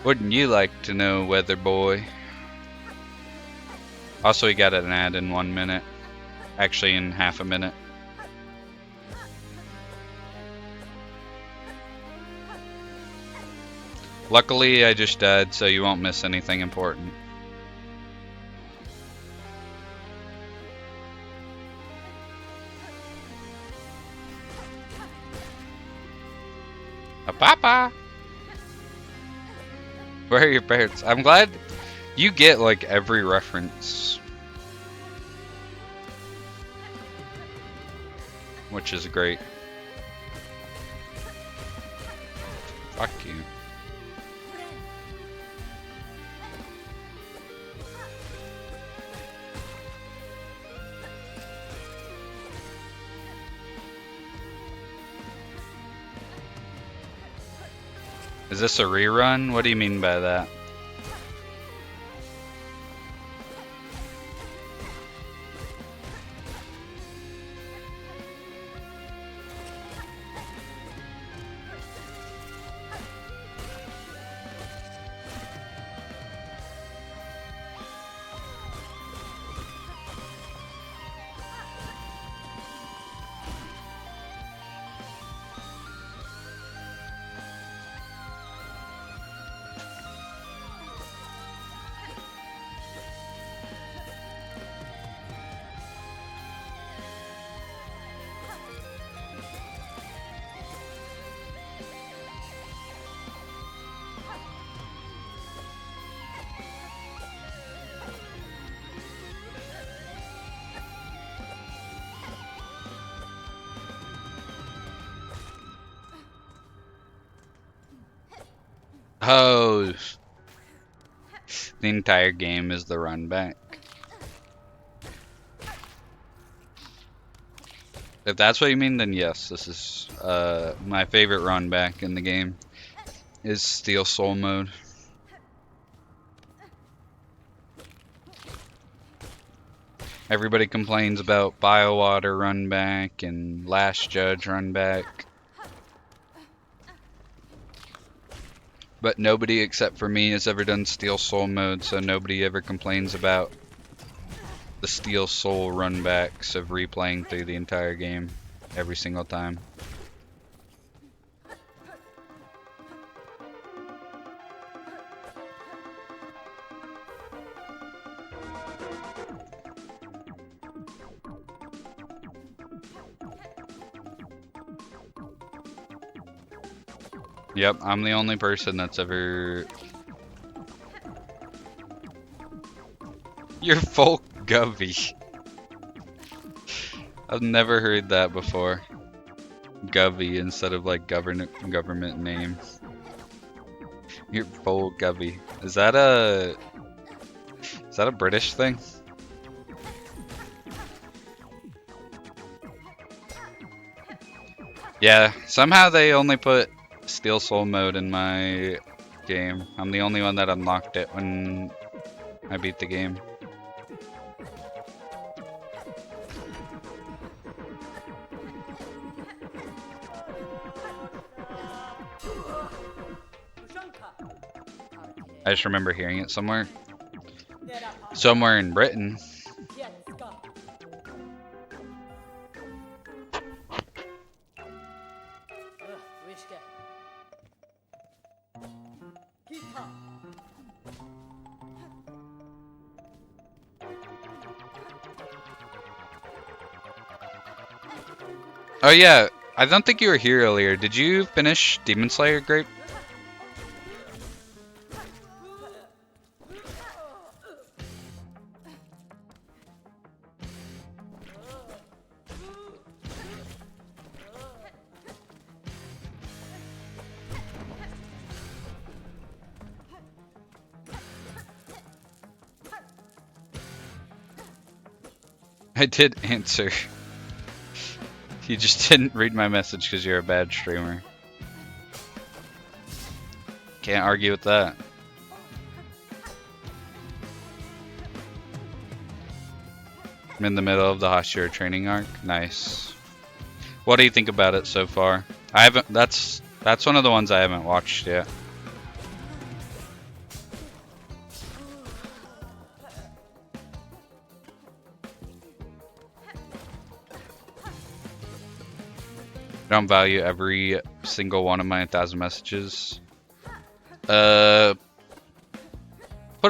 Wouldn't you like to know, weather boy? Also, we got an ad in 1 minute. Actually, in half a minute. Luckily, I just died, so you won't miss anything important. A papa! Where are your parents? I'm glad you get like every reference. Which is great. Fuck you. Is this a rerun? What do you mean by that? Oh, the entire game is the run back. If that's what you mean, then yes, this is my favorite run back in the game is Steel Soul mode. Everybody complains about Biowater run back and Last Judge run back. But nobody except for me has ever done Steel Soul mode, so nobody ever complains about the Steel Soul run backs of replaying through the entire game every single time. Yep, I'm the only person that's ever... You're full Govy. I've never heard that before. Govy instead of like government name. You're full Govy. Is that a British thing? Yeah, somehow they only put Steel Soul mode in my game. I'm the only one that unlocked it when I beat the game. I just remember hearing it somewhere. Somewhere in Britain. Oh yeah, I don't think you were here earlier. Did you finish Demon Slayer Grape? I did answer. You just didn't read my message because you're a bad streamer. Can't argue with that. I'm in the middle of the Hashira training arc. Nice. What do you think about it so far? I haven't. That's one of the ones I haven't watched yet. I don't value every single one of my 1,000 messages. Put a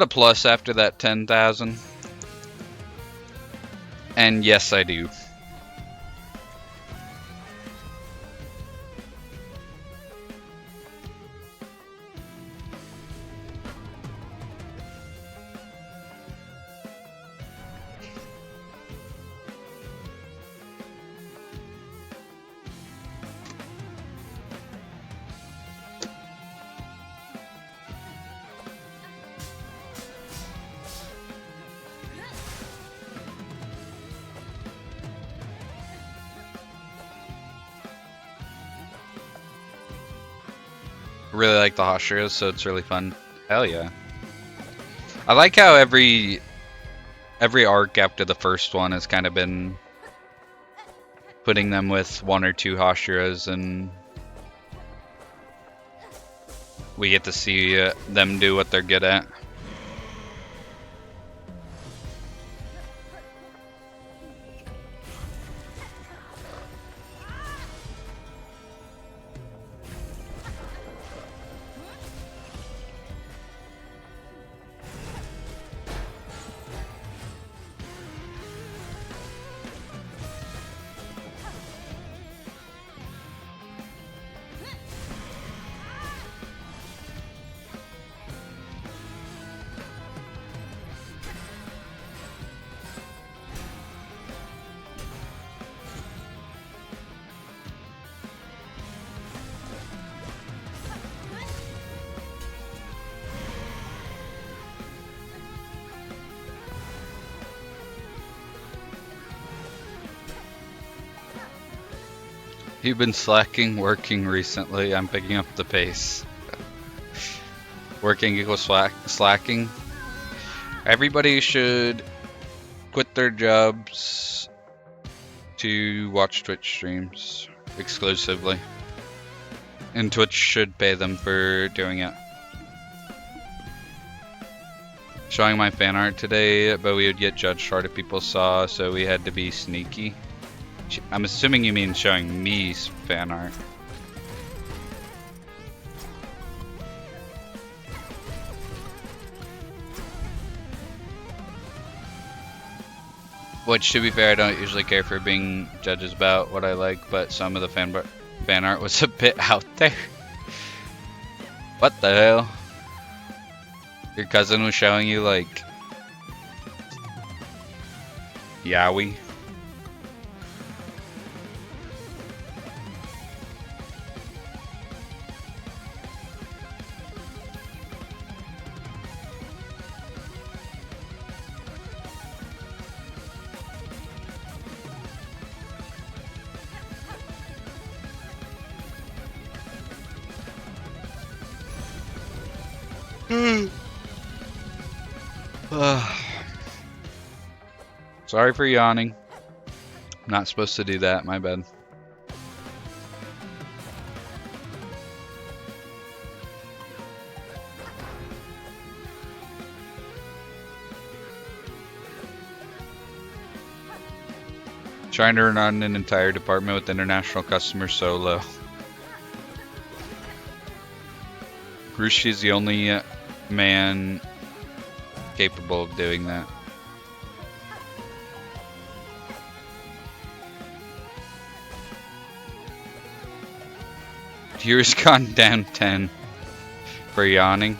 plus after that 10,000. And yes, I do. Really like the Hashiras, so it's really fun. Hell yeah. I like how every arc after the first one has kind of been putting them with one or two Hashiras, and we get to see them do what they're good at. You've been slacking working recently. I'm picking up the pace. Working equals slacking. Everybody should quit their jobs to watch Twitch streams exclusively. And Twitch should pay them for doing it. Showing my fan art today, but we would get judged hard if people saw, so we had to be sneaky. I'm assuming you mean showing me fan art. Which, to be fair, I don't usually care for being judges about what I like, but some of the fan art was a bit out there. What the hell? Your cousin was showing you, like, yaoi? Sorry for yawning. I'm not supposed to do that, my bad. Trying to run an entire department with international customers solo. Rushi is the only man capable of doing that. Viewers gone down 10 for yawning.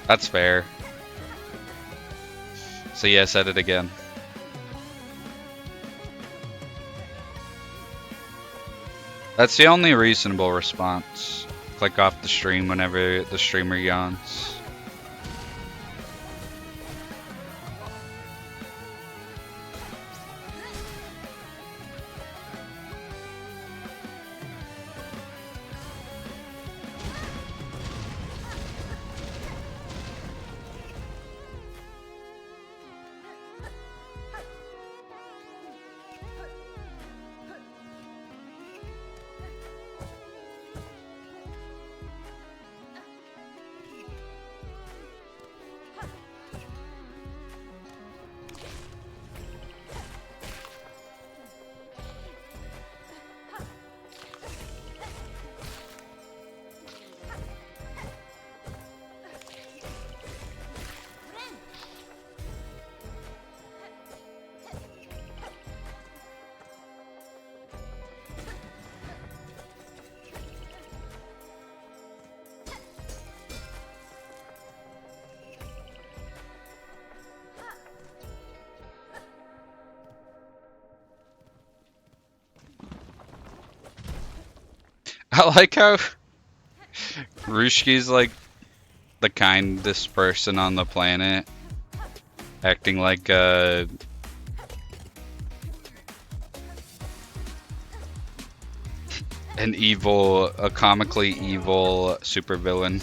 That's fair. So yeah, said it again. That's the only reasonable response. Click off the stream whenever the streamer yawns. I like how Rushki's like the kindest person on the planet, acting like a comically evil supervillain.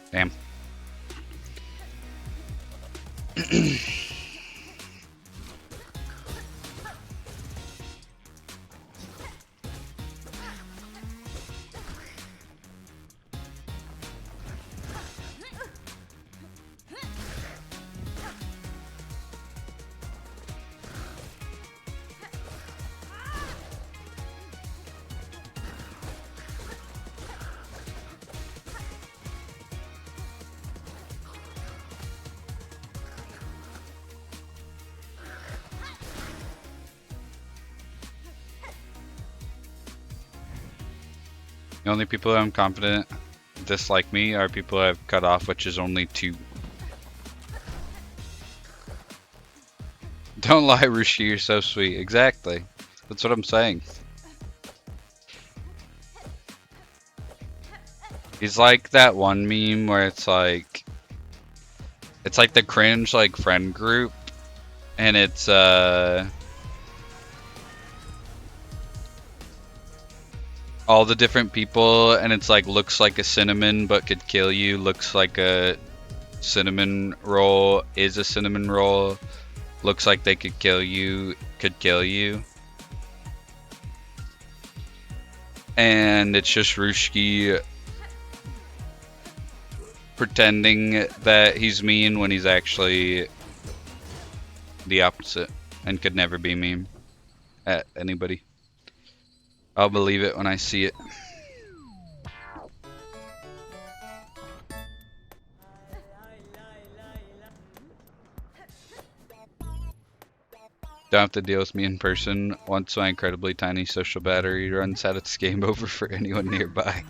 Damn. The only people I'm confident dislike me are people I've cut off, which is only 2. Don't lie, Rushi, you're so sweet. Exactly. That's what I'm saying. He's like that one meme where it's like the cringe like friend group, and it's all the different people, and it's like looks like a cinnamon but could kill you, looks like a cinnamon roll, is a cinnamon roll, looks like they could kill you, and it's just Rushki pretending that he's mean when he's actually the opposite and could never be mean at anybody. I'll believe it when I see it. Don't have to deal with me in person. Once my incredibly tiny social battery runs out, it's game over for anyone nearby.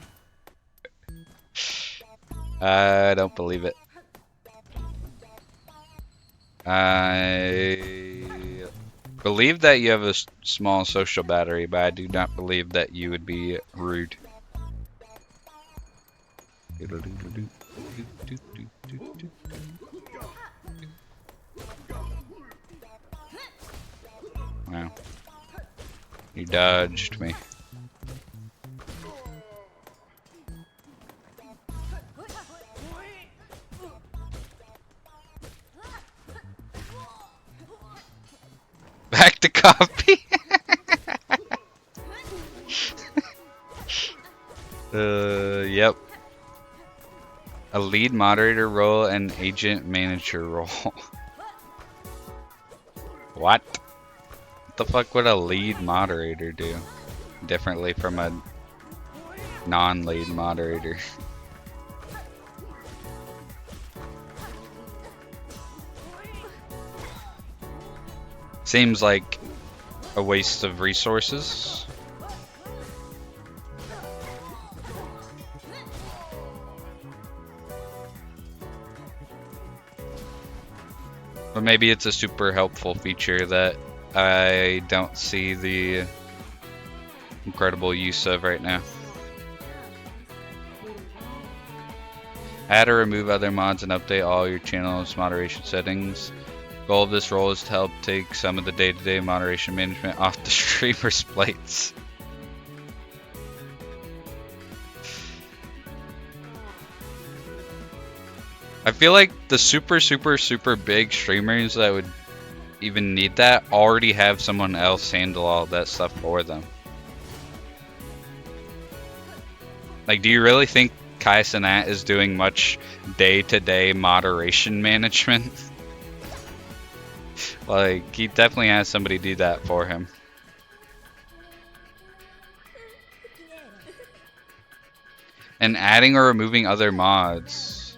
I don't believe it. I believe that you have a small social battery, but I do not believe that you would be rude. Wow. You dodged me. Back to copy. Yep. A lead moderator role and agent manager role. What? What the fuck would a lead moderator do differently from a non-lead moderator? Seems like a waste of resources. But maybe it's a super helpful feature that I don't see the incredible use of right now. Add or remove other mods and update all your channel's moderation settings. Goal of this role is to help take some of the day-to-day moderation management off the streamer's plates. I feel like the super big streamers that would even need that already have someone else handle all that stuff for them. Like, do you really think Kai Cenat is doing much day-to-day moderation management? Like, he definitely has somebody do that for him. And adding or removing other mods.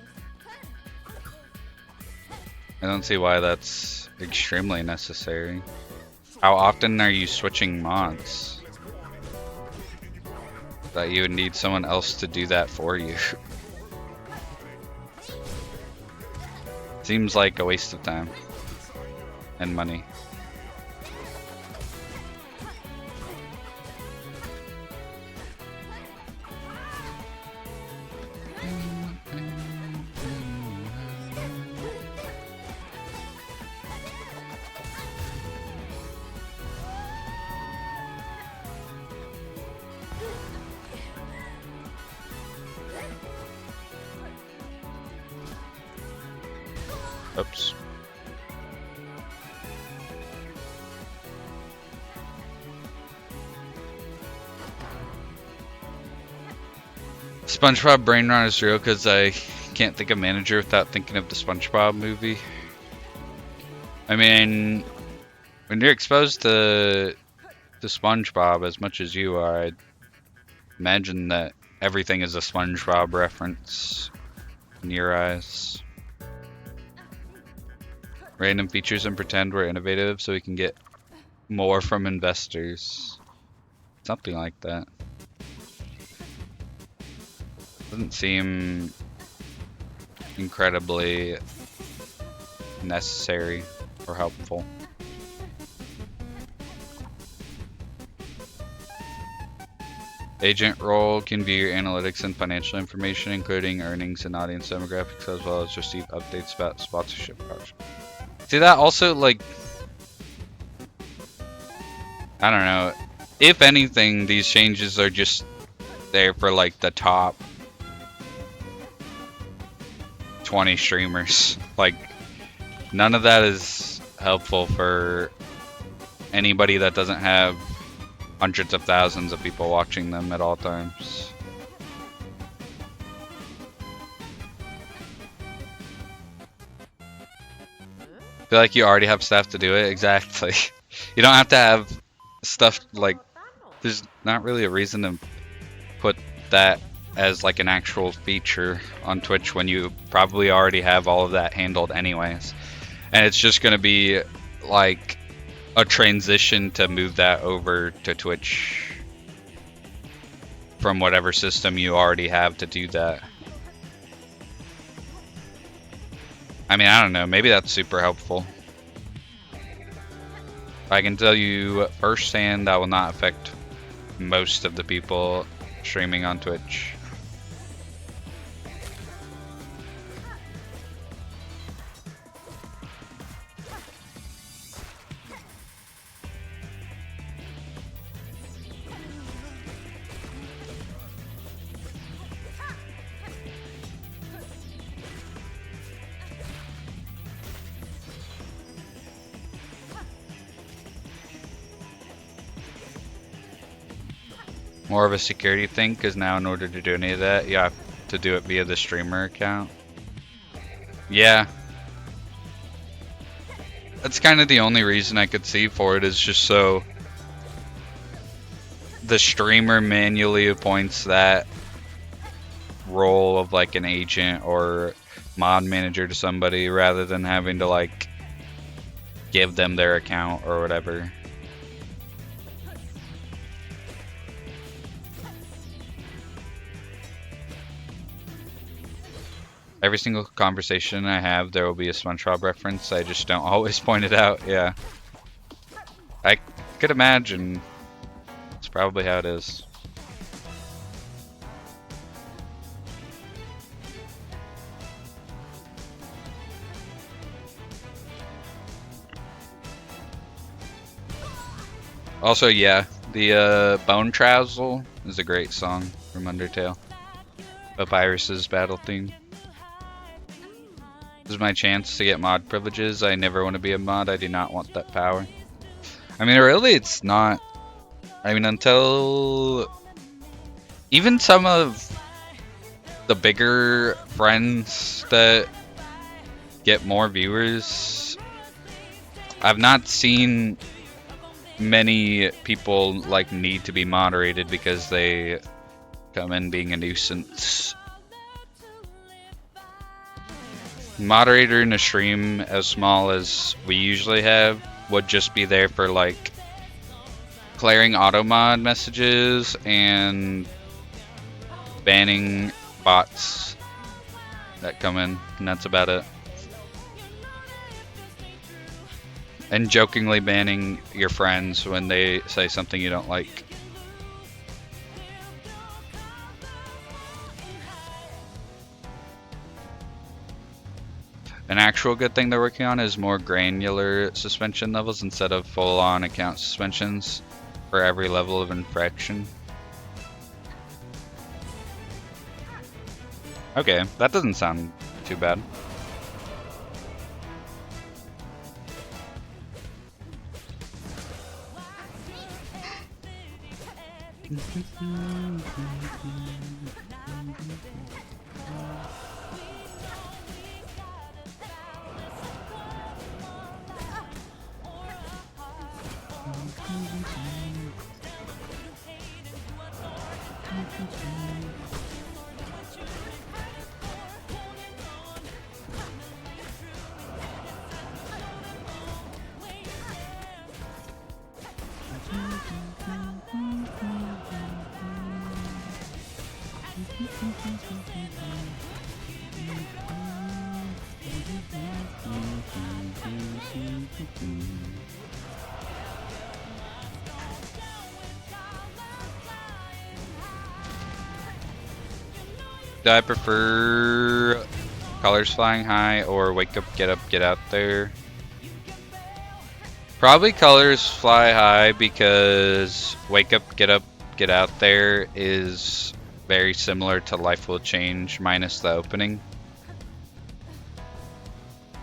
I don't see why that's extremely necessary. How often are you switching mods? That you would need someone else to do that for you. Seems like a waste of time. And money. Oops. SpongeBob brain rot is real because I can't think of manager without thinking of the SpongeBob movie. I mean, when you're exposed to SpongeBob as much as you are, I'd imagine that everything is a SpongeBob reference in your eyes. Random features and pretend we're innovative so we can get more from investors. Something like that. Doesn't seem incredibly necessary or helpful. Agent role can view your analytics and financial information, including earnings and audience demographics, as well as receive updates about sponsorship projects. See, that also, like, I don't know. If anything, these changes are just there for, like, the top 20 streamers. Like, none of that is helpful for anybody that doesn't have hundreds of thousands of people watching them at all times. I feel like you already have staff to do it. Exactly. You don't have to have stuff like, there's not really a reason to put that as like an actual feature on Twitch when you probably already have all of that handled anyways. And it's just going to be like a transition to move that over to Twitch from whatever system you already have to do that. I mean, I don't know. Maybe that's super helpful. I can tell you firsthand that will not affect most of the people streaming on Twitch. More of a security thing, because now in order to do any of that, you have to do it via the streamer account. Yeah. That's kind of the only reason I could see for it, is just so the streamer manually appoints that role of like an agent or mod manager to somebody rather than having to like give them their account or whatever. Every single conversation I have, there will be a SpongeBob reference. I just don't always point it out. Yeah. I could imagine. It's probably how it is. Also, yeah, the Bone Trazzle is a great song from Undertale. Papyrus's battle theme. This is my chance to get mod privileges. I never want to be a mod. I do not want that power. I mean, really, it's not. I mean, until even some of the bigger friends that get more viewers, I've not seen many people like need to be moderated because they come in being a nuisance. Moderator in a stream as small as we usually have would just be there for like clearing auto mod messages and banning bots that come in, and that's about it. And jokingly banning your friends when they say something you don't like. An actual good thing they're working on is more granular suspension levels instead of full-on account suspensions for every level of infraction. Okay, that doesn't sound too bad. Do I prefer colors flying high or wake up, get out there? Probably colors fly high because wake up, get out there is very similar to Life Will Change minus the opening.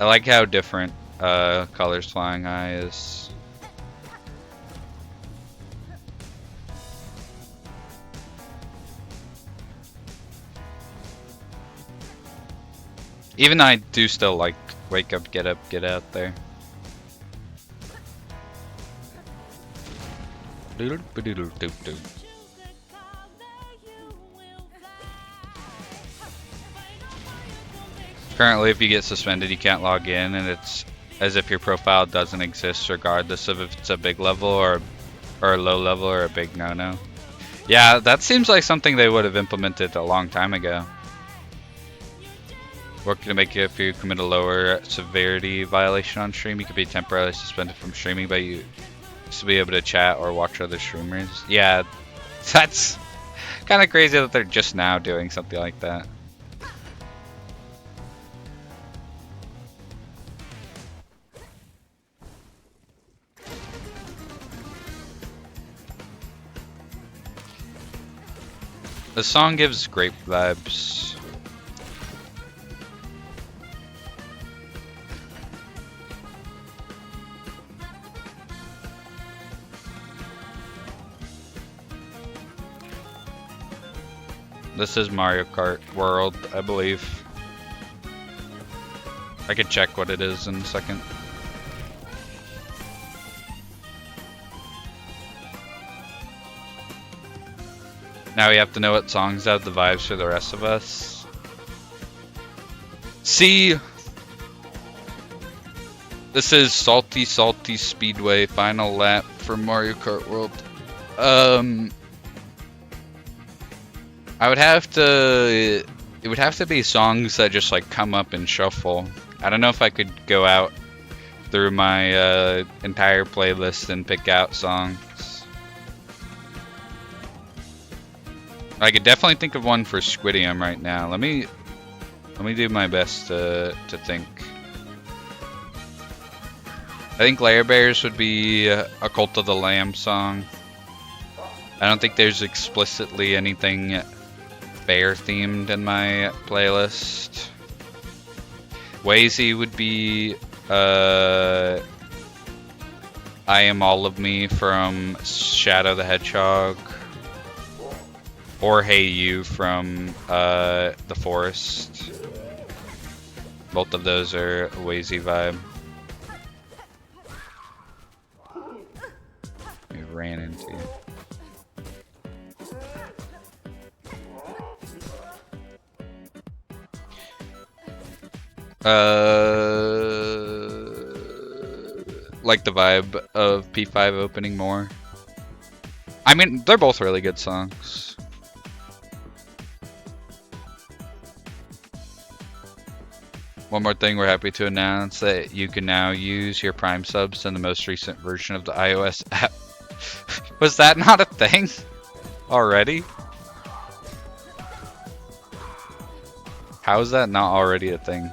I like how different colors flying high is. Even I do still like wake up, get out there. Currently, if you get suspended, you can't log in, and it's as if your profile doesn't exist regardless of if it's a big level or a low level or a big no-no. Yeah, that seems like something they would have implemented a long time ago. What can make you if you commit a lower severity violation on stream? You could be temporarily suspended from streaming, but you still be able to chat or watch other streamers. Yeah, that's kind of crazy that they're just now doing something like that. The song gives great vibes. This is Mario Kart World, I believe. I could check what it is in a second. Now we have to know what songs have the vibes for the rest of us. See, this is Salty Salty Speedway final lap for Mario Kart World. I would have to. It would have to be songs that just like come up and shuffle. I don't know if I could go out through my entire playlist and pick out songs. I could definitely think of one for Squidium right now. Let me do my best to think. I think Lair Bears would be a Cult of the Lamb song. I don't think there's explicitly anything bear themed in my playlist. Wazy would be I Am All of Me from Shadow the Hedgehog. Or Hey You from The Forest. Both of those are a Wazy vibe. We ran into you. Like the vibe of P5 opening more. I mean, they're both really good songs. One more thing, we're happy to announce that you can now use your Prime subs in the most recent version of the iOS app. Was that not a thing already? How is that not already a thing?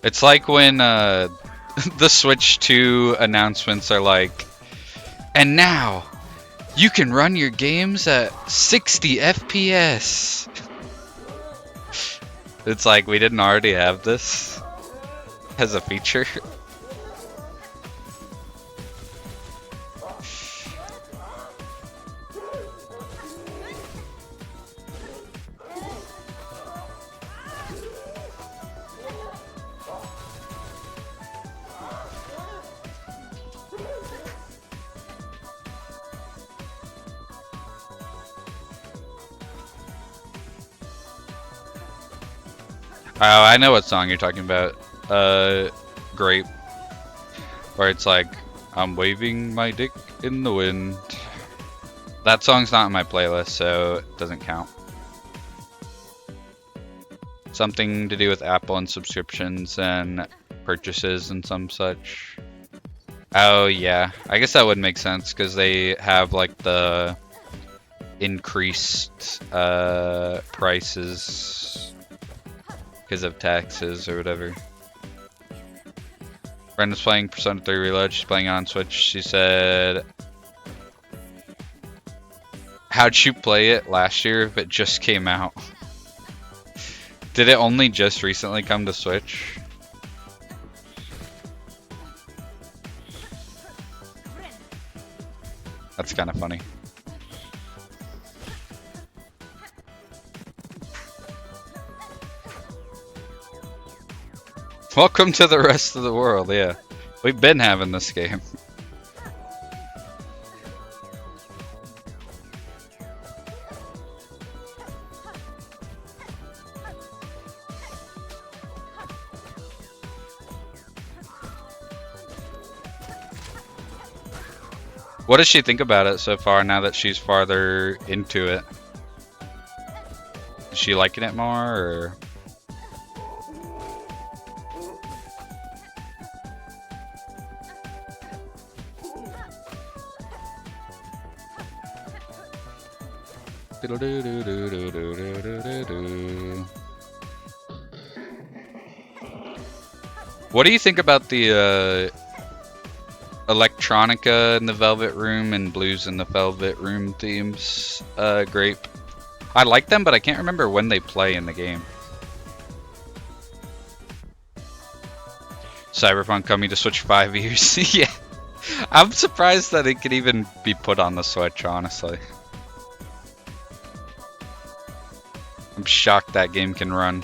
It's like when the Switch 2 announcements are like, and now you can run your games at 60 FPS. It's like we didn't already have this as a feature. Oh, I know what song you're talking about. Grape. Where it's like, I'm waving my dick in the wind. That song's not in my playlist, so it doesn't count. Something to do with Apple and subscriptions and purchases and some such. Oh, yeah. I guess that would make sense, because they have, like, the increased prices because of taxes or whatever. Brenda's playing Persona 3 Reload. She's playing it on Switch. She said, how'd you play it last year if it just came out? Did it only just recently come to Switch? It's kind of funny. Welcome to the rest of the world, yeah. We've been having this game. What does she think about it so far now that she's farther into it? Is she liking it more, or? What do you think about the Electronica in the Velvet Room and Blues in the Velvet Room themes, Grape? I like them, but I can't remember when they play in the game. Cyberpunk coming to Switch 5 years. Yeah. I'm surprised that it could even be put on the Switch, honestly. I'm shocked that game can run.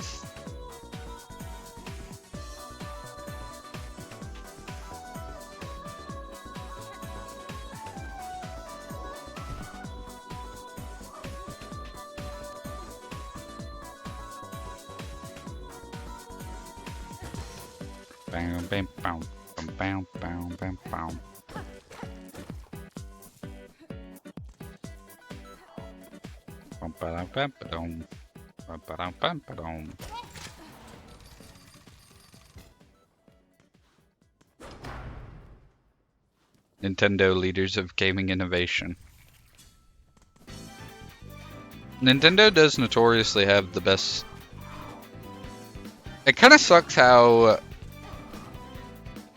Bam, bam, bam, bam, bam, bam, bam. Bum, ba-dum, bam, ba-dum. Bum, ba-dum, bam, ba-dum. Nintendo leaders of gaming innovation. Nintendo does notoriously have the best. It kind of sucks how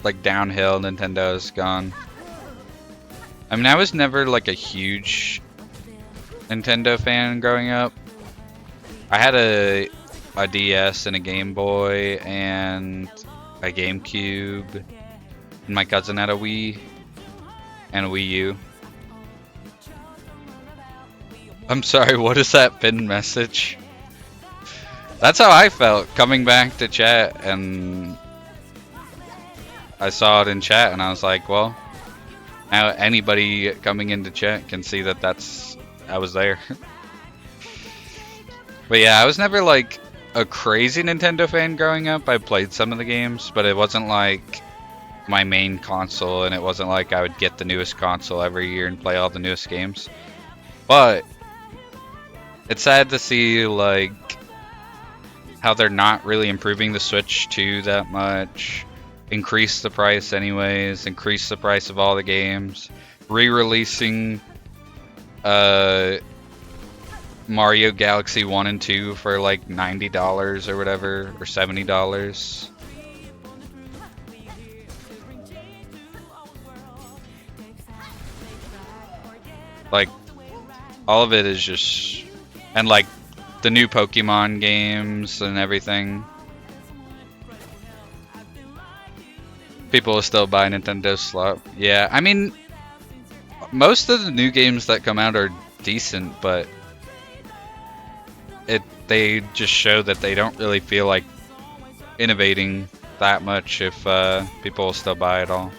like downhill Nintendo has gone. I mean, I was never like a huge Nintendo fan growing up. I had a DS and a Game Boy and a GameCube, and my cousin had a Wii and a Wii U. I'm sorry, what is that pinned message? That's how I felt coming back to chat, and I saw it in chat and I was like, well, now anybody coming into chat can see that I was there. But yeah, I was never like a crazy Nintendo fan growing up. I played some of the games, but it wasn't like my main console, and it wasn't like I would get the newest console every year and play all the newest games. But it's sad to see like how they're not really improving the Switch 2 that much. Increase the price anyways, increase the price of all the games, re-releasing Mario Galaxy 1 and 2 for like $90 or whatever, or $70. Like, all of it is just, and like the new Pokemon games and everything. People will still buy Nintendo slot. Yeah, I mean, most of the new games that come out are decent, but they just show that they don't really feel like innovating that much if people will still buy it all.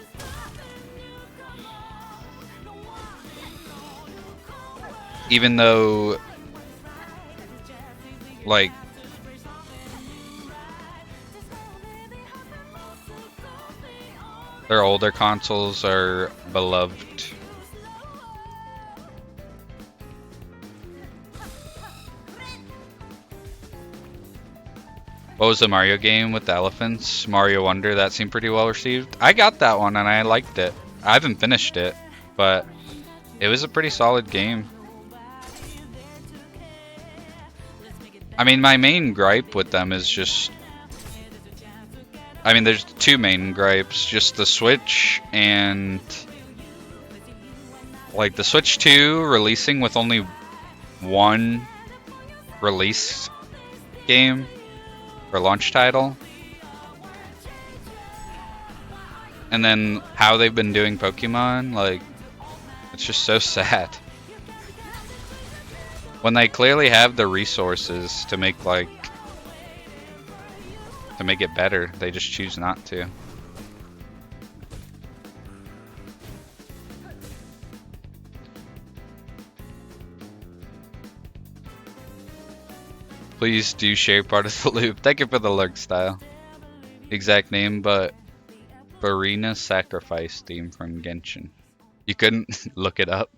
Even though, like, their older consoles are beloved. What was the Mario game with the elephants? Mario Wonder, that seemed pretty well received. I got that one and I liked it. I haven't finished it, but it was a pretty solid game. I mean, my main gripe with them is just, I mean, there's two main gripes, just the Switch and like the Switch 2 releasing with only one release game or launch title, and then how they've been doing Pokemon, like It's just so sad. When they clearly have the resources to make it better, they just choose not to. Please do share part of the loop. Thank you for the lurk style. Exact name, but Barina Sacrifice theme from Genshin. You couldn't look it up?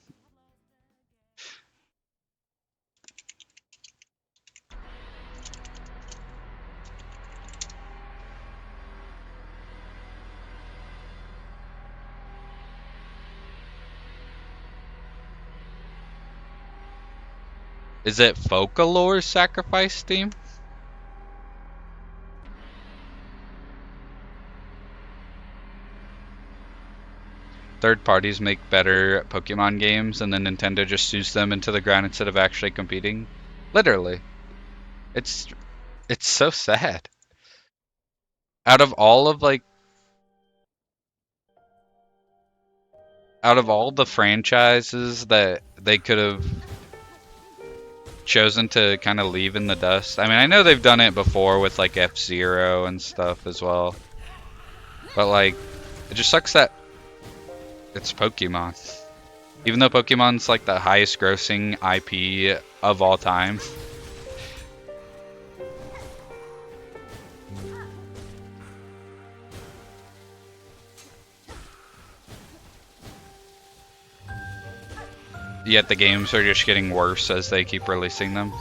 Is it Folklore Sacrifice theme? Third parties make better Pokemon games and then Nintendo just sues them into the ground instead of actually competing. Literally. It's so sad. Out of all of out of all the franchises that they could have chosen to kind of leave in the dust. I mean, I know they've done it before with like F-Zero and stuff as well. But like it just sucks that it's Pokemon. Even though Pokemon's like the highest grossing IP of all time. Yet the games are just getting worse as they keep releasing them.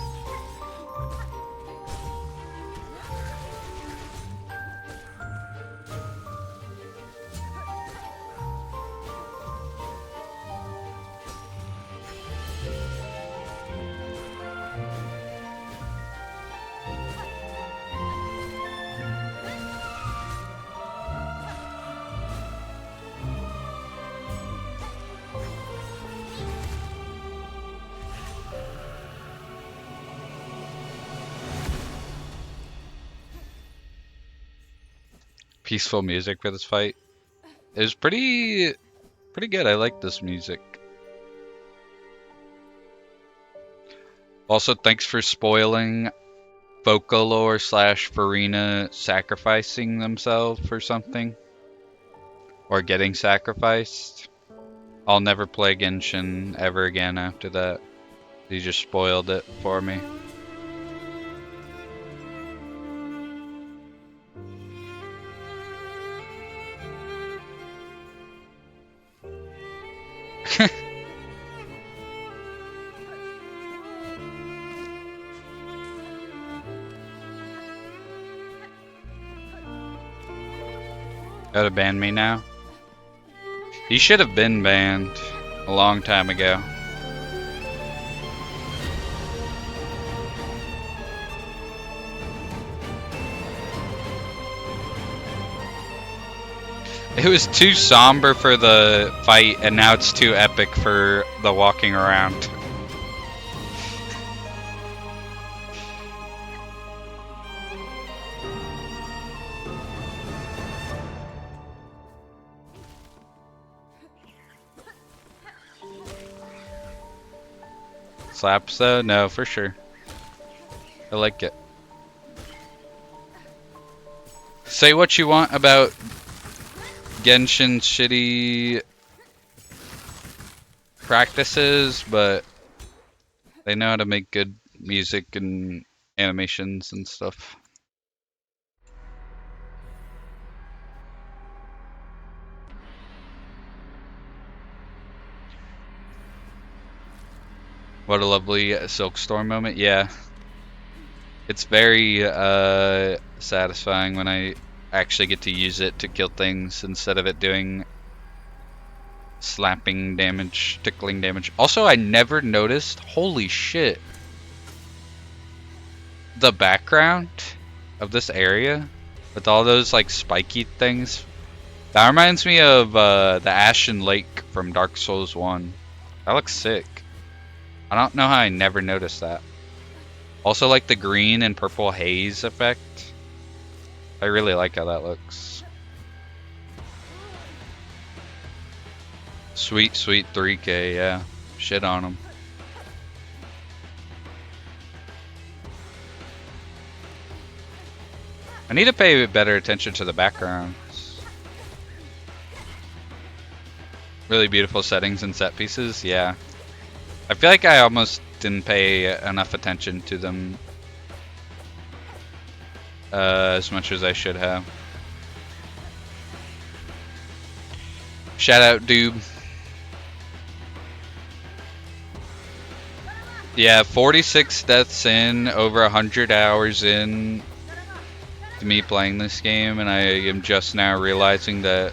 Peaceful music for this fight. It was pretty good. I like this music. Also, thanks for spoiling Folklore / Farina sacrificing themselves for something. Or getting sacrificed. I'll never play Genshin ever again after that. You just spoiled it for me. Gotta ban me now? He should have been banned a long time ago. It was too somber for the fight, and now it's too epic for the walking around. Slaps though? No, for sure. I like it. Say what you want about Genshin's shitty practices, but they know how to make good music and animations and stuff. What a lovely Silkstorm moment. Yeah. It's very satisfying when I actually get to use it to kill things instead of it doing slapping damage, tickling damage. Also, I never noticed, holy shit, the background of this area with all those like spiky things. That reminds me of the Ashen Lake from Dark Souls 1. That looks sick. I don't know how I never noticed that. Also like the green and purple haze effect. I really like how that looks. Sweet, sweet 3K, yeah. Shit on them. I need to pay better attention to the backgrounds. Really beautiful settings and set pieces, yeah. I feel like I almost didn't pay enough attention to them as much as I should have. Shout out, dude. Yeah, 46 deaths in, over 100 hours in to me playing this game, and I am just now realizing that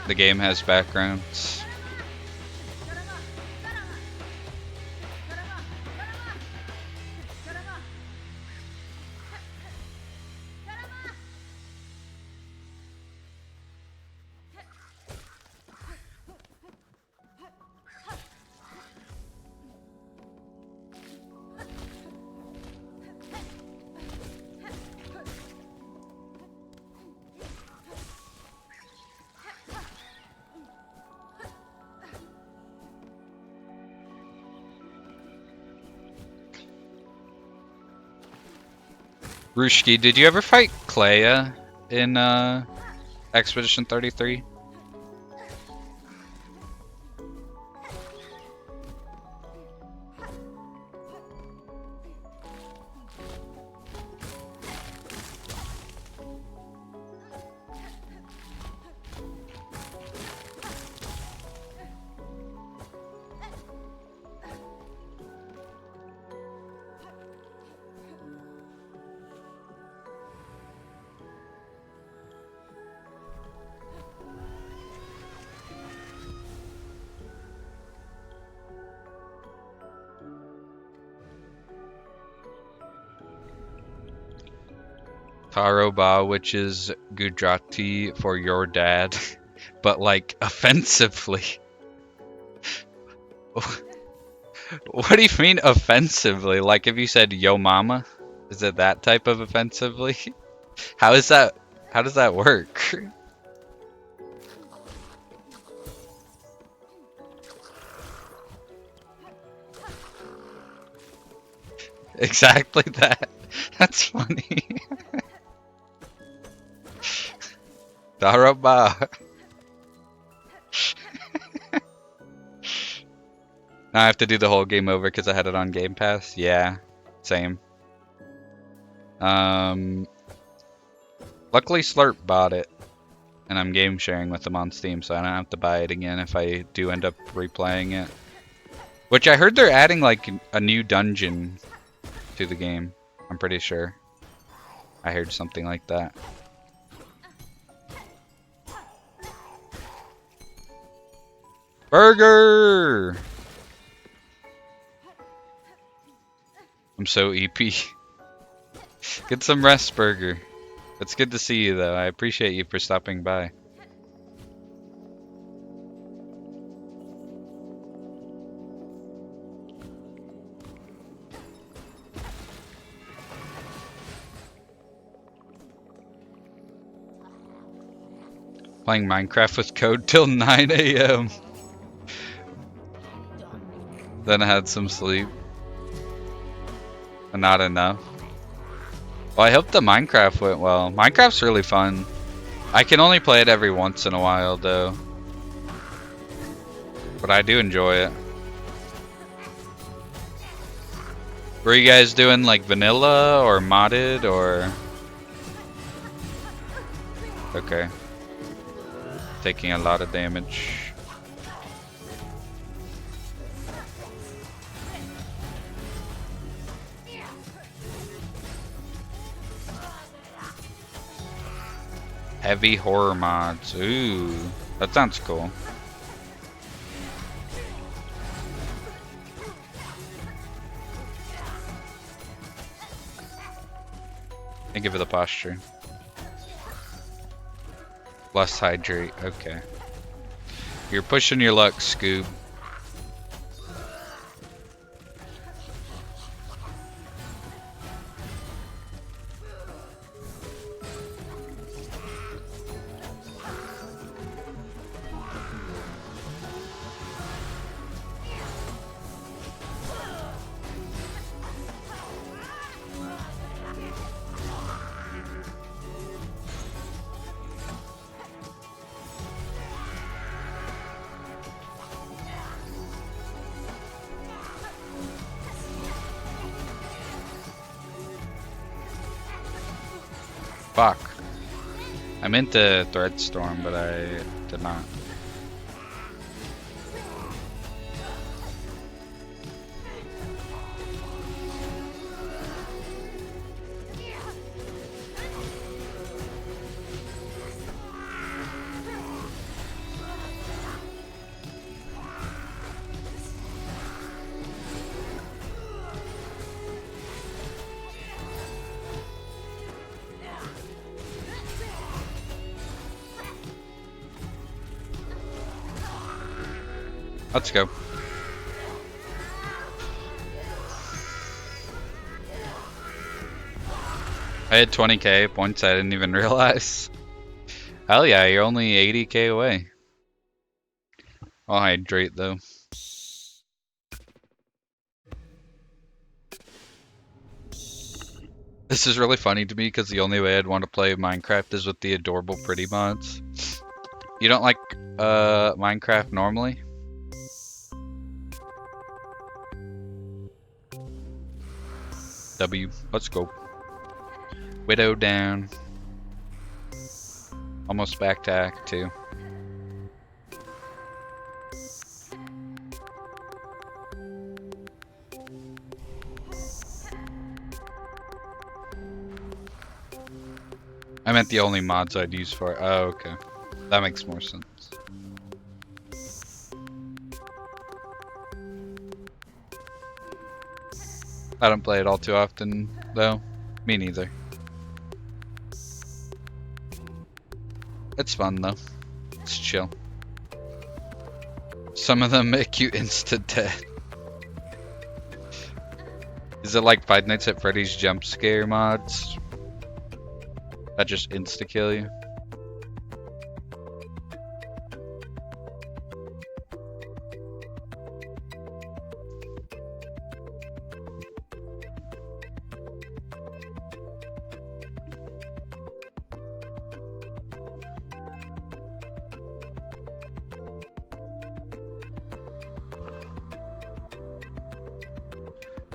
the game has backgrounds. Rushki, did you ever fight Clea in Expedition 33? Taroba, which is Gujarati for your dad, but like offensively. What do you mean offensively? Like if you said yo mama? Is it that type of offensively? How is that? How does that work? Exactly that. That's funny. Taroba. Now I have to do the whole game over because I had it on Game Pass. Yeah, same. Luckily Slurp bought it, and I'm game sharing with them on Steam, so I don't have to buy it again if I do end up replaying it. Which I heard they're adding like a new dungeon to the game. I'm pretty sure. I heard something like that. Burger! I'm so EP. Get some rest, Burger. It's good to see you, though. I appreciate you for stopping by. Playing Minecraft with code till 9 a.m. Then I had some sleep. But not enough. Well, I hope the Minecraft went well. Minecraft's really fun. I can only play it every once in a while, though. But I do enjoy it. Were you guys doing like vanilla or modded or... Okay. Taking a lot of damage. Heavy horror mods. Ooh, that sounds cool. Thank you for the posture. Less hydrate. Okay. You're pushing your luck, Scoob. Fuck. I meant to Thread Storm, but I did not. Let's go. I had 20k points I didn't even realize. Hell yeah, you're only 80k away. I'll hydrate though. This is really funny to me because the only way I'd want to play Minecraft is with the adorable pretty mods. You don't like Minecraft normally? W, let's go. Widow down. Almost back to Act 2. I meant the only mods I'd use for it. Oh, okay. That makes more sense. I don't play it all too often, though. Me neither. It's fun, though. It's chill. Some of them make you instant dead. Is it like Five Nights at Freddy's jump scare mods? That just insta-kill you?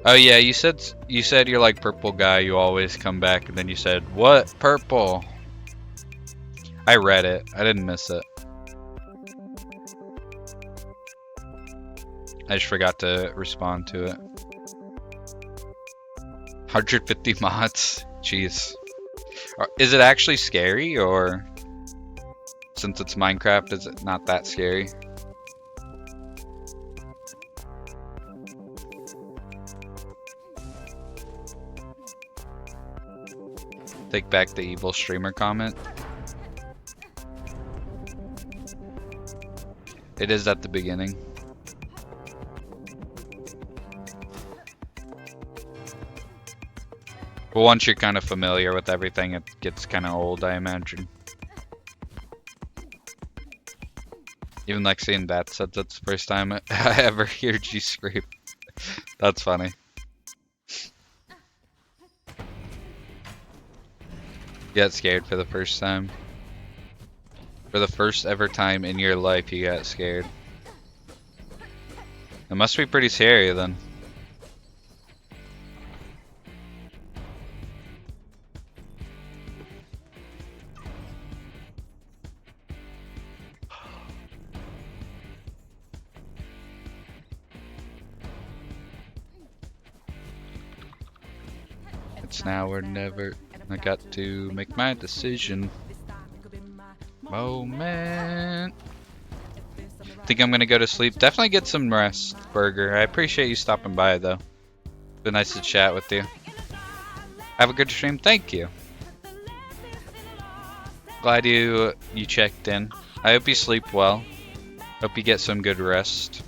Oh yeah, you said you're like purple guy, you always come back, and then you said, what? Purple? I read it. I didn't miss it. I just forgot to respond to it. 150 mods? Jeez. Is it actually scary, or since it's Minecraft, is it not that scary? Take back the evil streamer comment. It is at the beginning. But once you're kind of familiar with everything, it gets kind of old, I imagine. Even like seeing that said that's the first time I ever heard you scream. That's funny. Get scared for the first time. For the first ever time in your life you got scared. It must be pretty scary then. It's now or never. I got to make my decision. Moment. Think I'm gonna go to sleep. Definitely get some rest, Burger. I appreciate you stopping by though. Been nice to chat with you. Have a good stream. Thank you. Glad you checked in. I hope you sleep well. Hope you get some good rest.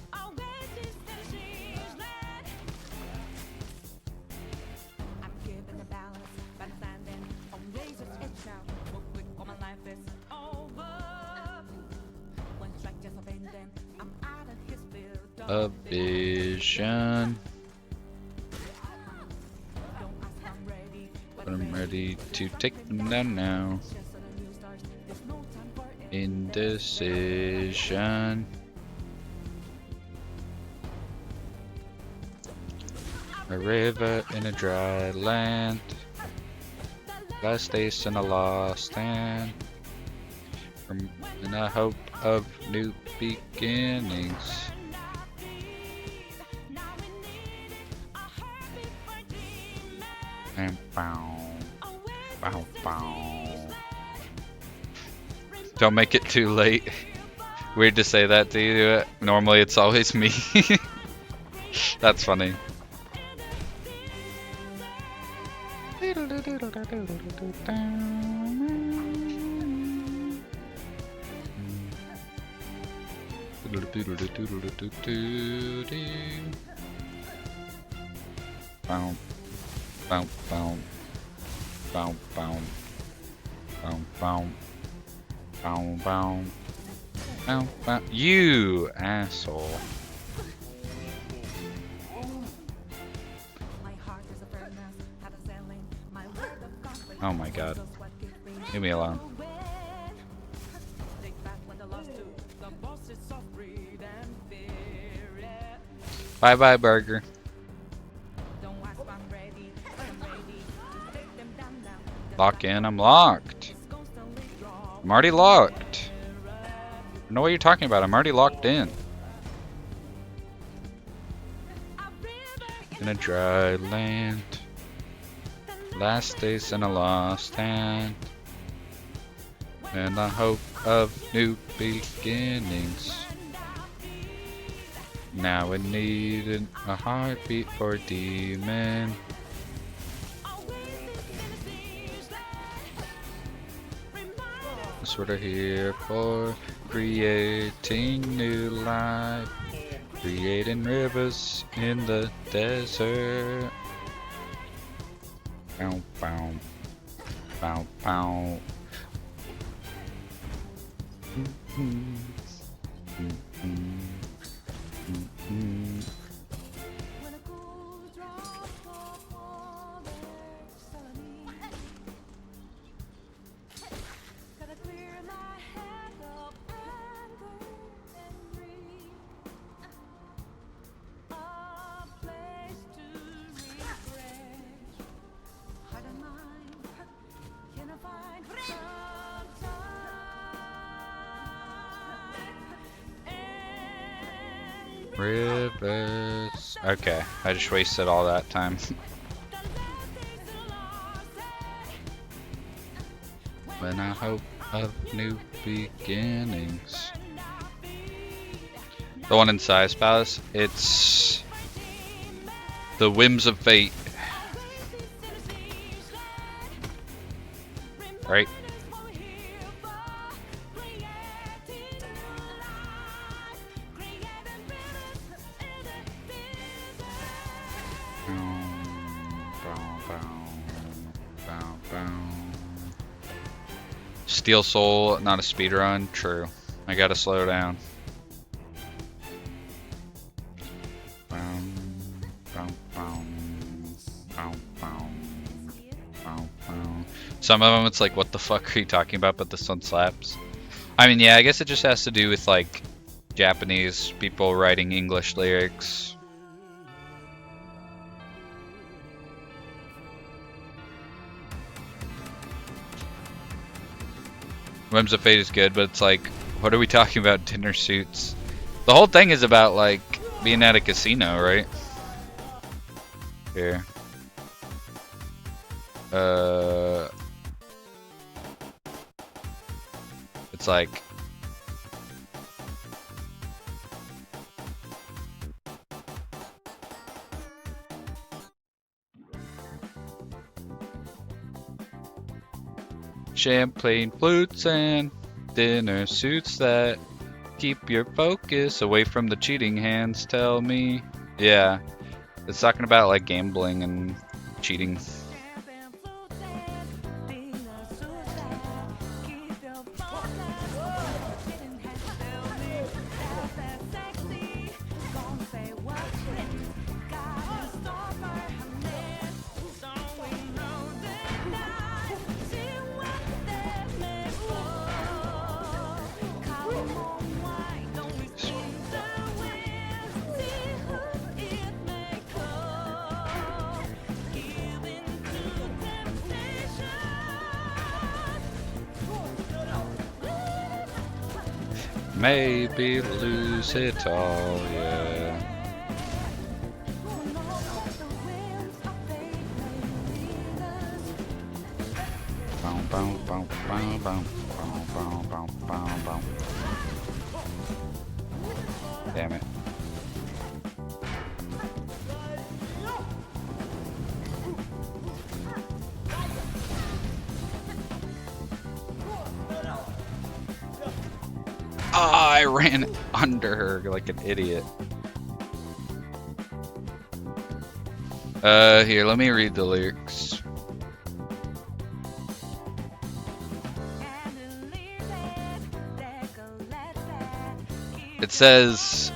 A vision. But I'm ready to take them down now. Indecision. A river in a dry land. Last days in a lost land. In a hope of new beginnings. And bow, bow, bow. Don't make it too late. Weird to say that to you. Normally it's always me. That's funny. Bow, bow, bow, bow, bow, bow, bow, bow, bow, bow, bow. You asshole. Oh my god. Leave me alone. Bye bye, burger. Lock in, I'm locked. I'm already locked. I know what you're talking about, I'm already locked in. In a dry land. Last days in a lost land. And the hope of new beginnings. Now we need a heartbeat for a demon. That's what we're here for. Creating new life. Creating rivers in the desert. Bow, bow, bow, bow. Rivers. Okay, I just wasted all that time. When I hope of new beginnings. The one in Size Palace, it's the Whims of Fate. Right? Steel Soul, not a speedrun? True. I gotta slow down. Some of them it's like, what the fuck are you talking about? But this one slaps. I mean, yeah, I guess it just has to do with like Japanese people writing English lyrics. Whims of Fate is good, but it's like, what are we talking about? Dinner suits. The whole thing is about like being at a casino, right? Here. It's like champagne flutes and dinner suits that keep your focus away from the cheating hands, tell me. Yeah, it's talking about like gambling and cheating. maybe lose it all, yeah. Bow, bow, bow, bow, bow, bow, bow, bow, bow. Damn it. Ah, I ran under her like an idiot. Here, let me read the lyrics. It says,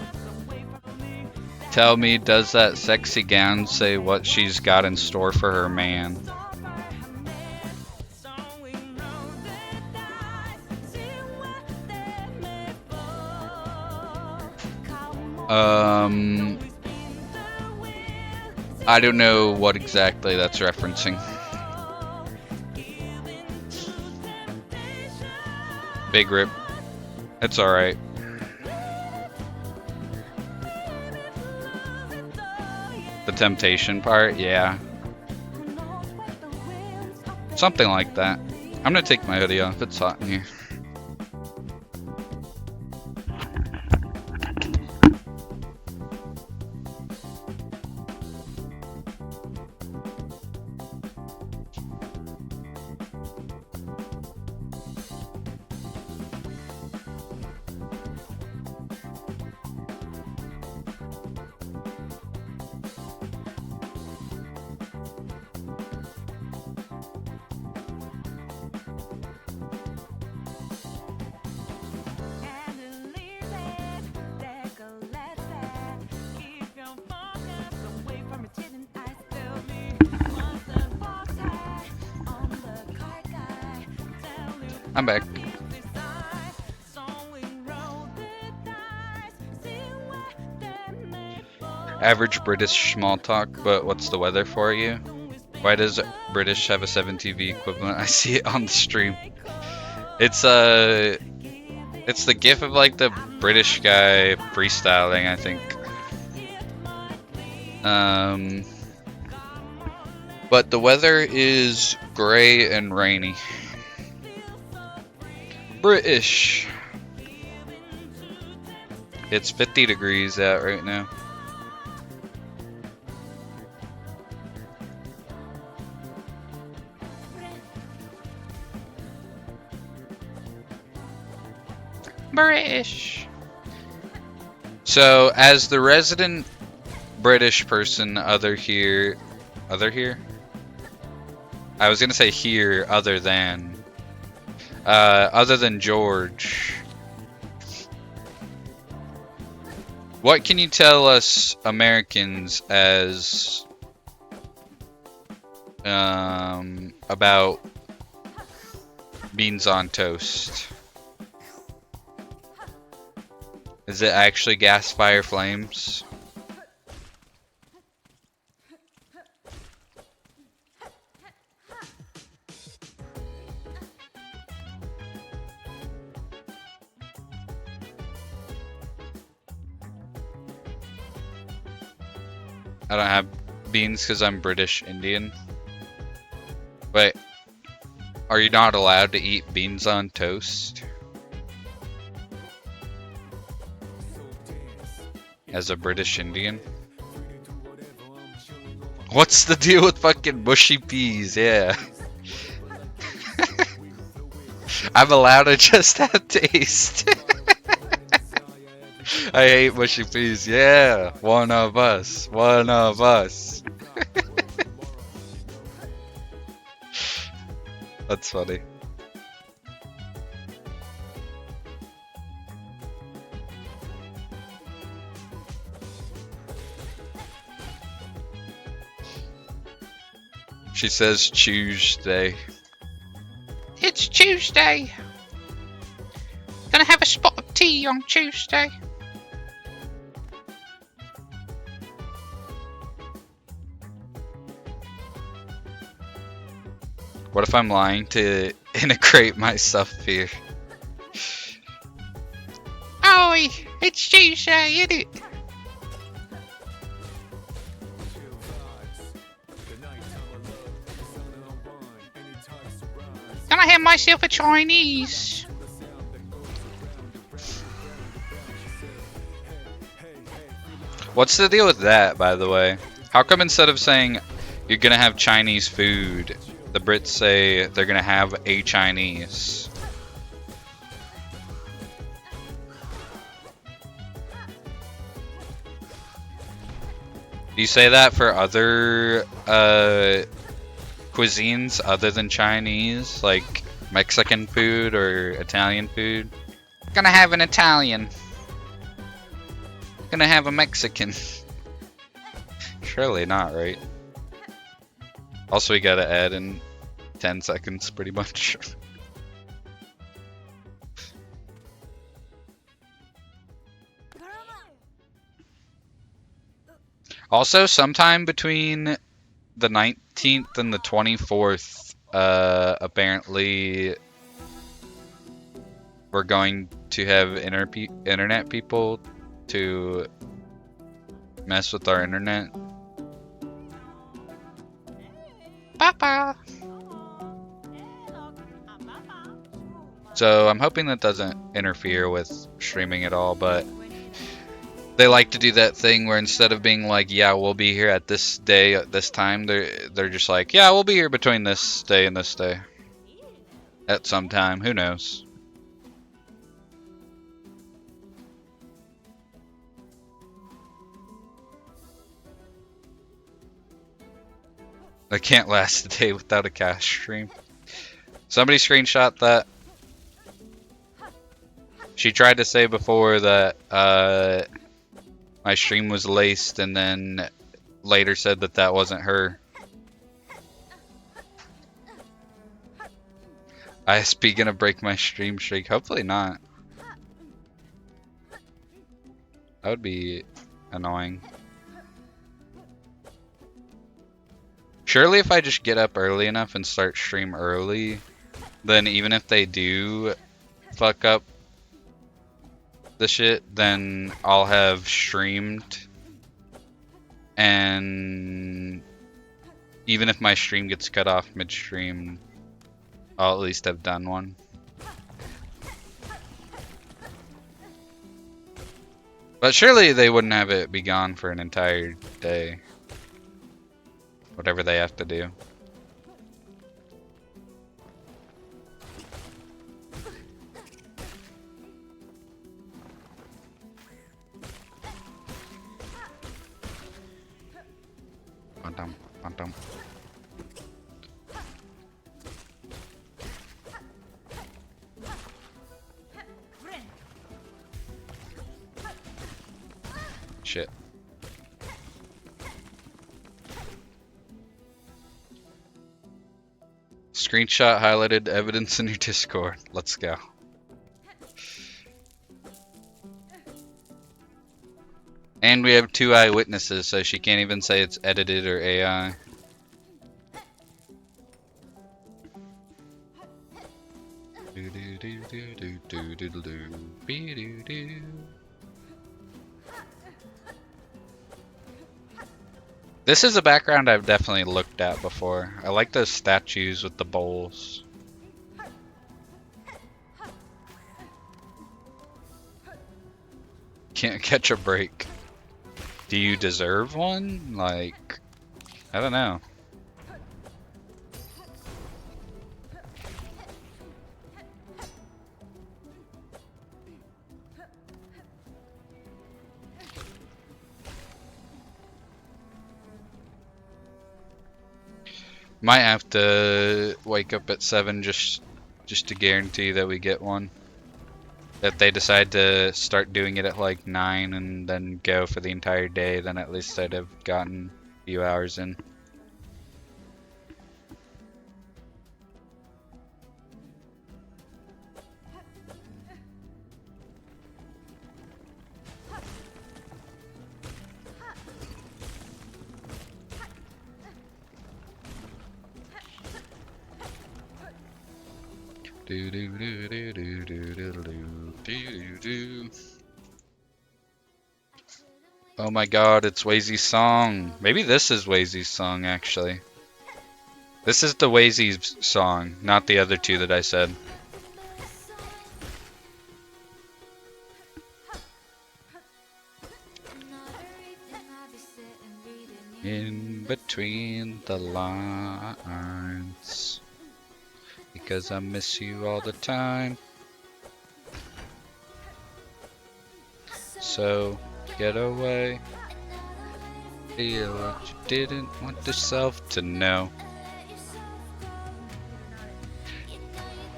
tell me, does that sexy gown say what she's got in store for her man? I don't know what exactly that's referencing. Big rip. It's alright. The temptation part, yeah. Something like that. I'm gonna take my hoodie off, it's hot in here. I'm back. Average British small talk, but what's the weather for you? Why does British have a 7TV equivalent? I see it on the stream. It's the gif of like the British guy freestyling, I think. But the weather is gray and rainy. British. It's 50 degrees out right now. British. So, as the resident British person, other here? I was gonna say here, other than George. What can you tell us Americans as about beans on toast? Is it actually gas fire flames? I don't have beans because I'm British Indian. Wait, are you not allowed to eat beans on toast? As a British Indian? What's the deal with fucking mushy peas? Yeah. I'm allowed to just have taste. I hate mushy peas. Yeah, one of us. One of us. That's funny. She says Tuesday. It's Tuesday. Gonna have a spot of tea on Tuesday. What if I'm lying to integrate myself here? It's too shy, isn't it? Can I have myself a Chinese? What's the deal with that, by the way? How come instead of saying you're gonna have Chinese food, the Brits say they're gonna have a Chinese? Do you say that for other cuisines other than Chinese, like Mexican food or Italian food? Gonna have an Italian. Gonna have a Mexican. Surely not, right? Also, we gotta add in 10 seconds, pretty much. Also, sometime between the 19th and the 24th, apparently we're going to have internet people to mess with our internet. Papa! So I'm hoping that doesn't interfere with streaming at all, but they like to do that thing where instead of being like, yeah, we'll be here at this day at this time, they're just like, yeah, we'll be here between this day and this day. At some time, who knows? I can't last a day without a cash stream. Somebody screenshot that. She tried to say before that my stream was laced and then later said that that wasn't her. ISP gonna break my stream streak? Hopefully not. That would be annoying. Surely if I just get up early enough and start stream early, then even if they do fuck up the shit, then I'll have streamed. And even if my stream gets cut off midstream, I'll at least have done one. But surely they wouldn't have it be gone for an entire day. Whatever they have to do. Bum, bum, bum. Shit. Screenshot highlighted evidence in your Discord. Let's go. And we have 2 eyewitnesses, so she can't even say it's edited or AI. This is a background I've definitely looked at before. I like those statues with the bowls. Can't catch a break. Do you deserve one? Like, I don't know. Might have to wake up at 7 just to guarantee that we get one. If they decide to start doing it at like 9 and then go for the entire day, then at least I'd have gotten a few hours in. Do do do do do do do do do do. Oh my god, it's Wazy's song. Maybe this is Wazy's song, actually. This is the Wazy's song, not the other two that I said. In between the lines, because I miss you all the time. So get away. Feel what you didn't want yourself to know.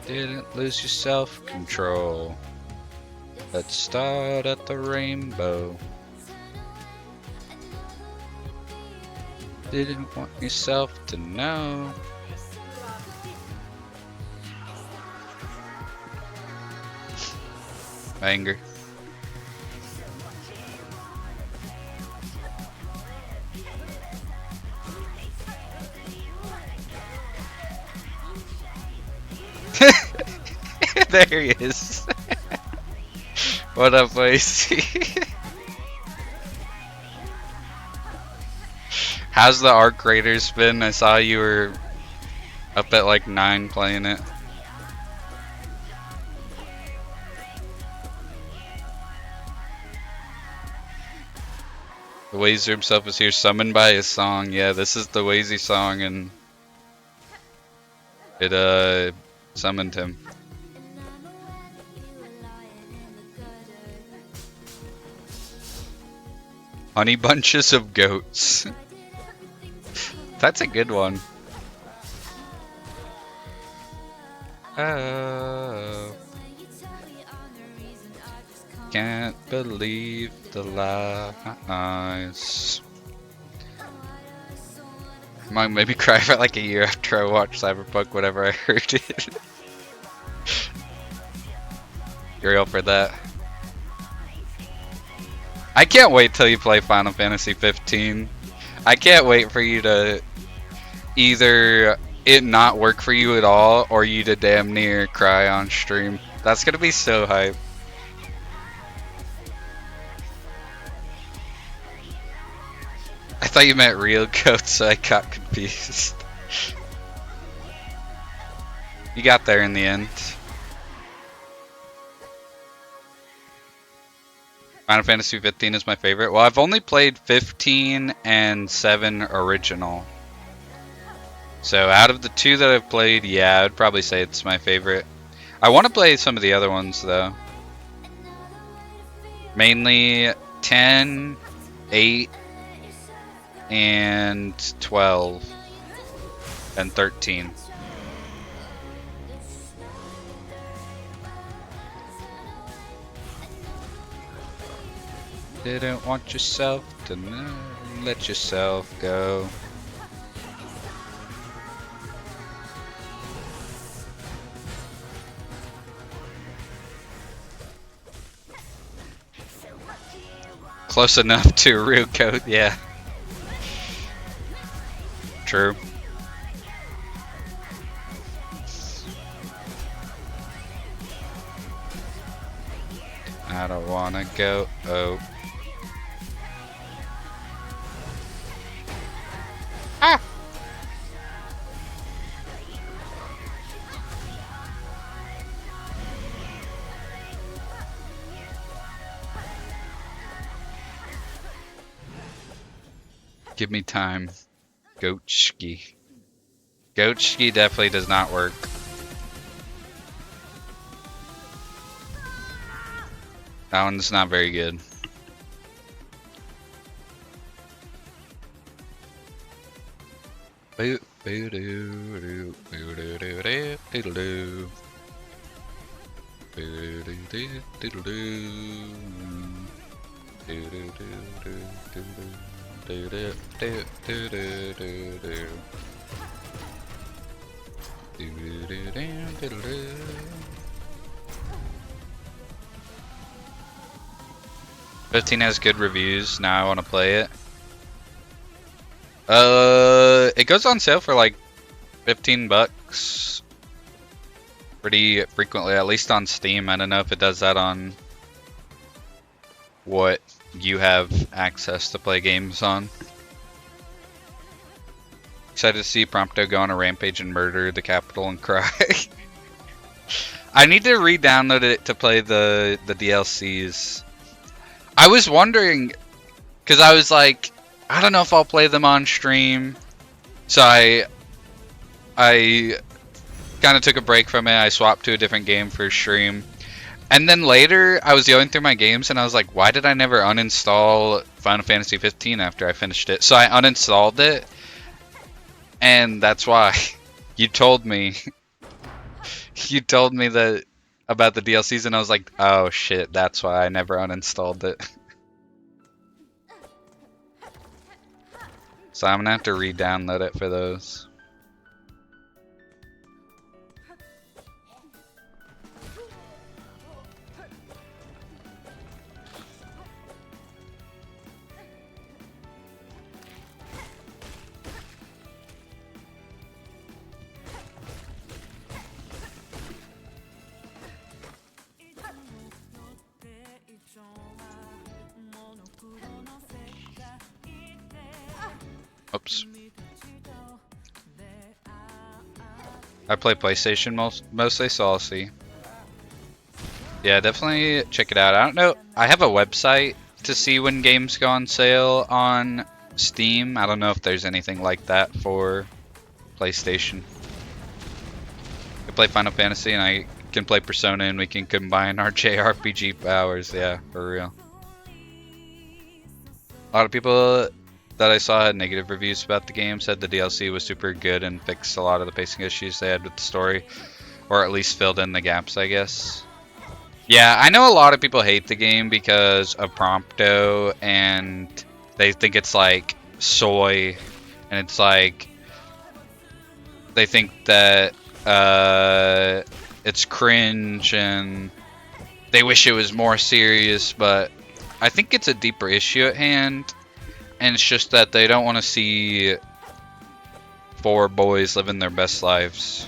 Didn't lose your self-control. Let's start at the rainbow. Didn't want yourself to know. Anger. There he is. What up, Lacey? How's the Arc Raiders been? I saw you were up at like 9 playing it. The Wazer himself is here, summoned by his song. Yeah, this is the Wazy song, and it summoned him. Honey bunches of goats. That's a good one. Oh, can't believe the lies. Might maybe cry for like a year after I watched Cyberpunk whenever I heard it. You're real for that. I can't wait till you play Final Fantasy 15. I can't wait for you to either it not work for you at all or you to damn near cry on stream. That's gonna be so hype. I thought you meant real goats, so I got confused. You got there in the end. Final Fantasy 15 is my favorite. Well, I've only played 15 and 7 original. So out of the two that I've played, yeah, I would probably say it's my favorite. I want to play some of the other ones though. Mainly 10, 8, and 12, and 13. Didn't want yourself to know, let yourself go. Close enough to a real goat, yeah. True. I don't wanna go, oh. Ah! Give me time. Goatski. Goatski definitely does not work. That one's not very good. Boo boo doo doo boo doo doo doo doodle doo. Boo doo doo doodle doo. Doo doo doo doo doo doo. Do do do do do do do. Do do do do do do. 15 has good reviews. Now I want to play it. It goes on sale for like $15 pretty frequently, at least on Steam. I don't know if it does that on what you have access to play games on. Excited to see Prompto go on a rampage and murder the Capitol and cry. I need to re-download it to play the DLCs. I was wondering, because I was like, I don't know if I'll play them on stream. So I kind of took a break from it. I swapped to a different game for stream. And then later, I was going through my games and I was like, why did I never uninstall Final Fantasy 15 after I finished it? So I uninstalled it. And that's why. You told me. You told me that about the DLCs and I was like, oh shit, that's why I never uninstalled it. So I'm gonna have to re-download it for those. Oops. I play PlayStation mostly, so I'll see. Yeah, definitely check it out. I don't know. I have a website to see when games go on sale on Steam. I don't know if there's anything like that for PlayStation. I play Final Fantasy and I can play Persona and we can combine our JRPG powers. Yeah, for real. A lot of people that I saw had negative reviews about the game, said the DLC was super good and fixed a lot of the pacing issues they had with the story, or at least filled in the gaps, I guess. Yeah, I know a lot of people hate the game because of Prompto, and they think it's like soy, and it's like they think that it's cringe, and they wish it was more serious, but I think it's a deeper issue at hand. And it's just that they don't want to see 4 boys living their best lives.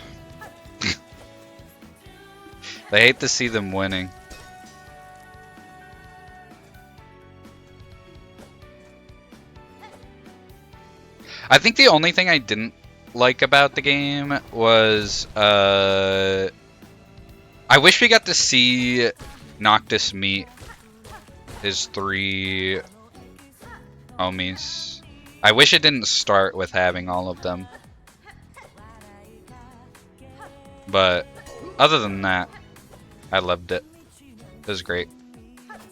They hate to see them winning. I think the only thing I didn't like about the game was I wish we got to see Noctis meet his 3 homies. I wish it didn't start with having all of them. But other than that, I loved it. It was great.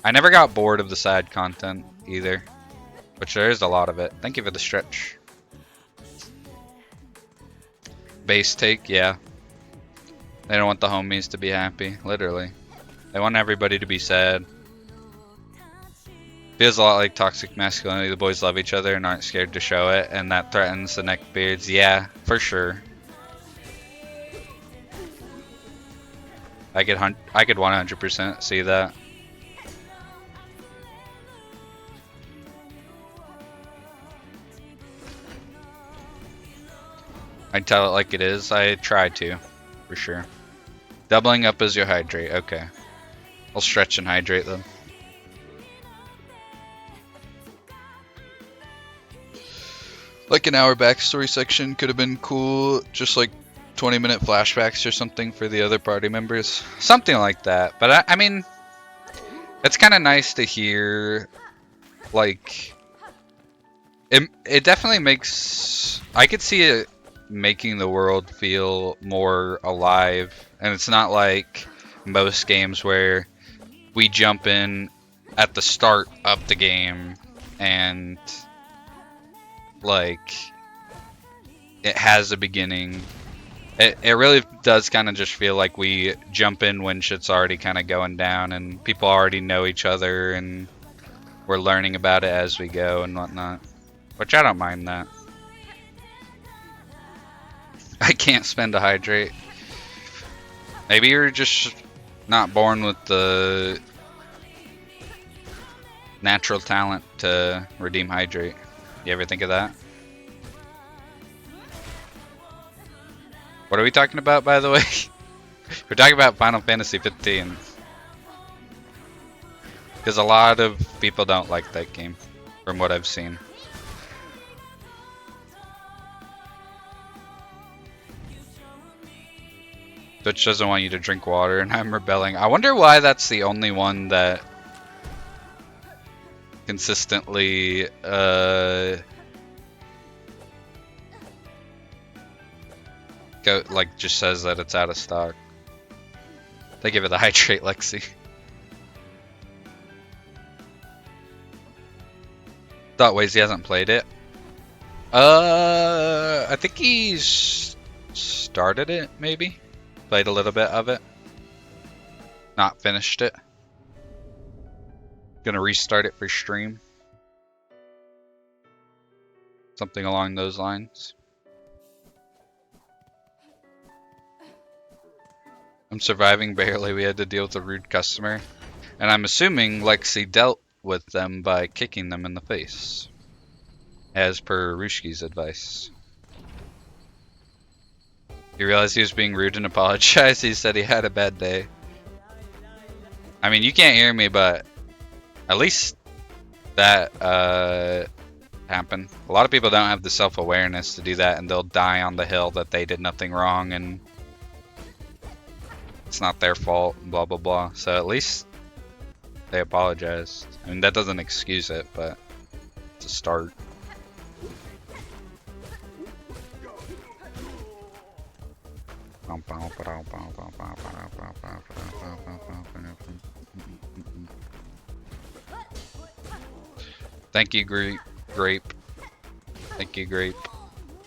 I never got bored of the side content either, which there is a lot of it. Thank you for the stretch. Base take, yeah. They don't want the homies to be happy, literally. They want everybody to be sad. Feels a lot like toxic masculinity. The boys love each other and aren't scared to show it, and that threatens the neckbeards. Yeah, for sure. I could 100% see that. I tell it like it is. I try to, for sure. Doubling up as your hydrate. Okay, I'll stretch and hydrate them. Like an hour backstory section could have been cool, just like 20-minute flashbacks or something for the other party members. Something like that. But I mean, it's kind of nice to hear, like, it definitely makes, I could see it making the world feel more alive. And it's not like most games where we jump in at the start of the game and like it has a beginning. It really does kind of just feel like we jump in when shit's already kind of going down and people already know each other and we're learning about it as we go and whatnot, which I don't mind that. I can't spend a hydrate. Maybe you're just not born with the natural talent to redeem hydrate. You ever think of that? What are we talking about, by the way? We're talking about Final Fantasy 15. Because a lot of people don't like that game, from what I've seen. Twitch doesn't want you to drink water, and I'm rebelling. I wonder why that's the only one that consistently just says that it's out of stock. They give it the hydrate, Lexi. Thought Wazy hasn't played it. I think he's started it, maybe. Played a little bit of it. Not finished it. Gonna restart it for stream. Something along those lines. I'm surviving barely. We had to deal with a rude customer. And I'm assuming Lexi dealt with them by kicking them in the face. As per Rushki's advice. He realized he was being rude and apologized. He said he had a bad day. I mean, you can't hear me, but at least that happened. A lot of people don't have the self-awareness to do that, and they'll die on the hill that they did nothing wrong and it's not their fault, blah blah blah. So at least they apologized. I mean, that doesn't excuse it, but it's a start. Thank you, Grape. Thank you, Grape,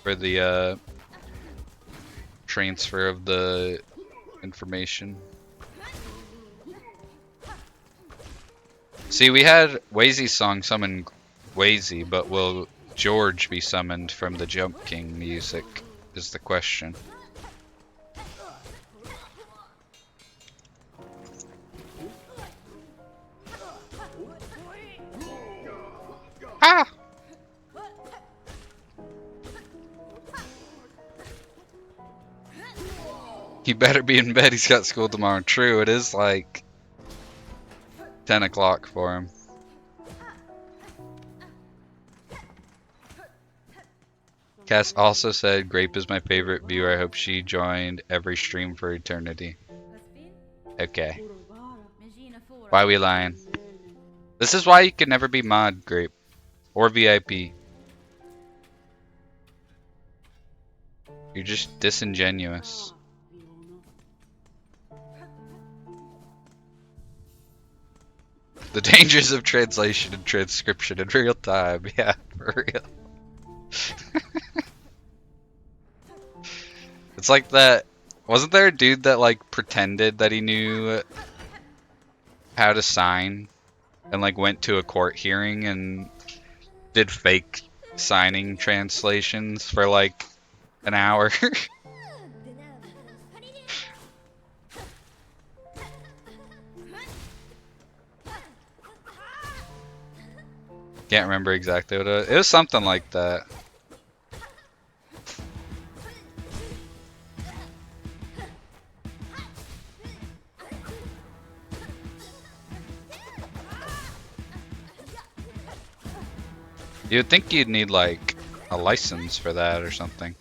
for the transfer of the information. See, we had Wazy's song summon Wazy, but will George be summoned from the Jump King music is the question. Ah! He better be in bed, he's got school tomorrow. True, it is like 10 o'clock for him. Cass also said, Grape is my favorite viewer. I hope she joined every stream for eternity. Okay. Why we lying? This is why you can never be mod, Grape. Or VIP. You're just disingenuous. The dangers of translation and transcription in real time. Yeah, for real. It's like that. Wasn't there a dude that like pretended that he knew how to sign and like went to a court hearing and did fake signing translations for like an hour? Can't remember exactly what it was. It was something like that. You'd think you'd need like a license for that or something.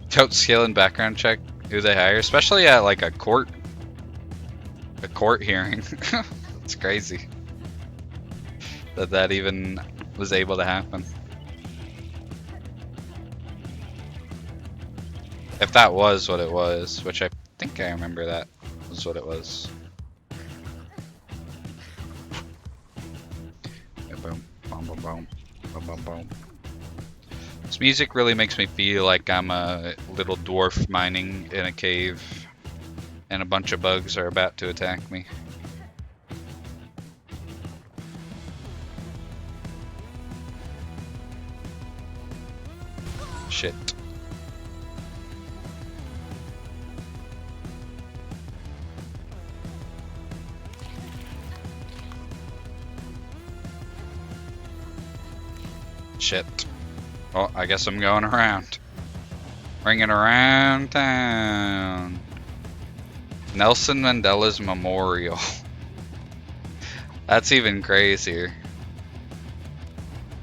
Don't skill and background check who they hire, especially at like a court hearing. It's crazy that even was able to happen. If that was what it was, which I think I remember that was what it was. Boom, boom, boom, boom, boom, boom, boom. This music really makes me feel like I'm a little dwarf mining in a cave and a bunch of bugs are about to attack me. Shit. Shit. Well, I guess I'm going around. Ringing around town. Nelson Mandela's Memorial. That's even crazier.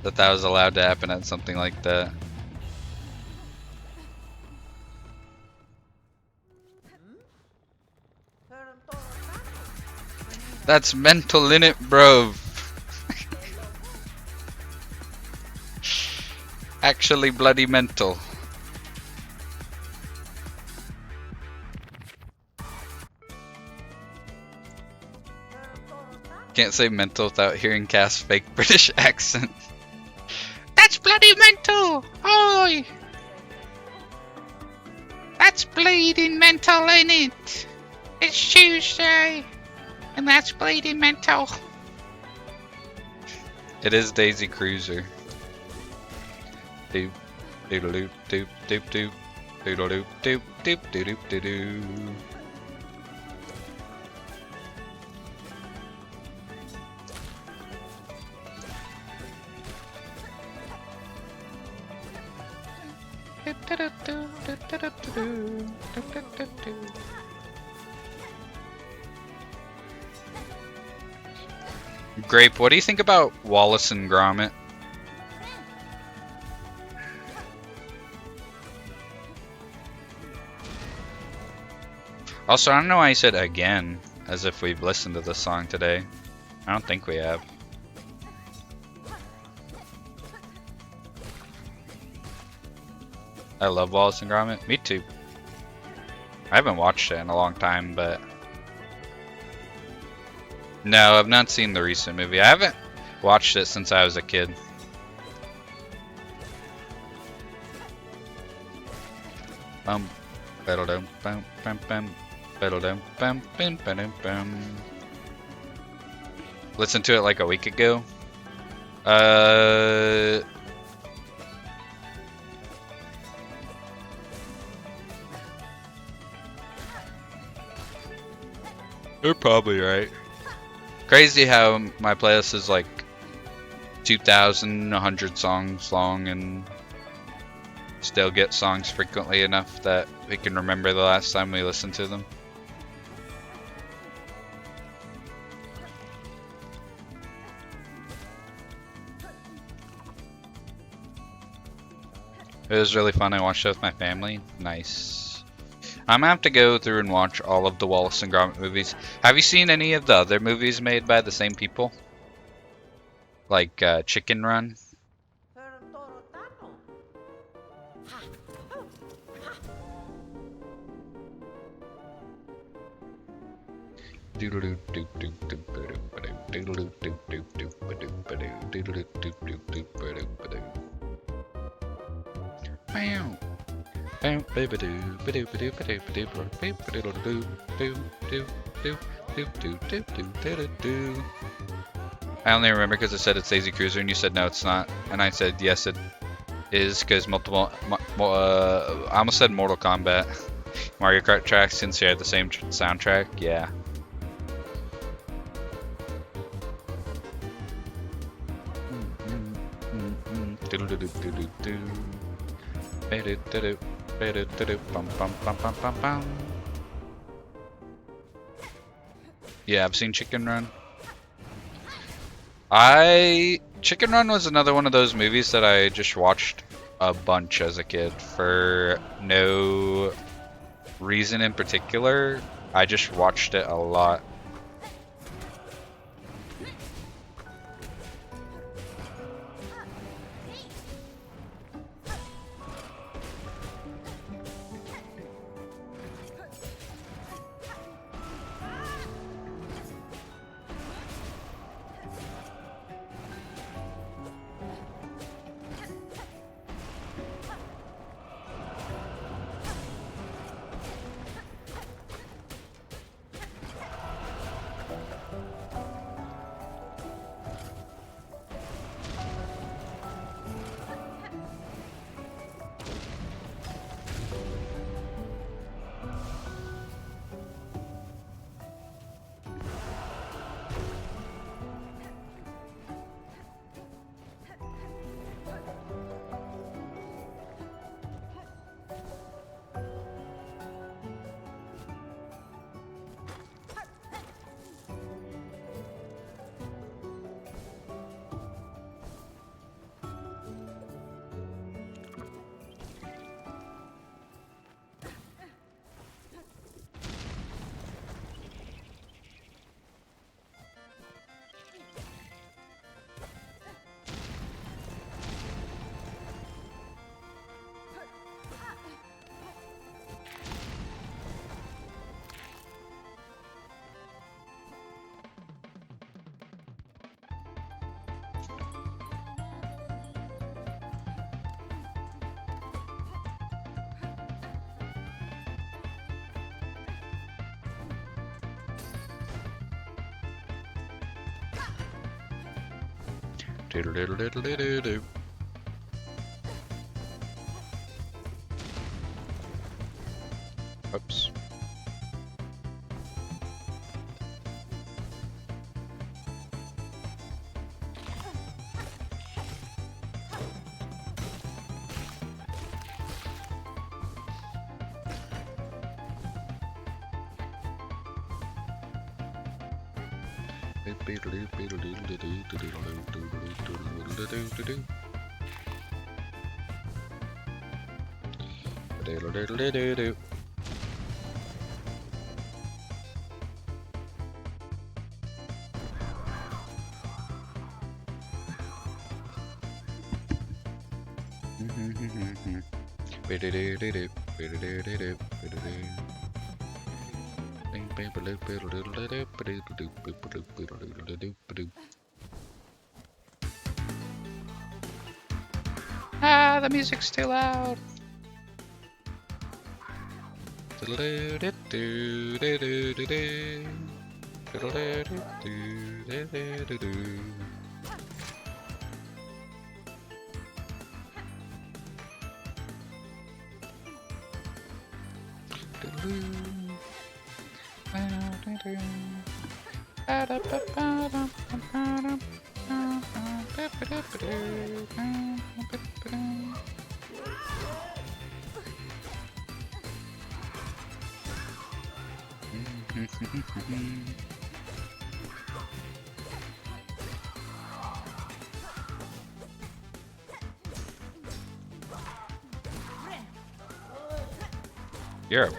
That was allowed to happen at something like that. That's mental in it, bro. Actually bloody mental. Can't say mental without hearing Cass' fake British accent. That's bloody mental! Oi! That's bleeding mental, ain't it? It's Tuesday, and that's bleeding mental. It is Daisy Cruiser. Doop, doodle doop, doop, doop, doop, doodle doop, doop, doop, doop, doop, doop. Grape, what do you think about Wallace and Gromit? Also, I don't know why I said again, as if we've listened to this song today. I don't think we have. I love Wallace and Gromit. Me too. I haven't watched it in a long time, but... No, I've not seen the recent movie. I haven't watched it since I was a kid. Bum, ba-da-dum, bum, bum, bum, ba-da-dum, bum, bum, ba-dum, bum. Listened to it like a week ago. You're probably right. Crazy how my playlist is like 2,100 songs long and still get songs frequently enough that we can remember the last time we listened to them. It was really fun. I watched it with my family. Nice. I'm gonna have to go through and watch all of the Wallace and Gromit movies. Have you seen any of the other movies made by the same people? Like Chicken Run? Meow. I only remember because I said it's Daisy Cruiser and you said no it's not, and I said yes it is because multiple I almost said Mortal Kombat. Mario Kart tracks can share the same soundtrack. Yeah. Yeah, I've seen Chicken Run. Chicken Run was another one of those movies that I just watched a bunch as a kid for no reason in particular. I just watched it a lot. Diddle-diddle-diddle-diddle-doo. Oops. Diddle-diddle-diddle-doo. Ah, the music's too loud. You're a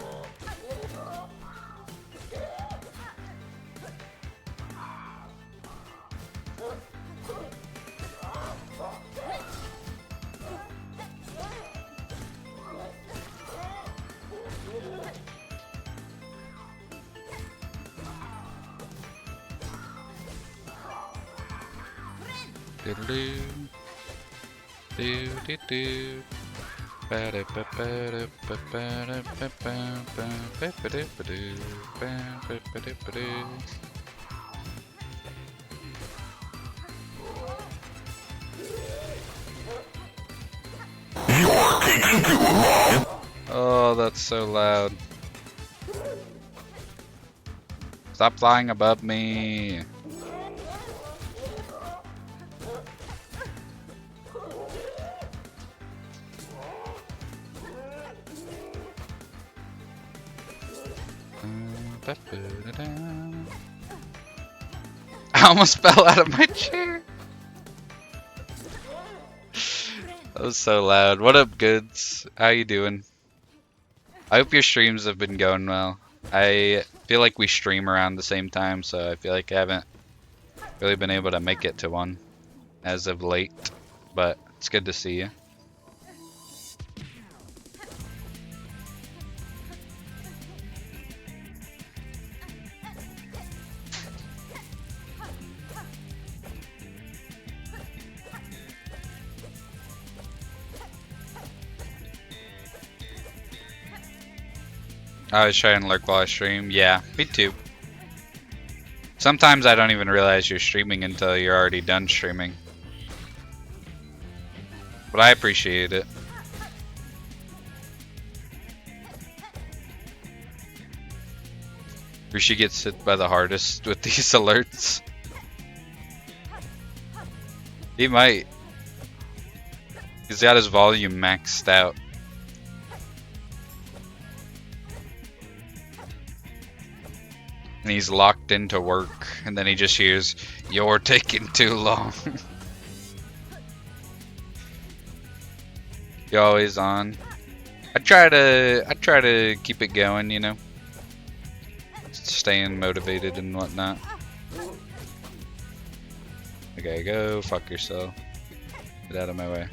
Oh, that's so loud. Stop flying above me. I almost fell out of my chair. That was so loud. What up, goods? How you doing? I hope your streams have been going well. I feel like we stream around the same time, so I feel like I haven't really been able to make it to one as of late, but it's good to see you. I always try and lurk while I stream. Yeah, me too. Sometimes I don't even realize you're streaming until you're already done streaming. But I appreciate it. Rishi gets hit by the hardest with these alerts. He might. He's got his volume maxed out. And he's locked into work, and then he just hears, "You're taking too long." You're always on. I try to keep it going, you know, staying motivated and whatnot. Okay, go fuck yourself. Get out of my way.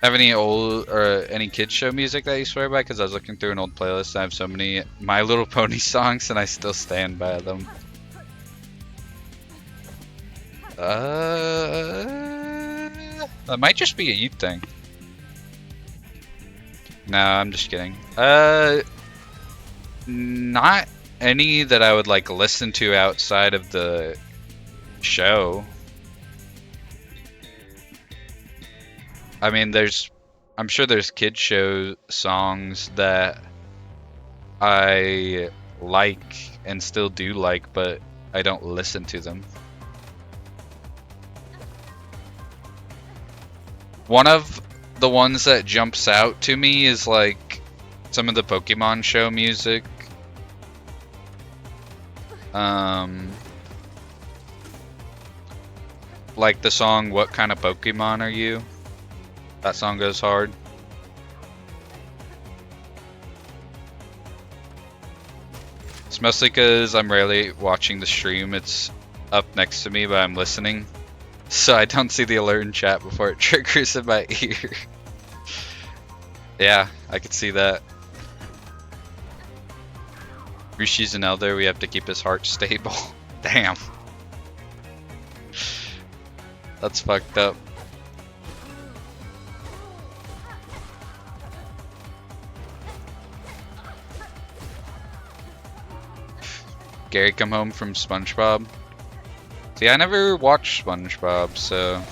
Have any old or any kids show music that you swear by? Because I was looking through an old playlist and I have so many My Little Pony songs and I still stand by them. That might just be a you thing. No, I'm just kidding. Not any that I would like listen to outside of the show. I mean, I'm sure there's kid show songs that I like and still do like, but I don't listen to them. One of the ones that jumps out to me is like some of the Pokemon show music. Like the song "What Kind of Pokemon Are You?" That song goes hard. It's mostly because I'm rarely watching the stream. It's up next to me, but I'm listening. So I don't see the alert in chat before it triggers in my ear. Yeah, I could see that. Rishi's an elder, we have to keep his heart stable. Damn. That's fucked up. Gary come home from SpongeBob. See, I never watched SpongeBob, so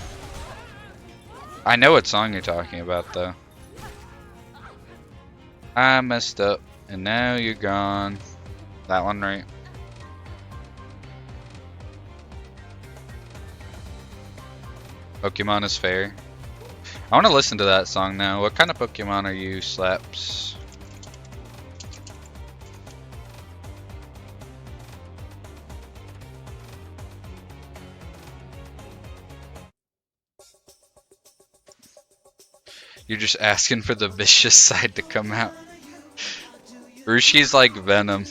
I know what song you're talking about, though. I messed up, and now you're gone. That one, right? Pokemon is fair. I want to listen to that song now. What kind of Pokemon are you, Slaps? You're just asking for the vicious side to come out. Rushi's like Venom.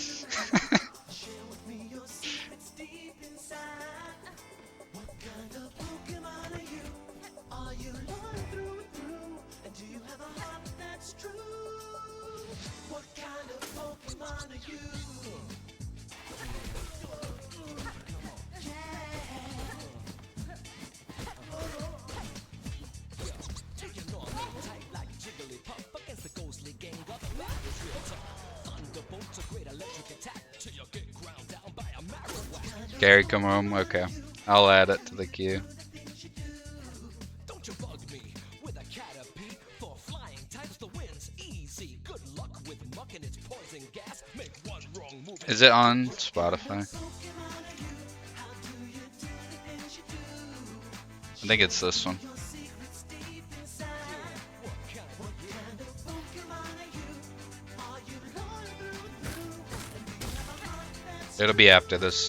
Gary, come home. Okay, I'll add it to the queue. Is it on Spotify? I think it's this one. It'll be after this.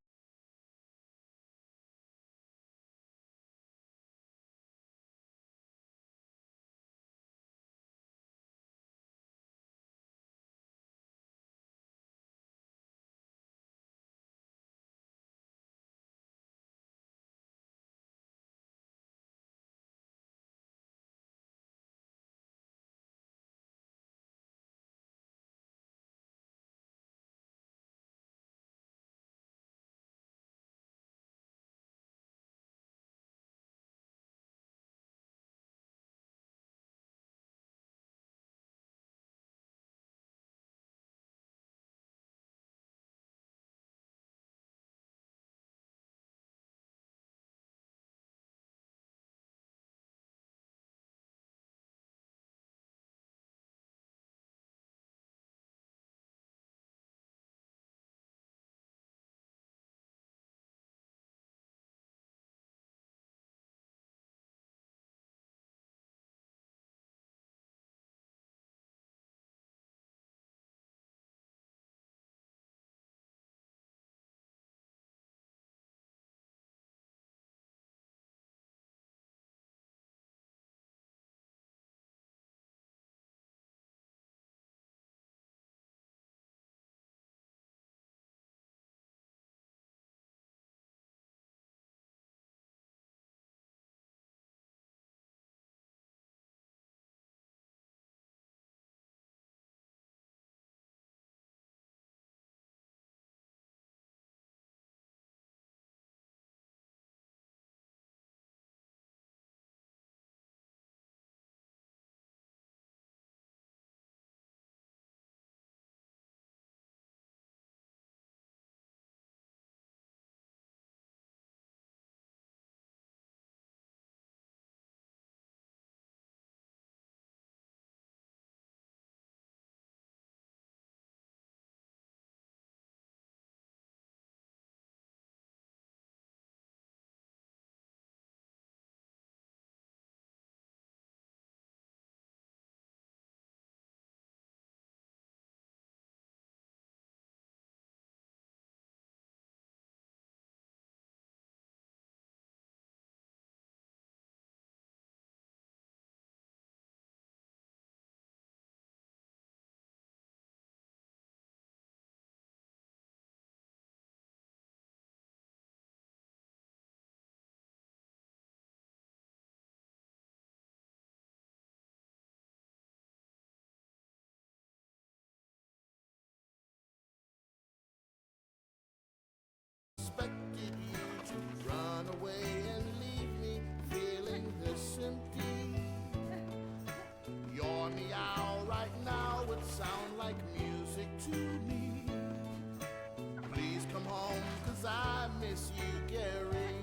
miss you, Gary.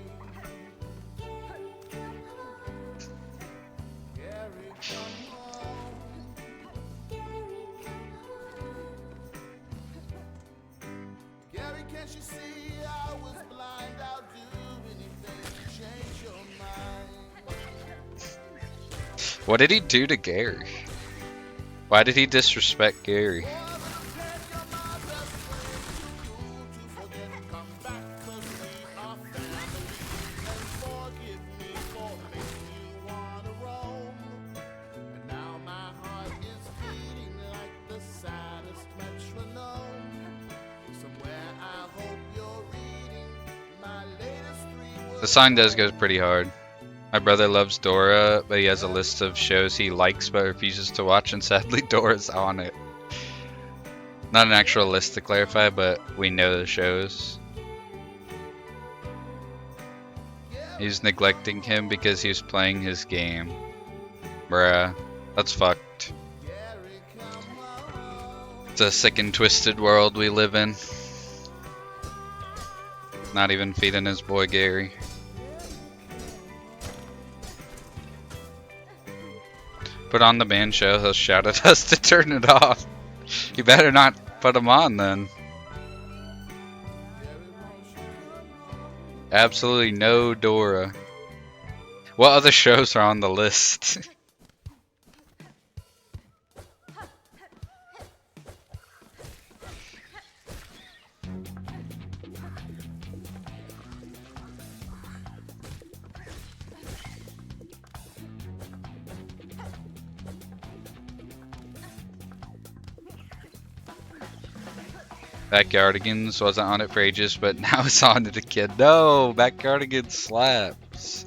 Gary, come home. Gary, can't you see I was blind? I'll do anything to change your mind. What did he do to Gary? Why did he disrespect Gary? Boy, little cat, you're my best friend. Too cool to forget. Come back, 'cause we are family. And forgive me for making you wanna roam. And now my heart is beating like the saddest metronome. Somewhere I hope you're reading my latest 3 words. The song does go pretty hard. My brother loves Dora, but he has a list of shows he likes but refuses to watch, and sadly Dora's on it. Not an actual list to clarify, but we know the shows. He's neglecting him because he's playing his game. Bruh, that's fucked. It's a sick and twisted world we live in. Not even feeding his boy Gary. Put on the band show, he'll shout at us to turn it off. You better not put him on then. Absolutely no Dora. What other shows are on the list? Backyardigans wasn't on it for ages, but now it's on it again. No, Backyardigans slaps.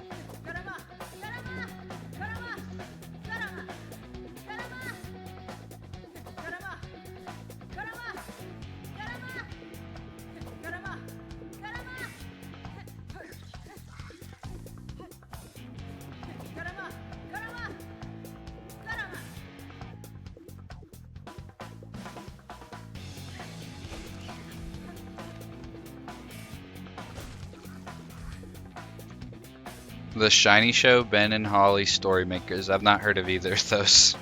The Shiny Show, Ben and Holly Storymakers. I've not heard of either of those.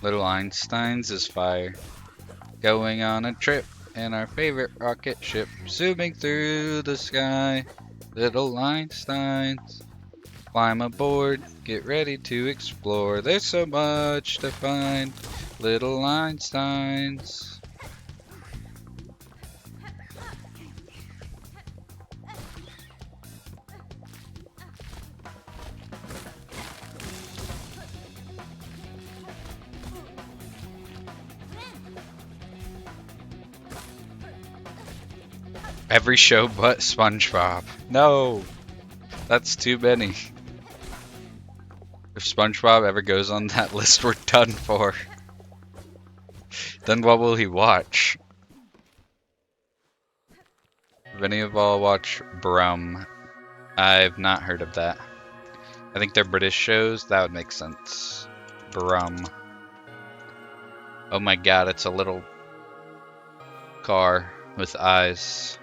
Little Einsteins is fire. Going on a trip in our favorite rocket ship, zooming through the sky. Little Einsteins, climb aboard, get ready to explore. There's so much to find. Little Einsteins. Every show but SpongeBob. No, that's too many. If SpongeBob ever goes on that list, we're done for. Then what will he watch? Have any of all watched Brum? I've not heard of that. I think they're British shows. That would make sense. Brum. Oh my god, it's a little car with eyes.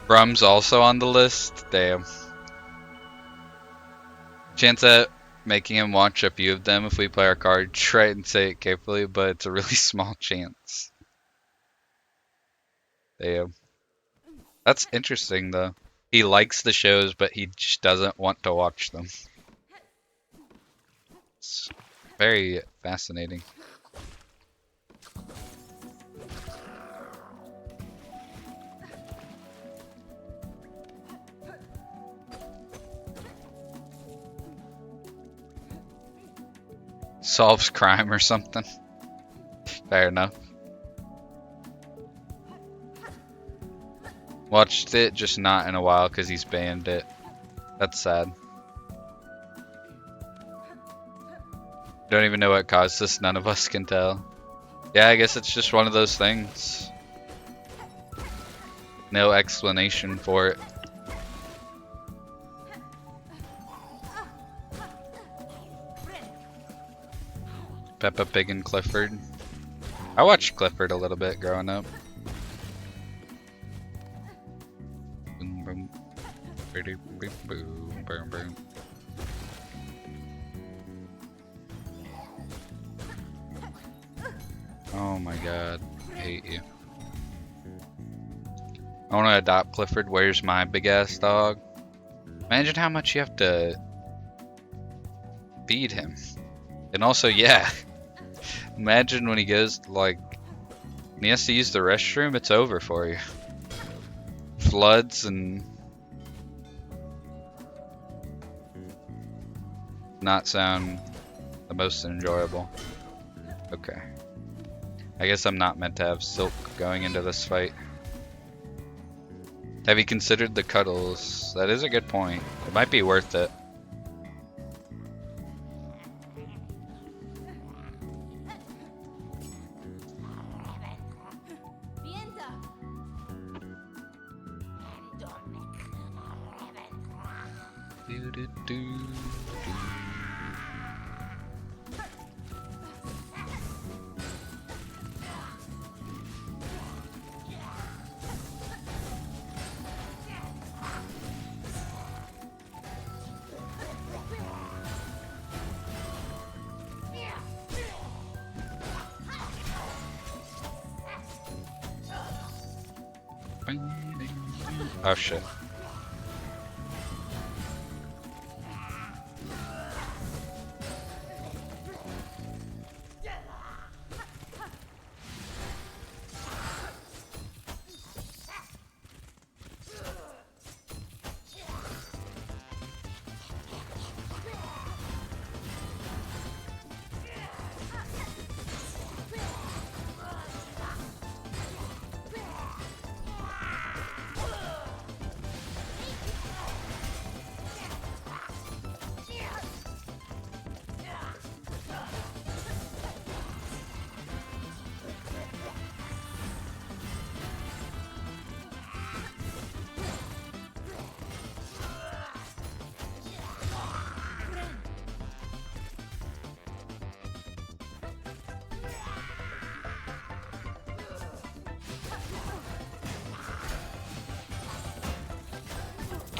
Brum's also on the list. Damn. Chance at making him watch a few of them if we play our cards right and say it carefully, but it's a really small chance. Damn. That's interesting though. He likes the shows, but he just doesn't want to watch them. It's very fascinating. Solves crime or something. Fair enough. Watched it, just not in a while because he's banned it. That's sad. Don't even know what caused this, none of us can tell. Yeah, I guess it's just one of those things. No explanation for it. Peppa Pig and Clifford. I watched Clifford a little bit growing up. Boom, boom. Boom, boom, boom, boom. Oh my god, I hate you. I want to adopt Clifford. Where's my big ass dog? Imagine how much you have to feed him. And also, yeah, imagine when he goes, like, and he has to use the restroom, it's over for you. Floods and not sound the most enjoyable. Okay. I guess I'm not meant to have Silk going into this fight. Have you considered the cuddles? That is a good point. It might be worth it. Oh shit.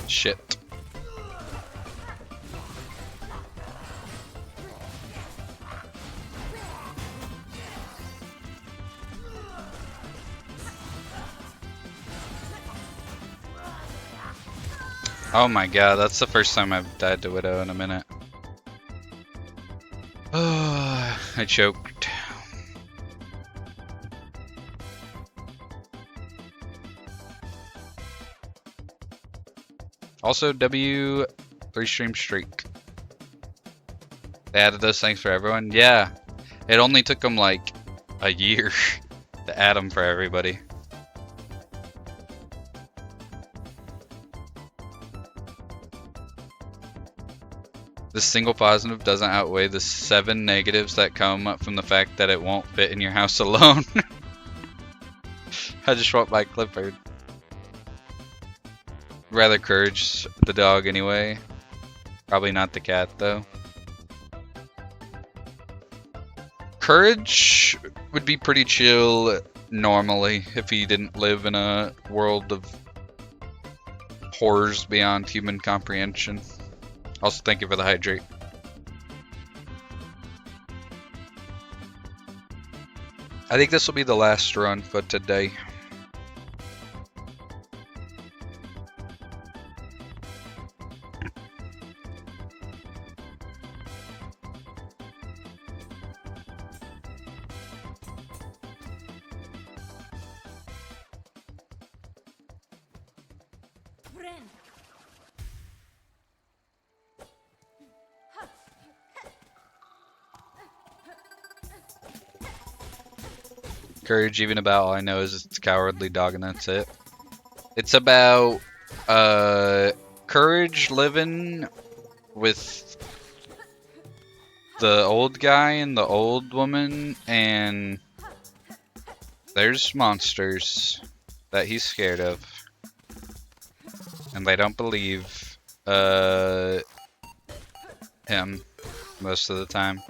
Shit. Oh my god, that's the first time I've died to Widow in a minute. Oh, I choked. Also, W 3-stream streak. They added those things for everyone? Yeah. It only took them like a year to add them for everybody. The single positive doesn't outweigh the 7 negatives that come up from the fact that it won't fit in your house alone. I just want my Clifford. Rather Courage the dog anyway. Probably not the cat though. Courage would be pretty chill normally if he didn't live in a world of horrors beyond human comprehension. Also, thank you for the hydrate. I think this will be the last run for today. Courage, even about all I know is it's a cowardly dog and that's it. It's about Courage living with the old guy and the old woman, and there's monsters that he's scared of, and they don't believe him most of the time.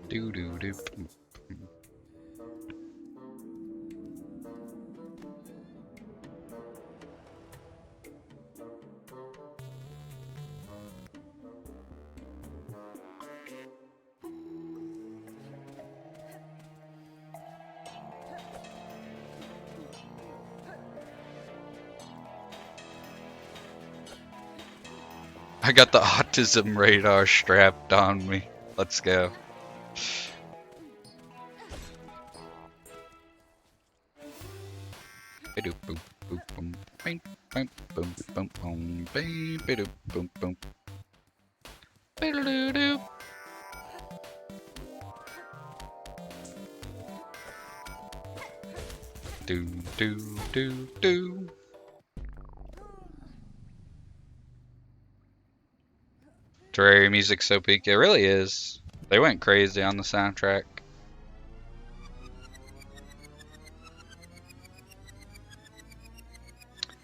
Do do do. I got the autism radar strapped on me. Let's go. Boom boom boom boom boom boom boom boom boom boom boom boom. Boom. Do do do do. Terraria music's so peak. It really is. They went crazy on the soundtrack.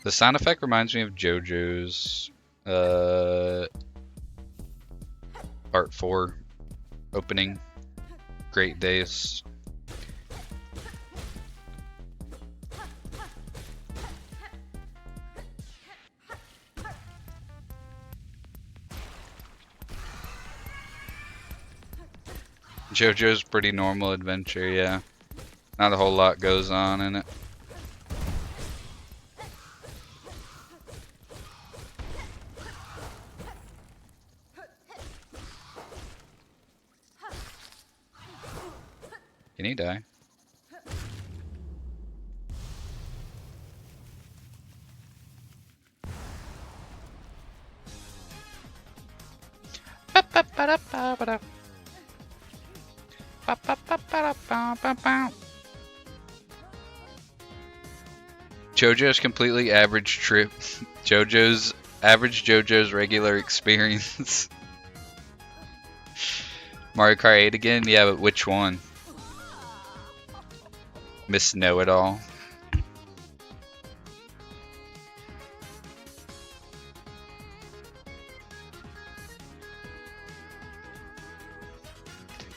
The sound effect reminds me of JoJo's Part 4 opening. Great Days. JoJo's pretty normal adventure, yeah. Not a whole lot goes on in it. Can he die? JoJo's completely average trip. JoJo's regular experience. Mario Kart 8 again? Yeah, but which one? Miss Know-It-All.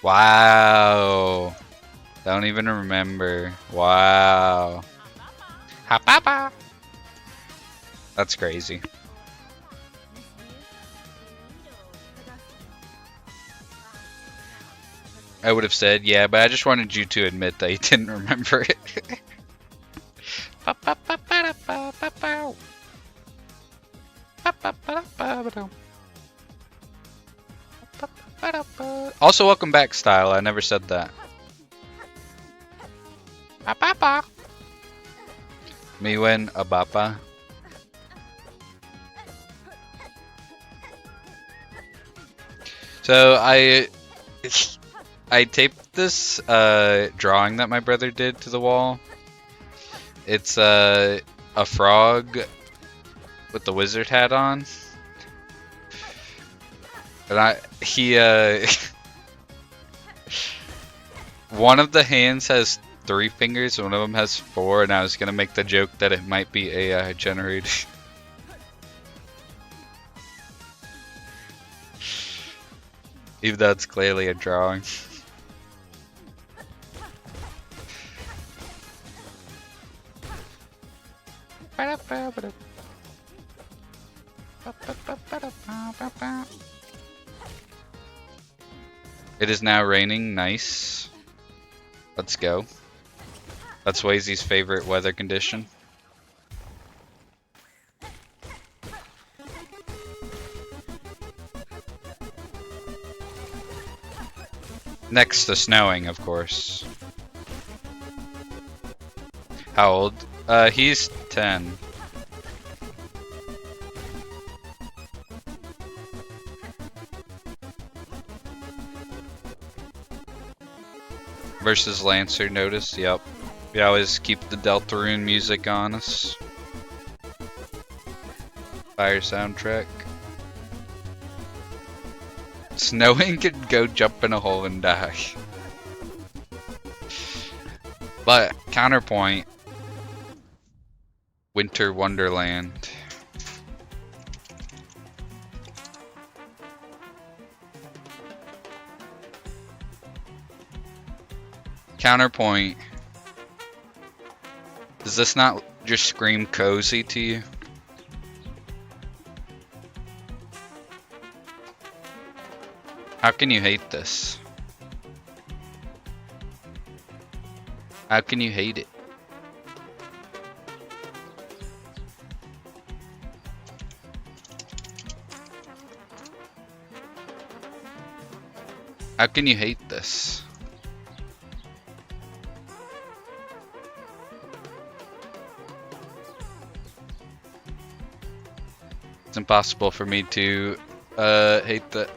Wow. Don't even remember. Wow. Ha-pa-pa. That's crazy. I would have said, yeah, but I just wanted you to admit that you didn't remember it. Also, welcome back, Style. I never said that. Me win a bapa. So I taped this drawing that my brother did to the wall. It's a frog with the wizard hat on, and he one of the hands has 3 fingers, one of them has 4, and I was gonna make the joke that it might be AI generated. Even though it's clearly a drawing. It is now raining. Nice. Let's go. That's Wazy's favorite weather condition. Next to snowing, of course. How old? He's 10. Versus Lancer, notice? Yep. We always keep the Deltarune music on us. Fire soundtrack. Snowing could go jump in a hole and die. But, counterpoint. Winter Wonderland. Counterpoint. Does this not just scream cozy to you? How can you hate this? How can you hate it? How can you hate this? It's impossible for me to hate that.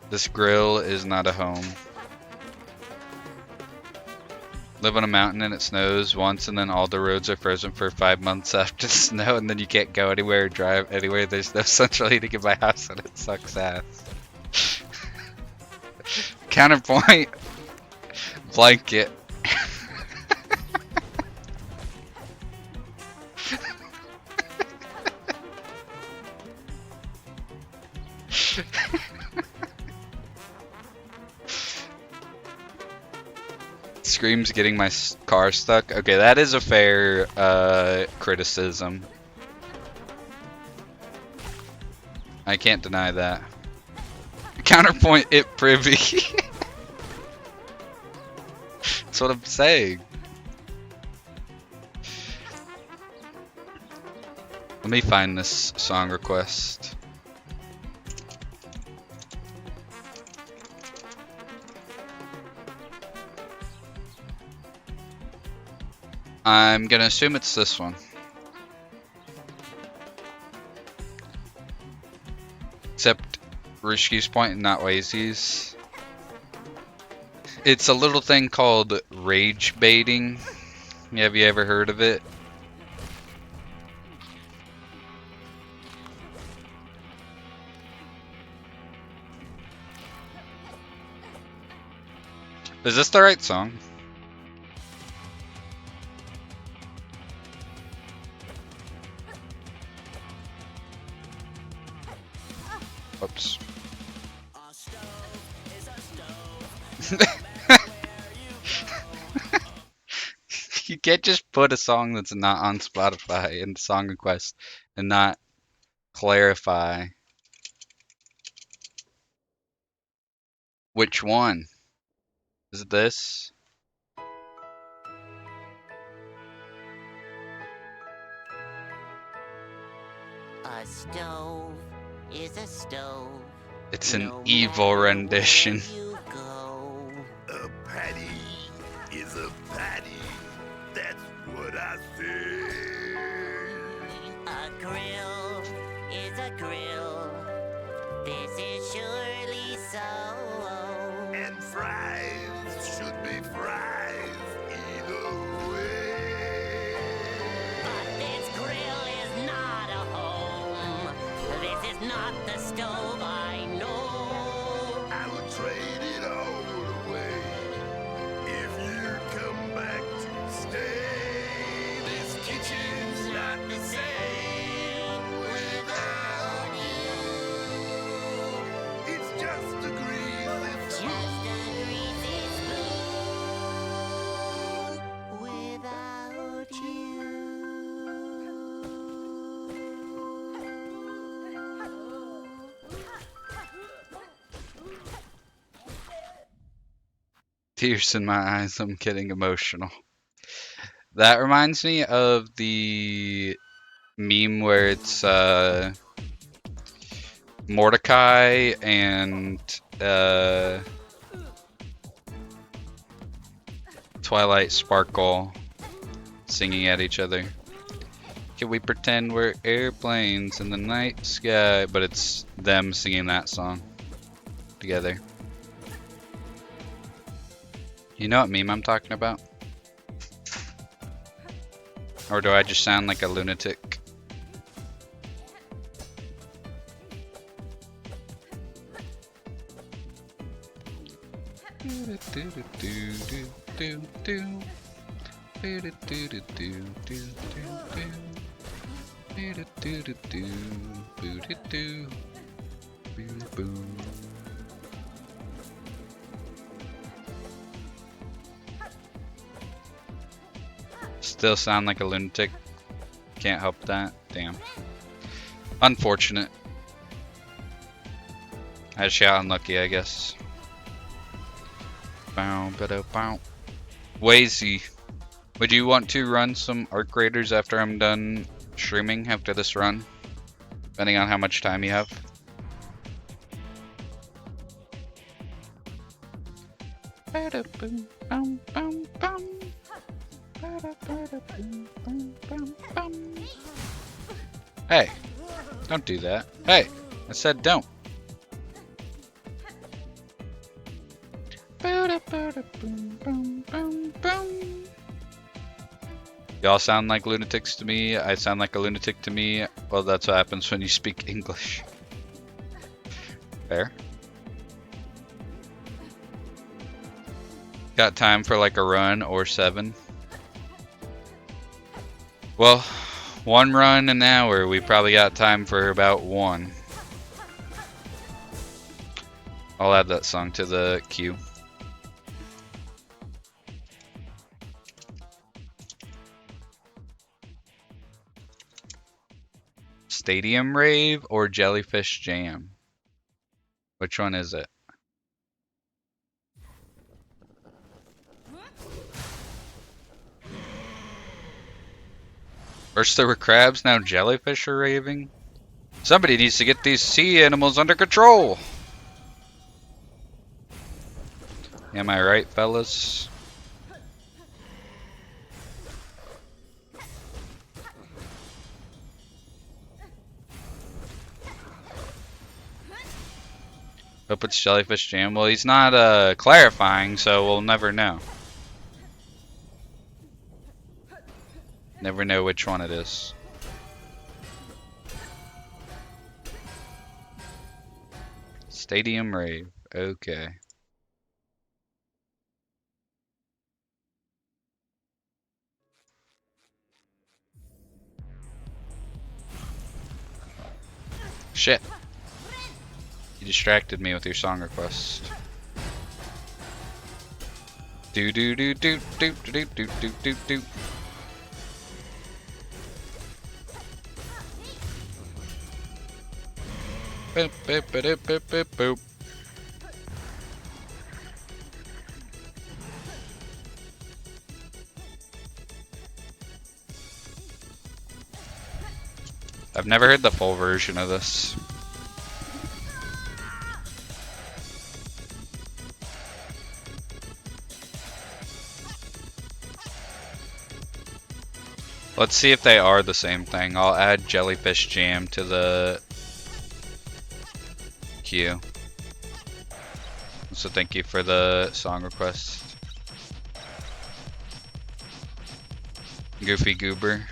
This grill is not a home. Live on a mountain and it snows once and then all the roads are frozen for 5 months after the snow and then you can't go anywhere or drive anywhere. There's no central heating in my house and it sucks ass. Counterpoint. Blanket. Screams getting my car stuck. Okay, that is a fair criticism. I can't deny that. Counterpoint it privy. That's what I'm saying. Let me find this song request. I'm gonna assume it's this one. Except Rishki's point and not Wazy's. It's a little thing called rage baiting. Have you ever heard of it? Is this the right song? Oops. You can't just put a song that's not on Spotify in the song request and not clarify which one. Is it this? A stove is a stove. It's an No evil matter rendition. where you go. A patty is a patty. That's what I say. A grill is a grill. This is surely so. And fries should be fries either way. But this grill is not a home. This is not the stove I know. I would trade it all away if you come back to stay. This kitchen's not the same without you. It's just a greasy Just spoon. a greasy spoon without you. Tears in my eyes, I'm getting emotional. That reminds me of the meme where it's Mordecai and Twilight Sparkle singing at each other. Can we pretend we're airplanes in the night sky? But it's them singing that song together. You know what meme I'm talking about? Or do I just sound like a lunatic? Still sound like a lunatic. Can't help that. Damn. Unfortunate. I just got unlucky, I guess. Bow, ba bow. Wazy. Would you want to run some Arc Raiders after I'm done streaming after this run? Depending on how much time you have. Hey, don't do that. Hey, I said don't. Y'all sound like lunatics to me. I sound like a lunatic to me. Well, that's what happens when you speak English. Fair. Got time for like a run or 7. Well, 1 run an hour. We probably got time for about 1. I'll add that song to the queue. Stadium Rave or Jellyfish Jam? Which one is it? First there were crabs, now jellyfish are raving? Somebody needs to get these sea animals under control! Am I right, fellas? Hope it's Jellyfish Jam. Well, he's not clarifying, so we'll never know. Never know which one it is. Stadium Rave. Okay. Shit. You distracted me with your song request. Do do do do do do do do do do. Boop boop boop boop boop boop. I've never heard the full version of this. Let's see if they are the same thing. I'll add Jellyfish Jam to the queue. So thank you for the song request. Goofy Goober.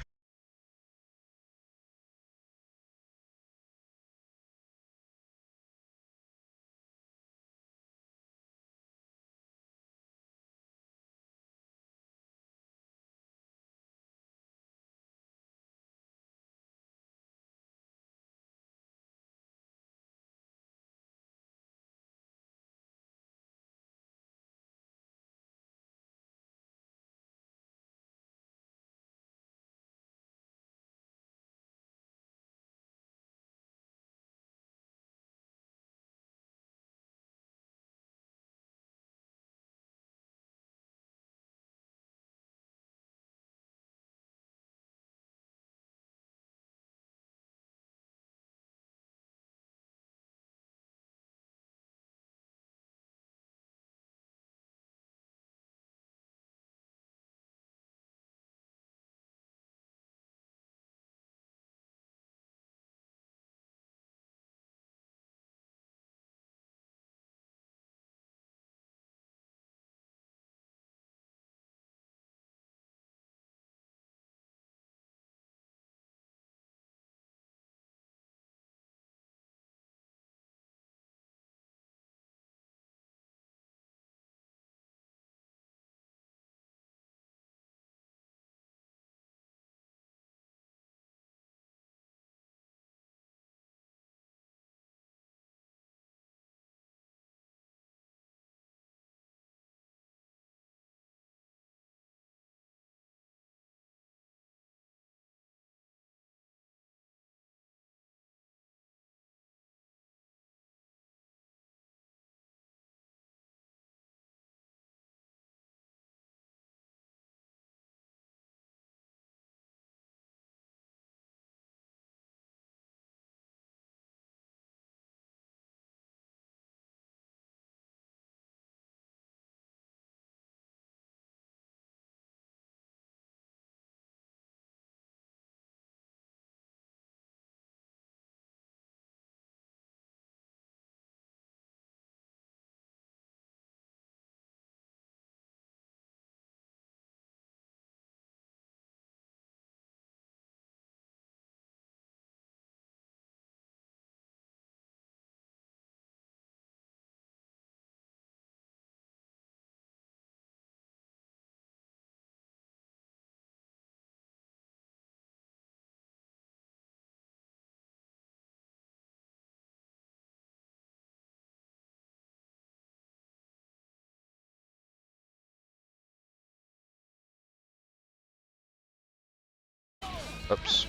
Oops.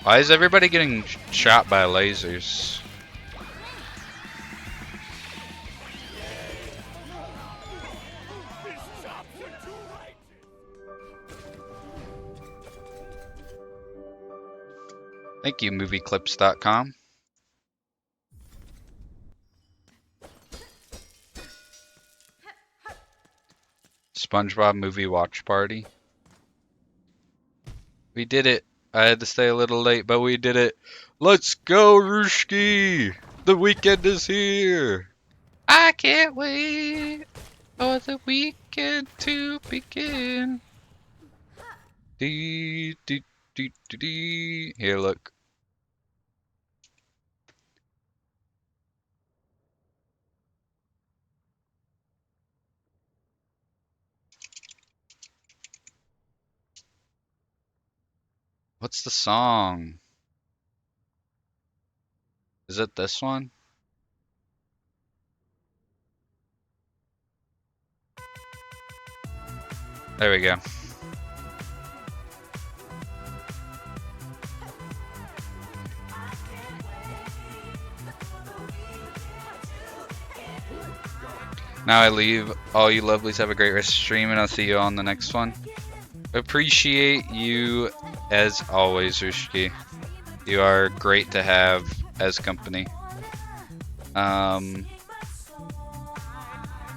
Why is everybody getting shot by lasers? Thank you, movieclips.com. SpongeBob movie watch party. We did it. I had to stay a little late, but we did it. Let's go, Rushki! The weekend is here! I can't wait for the weekend to begin. Dee, dee, dee, dee, dee. Here, look. What's the song? Is it this one? There we go. Now I leave. All you lovelies have a great rest of the stream, and I'll see you on the next one. Appreciate you as always, Rushki. You are great to have as company.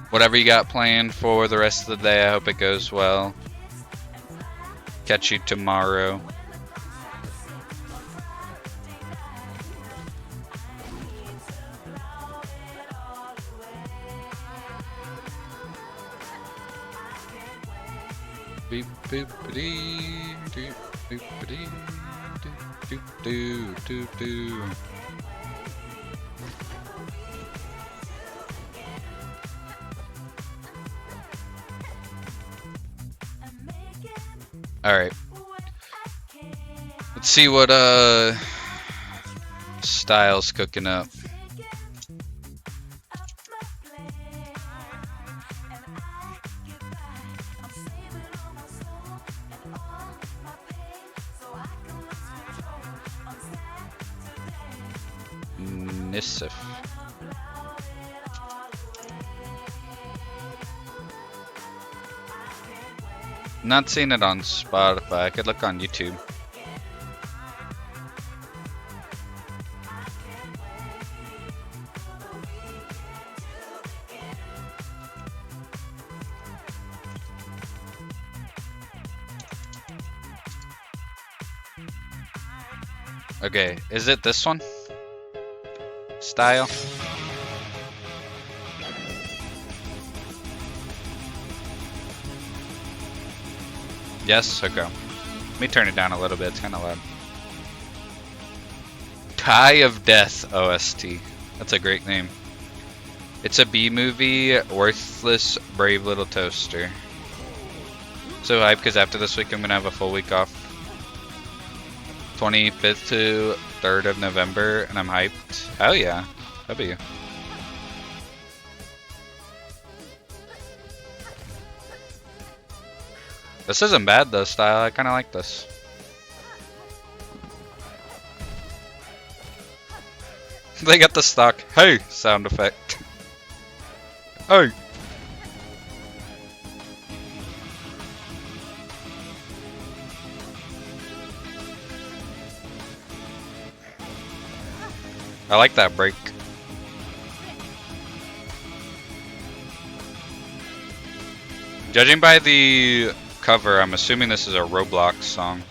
Whatever you got planned for the rest of the day, I hope it goes well. Catch you tomorrow. Beep, boop, dee, doop, doop, dee, doop, doop, doop, doop. Alright. Let's see what Style's cooking up. Nisif. Not seeing it on Spotify. I could look on YouTube. Okay, is it this one? Style? Yes? Okay. Let me turn it down a little bit, it's kinda loud. Tie of Death OST. That's a great name. It's a B movie, Worthless Brave Little Toaster. So hyped because after this week I'm gonna have a full week off. 25th to 3rd of November, and I'm hyped. Hell yeah. W. This isn't bad though, Style. I kinda like this. They got the stock "hey" sound effect. Hey. I like that break. Judging by the cover, I'm assuming this is a Roblox song.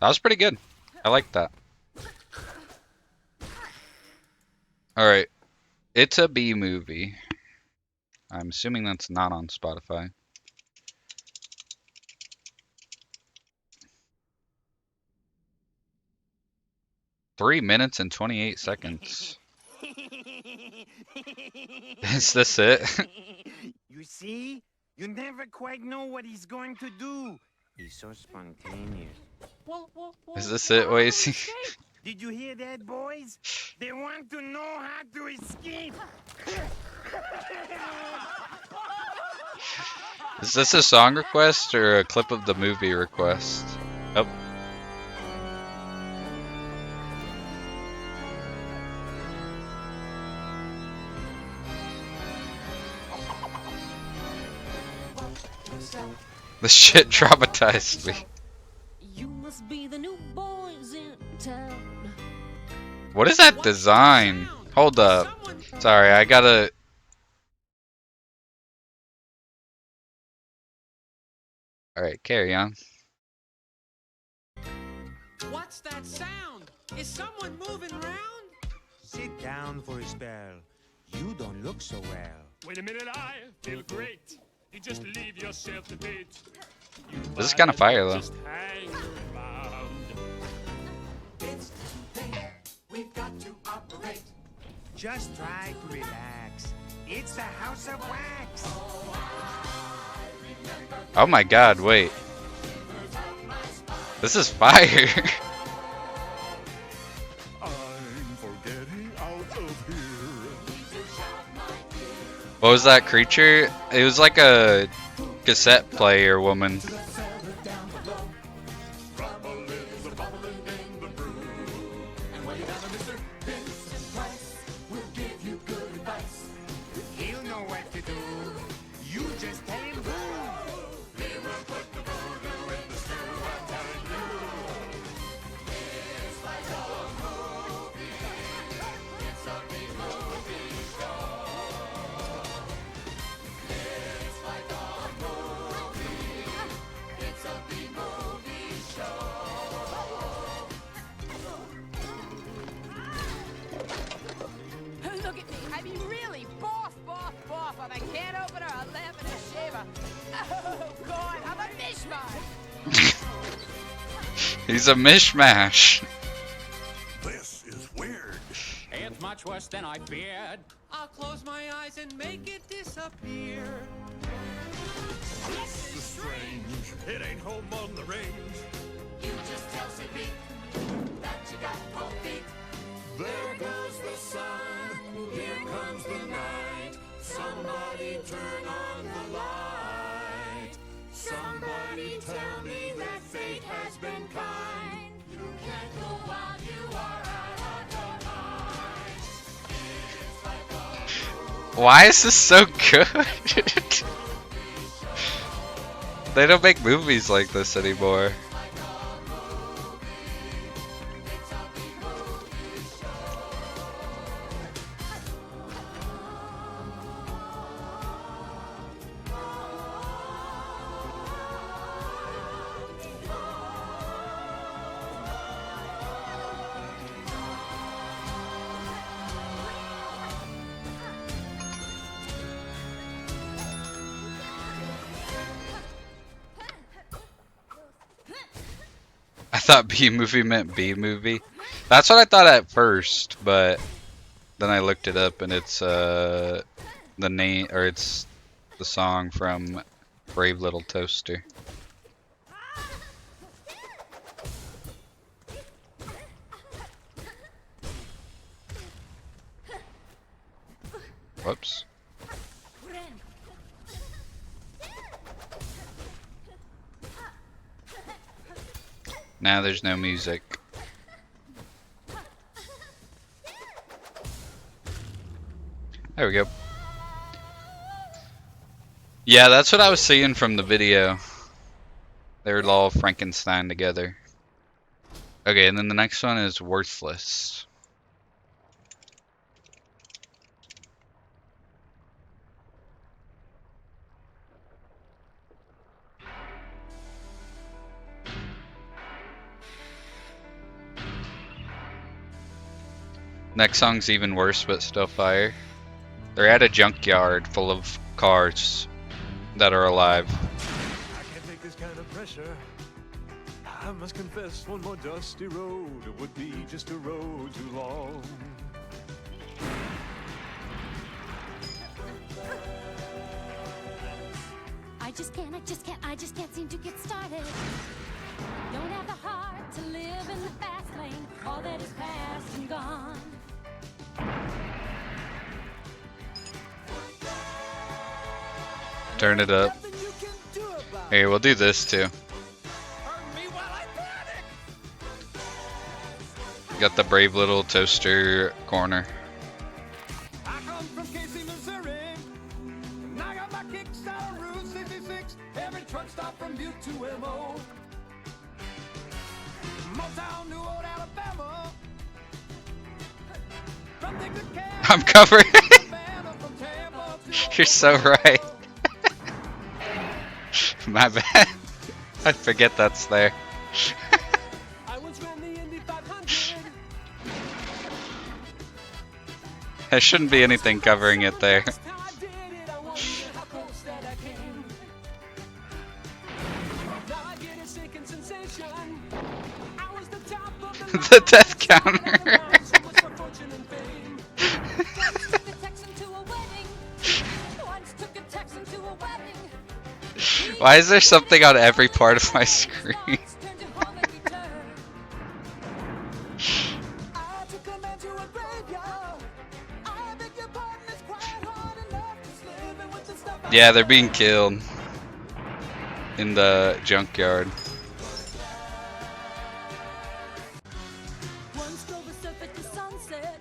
That was pretty good. I like that. Alright. It's a B movie. I'm assuming that's not on Spotify. Three minutes and 28 seconds. Is this it? You see? You never quite know what he's going to do. He's so spontaneous. Is this it, Wazy? Did you hear that, boys? They want to know how to escape. Is this a song request or a clip of the movie request? Oh. This shit traumatized me. You must be the new boys in town. What is that design? Hold up. Sorry, I gotta... Alright, carry on. What's that sound? Is someone moving around? Sit down for a spell. You don't look so well. Wait a minute, I feel great. You just leave yourself to date. This is kind of fire, though. Just hang around. We've got to operate. Just try to relax. It's the House of Wax. Oh my god, wait. This is fire. I'm forgetting out of here. What was that creature? It was like a cassette player woman. He'll know what to do. You just tell him who. Look at me. I mean, really, boff, I'm a can opener, a lamp, and a shaver. Oh, God, I'm a mishmash. He's a mishmash. This is weird. It's much worse than I feared. I'll close my eyes and make it disappear. This is strange. It ain't home on the range. You just tell Sleepy that you got cold feet. There goes the sun. Here comes the night. Somebody turn on the light. Somebody tell me that fate has been kind. You can't go while you are out of your mind. Why is this so good? They don't make movies like this anymore. I thought B movie meant B movie. That's what I thought at first, but then I looked it up and it's the name, or it's the song from Brave Little Toaster. Whoops. Now there's no music. There we go. Yeah, that's what I was seeing from the video. They were all Frankenstein together. Okay, and then the next one is Worthless. Next song's even worse, but still fire. They're at a junkyard full of cars that are alive. I can't take this kind of pressure. I must confess, one more dusty road would be just a road too long. I just can't seem to get started. Don't have the heart to live in the fast lane. All that is past and gone. Turn it up. Nothing you can do about Here, we'll do this too. Hurt me while I panic. Got the brave little toaster corner. I come from Casey, Missouri, and I got my kicks out of Route 66. Every truck stop from Butte to MO. Motown, New Old Alabama. From Dick to Cab, I'm covering. Savannah, from Tampa to You're so right. My bad. I forget that's there. I once ran the Indy 500. There shouldn't be anything covering it there. Last time I did it, I wondered how close that I came. Now I get a sinking sensation. I was the top of the The death counter. so much for fortune and fame. Once took a Texan to a wedding. Once took a Texan to a wedding. Why is there something on every part of my screen? Turn to home and return. I took a man to a graveyard. I beg your pardon, it's quite hard enough just living with the stuff I Yeah, they're being killed in the junkyard. Once drove a surf at the sunset.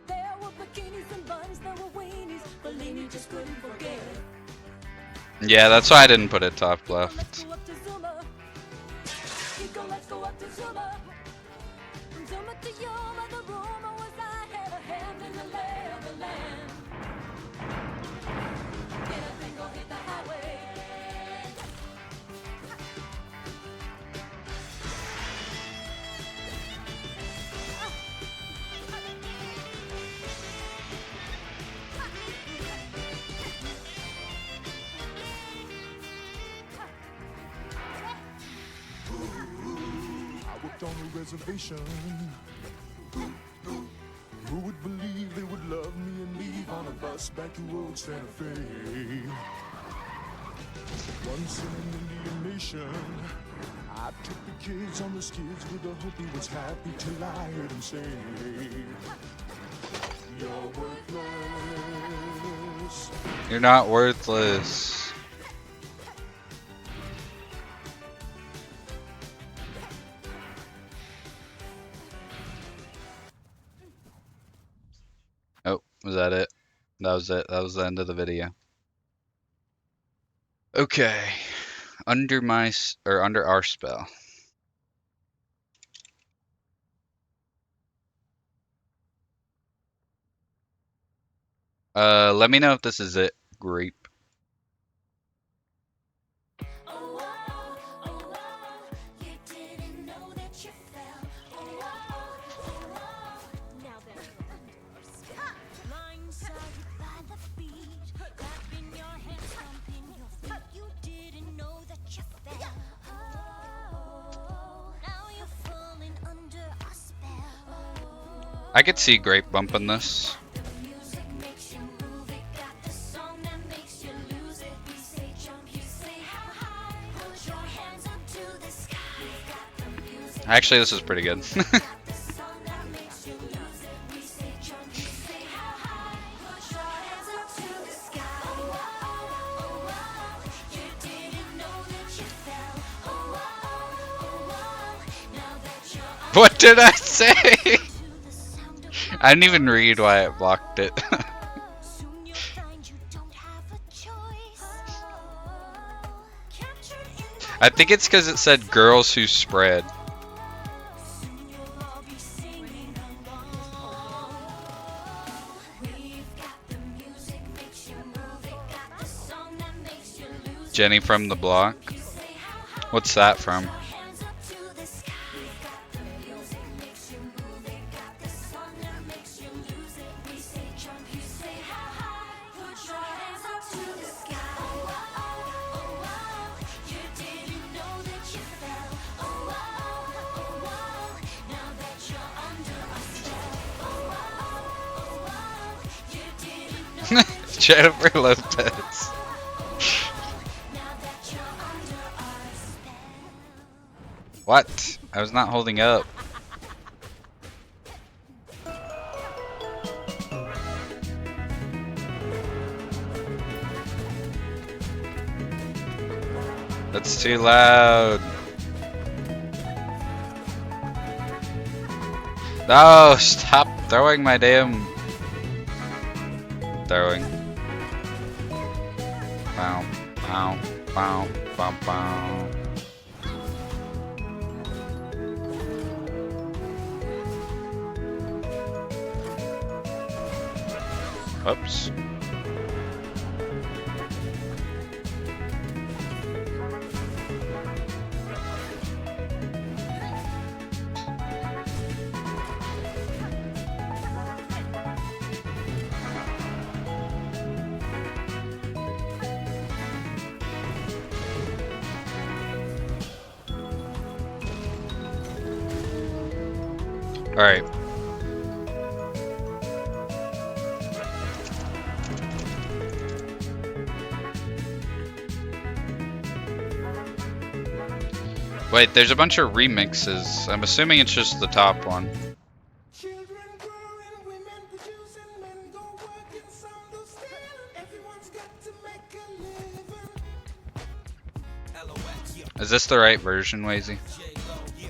There were bikinis and buns, there were weenies. Bellini just couldn't forget. Yeah, that's why I didn't put it top Let's left. go up to Zuma. Let's go up to Zuma. Zuma to Yuma, the rumor was I had a hand in the lay of the land. Anything gon' hit the highway. I worked on a reservation. Who would believe they would love me and leave on a bus back to old Santa Fe? Once in an Indian nation, I took the kids on the skids with the hope he was happy till I heard him say, "You're worthless." You're not worthless. Oh, was that it? That was it. That was the end of the video. Okay. Under under our spell. Let me know if this is it. Grape. Oh, oh, oh, oh, you didn't know that you fell. Oh, oh, oh, oh, now that you're under blindsided by the beat, clapping your hands, stomping your feet. You didn't know that you fell. Oh, now you're falling under a spell. I could see Grape bumping this. The music makes you move it, got the song that makes you lose it. We say jump, you say how high. Put your hands up to the sky. Got the music, Actually, this is pretty good. got the song that makes you lose it. We say jump, you say how high. Put your hands up to the sky. Oh, oh, oh, oh, you didn't know that you fell. Oh, oh, oh, oh, now that you're What did I say? to the sound of I didn't even read why it blocked it. soon you'll find you don't have a choice. Captured in the I think it's because it said girls who spread. soon you'll all be singing along. We've got the music makes you move it, got the song that makes you lose it. Jenny from the block. You say how high, What's that from? hands up to the sky. We've got the music makes you move it, got the song that makes you lose it. We say jump, you say how high. Put your hands up to Jennifer Lopez. Now that you're under our spell. What? I was not holding up. That's too loud. No, stop throwing my damn throwing. Bow, bow, bow, bow, bow. Oops. All right. Wait, there's a bunch of remixes. I'm assuming it's just the top one. Children growing, women producing, men go working, some do stealing. Everyone's got to make a living. LOX, yeah, Is this the right version, Wazy? J-Lo, yeah,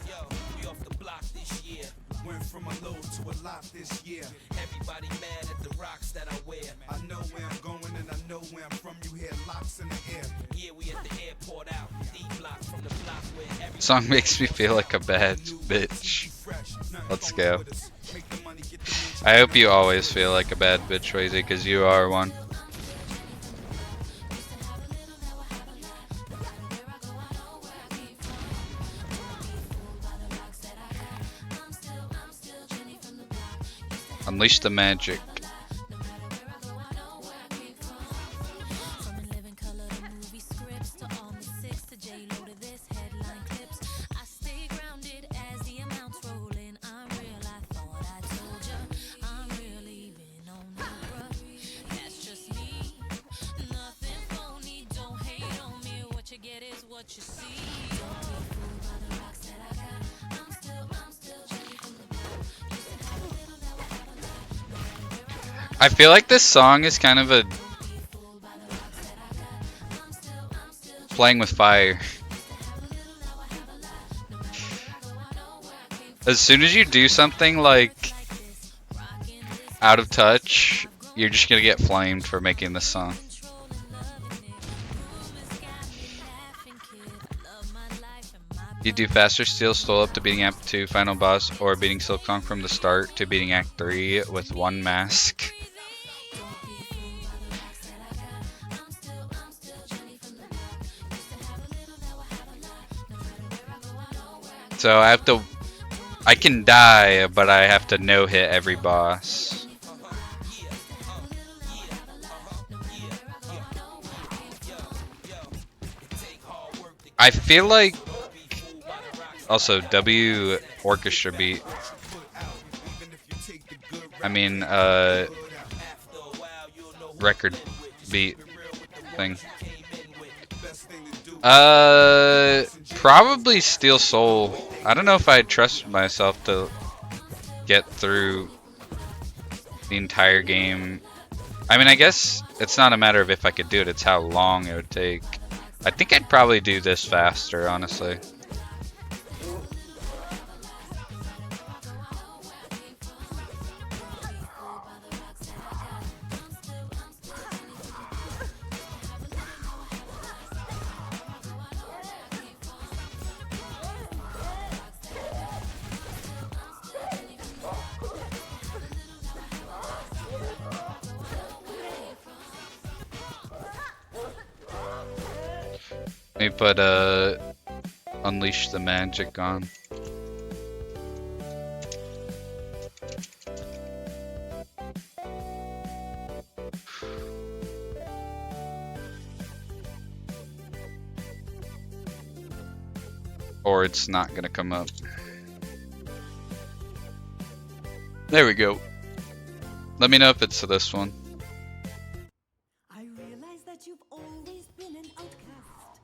yo, we off the block this year. Went from a low to a lot this year. Everybody mad at the rocks that I wear. I know where I'm going and I know where I'm from. You hear locks in the air. Yeah, we at the airport out. D block from the block where every Song makes me feel like a bad bitch. Let's go. I hope you always feel like a bad bitch, Wazy, because you are one. Unleash the magic. From a living color to movie scripts to all the six to J-Lo to this headline clips. I stay grounded as the amounts roll in. I'm real, I thought I told ya. I'm real even on the bruh. That's just me. Nothing phony, don't hate on me. What you get is what you see. Don't be fooled by the rocks that I got. I'm still Jenny from the block. Used to have a little, now I have a lot. I feel like this song is kind of a playing with fire. As soon as you do something like out of touch, you're just gonna get flamed for making this song. You do faster steel stole up to beating Act 2 final boss, or beating Silksong from the start to beating Act 3 with one mask. So I can die, but I have to no hit every boss. I feel like also W orchestra beat. I mean record beat thing. Probably Steel Soul. I don't know if I'd trust myself to get through the entire game. I mean, I guess it's not a matter of if I could do it, it's how long it would take. I think I'd probably do this faster, honestly. Let me put Unleash the Magic on. Or it's not gonna come up. There we go. Let me know if it's this one. I realize that you've always been an outcast.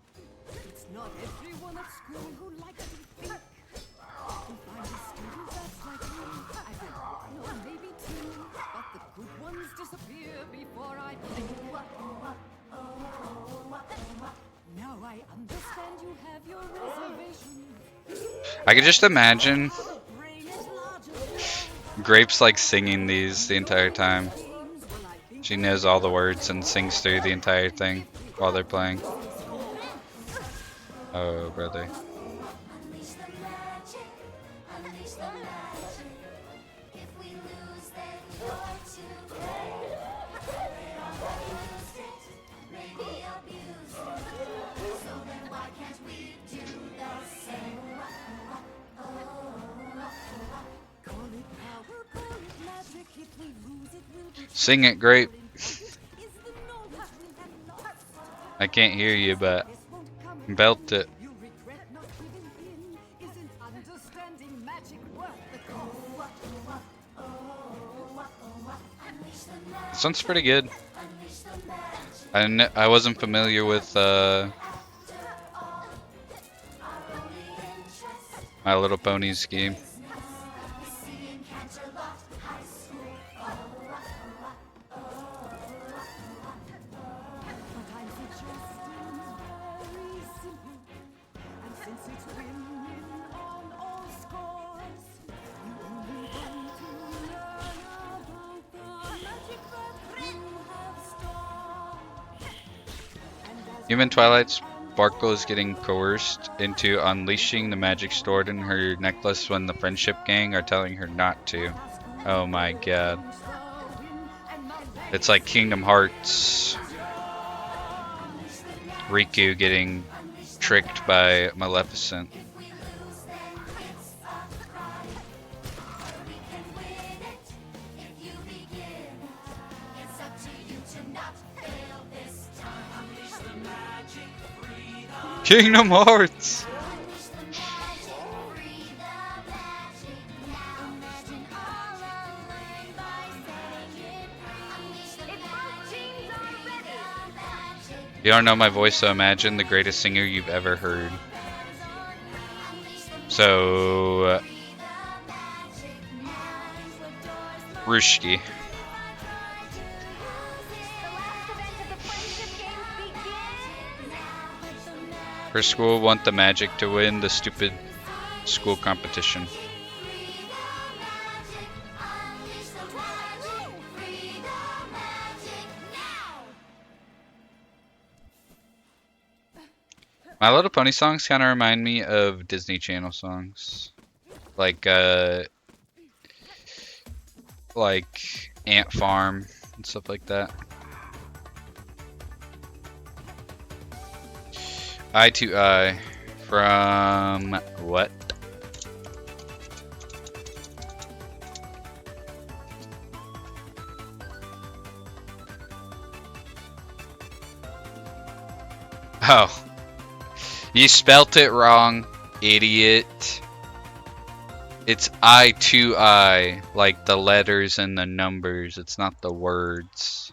It's not everyone at school who likes to think. You find a student that's like you. I think, no, maybe two. But the good ones disappear before I blink. Now I understand you have your reservations. I could just imagine The brain is larger than Grapes like singing these the entire time. dreams. Well, I think She knows all the words and sings through the entire thing while they're playing. Oh, brother. Unleash the magic, unleash the magic. If we lose, then you're to blame. They all used it, maybe abused it. So then why can't we do the same? call it power, call it magic. If we lose it, we'll be Sing it, Grape. is the knowledge we have lost. I can't hear you, but This won't come in belt it. You regret not giving in. Isn't understanding magic worth the cost? Unleash the magic, This one's pretty good. unleash the magic. I wasn't familiar with Our only interest My Little Ponies game. is seeing Canterlot High School. But I'm suggesting very simple. And since it's win-win on all scores, you only want to learn about the magic that you have stored. Human Twilight Sparkle is getting coerced into unleashing the magic stored in her necklace when the Friendship Gang are telling her not to. Oh my god. It's like Kingdom Hearts. Riku getting tricked by Maleficent. If we lose, then it's a crime. We can win it if you begin. It's up to you to not fail this time. Unleash the magic, freedom. Kingdom Hearts! Unleash the magic, free the magic. Now imagine all alone by setting it free. Unleash the magic, free the magic. You don't know my voice, so imagine the greatest singer you've ever heard. So, Rushki. Her school want the magic to win the stupid school competition. My Little Pony songs kind of remind me of Disney Channel songs, like Ant Farm and stuff like that. Eye to Eye from what? Oh. You spelt it wrong, idiot. It's eye to eye, like the letters and the numbers. It's not the words.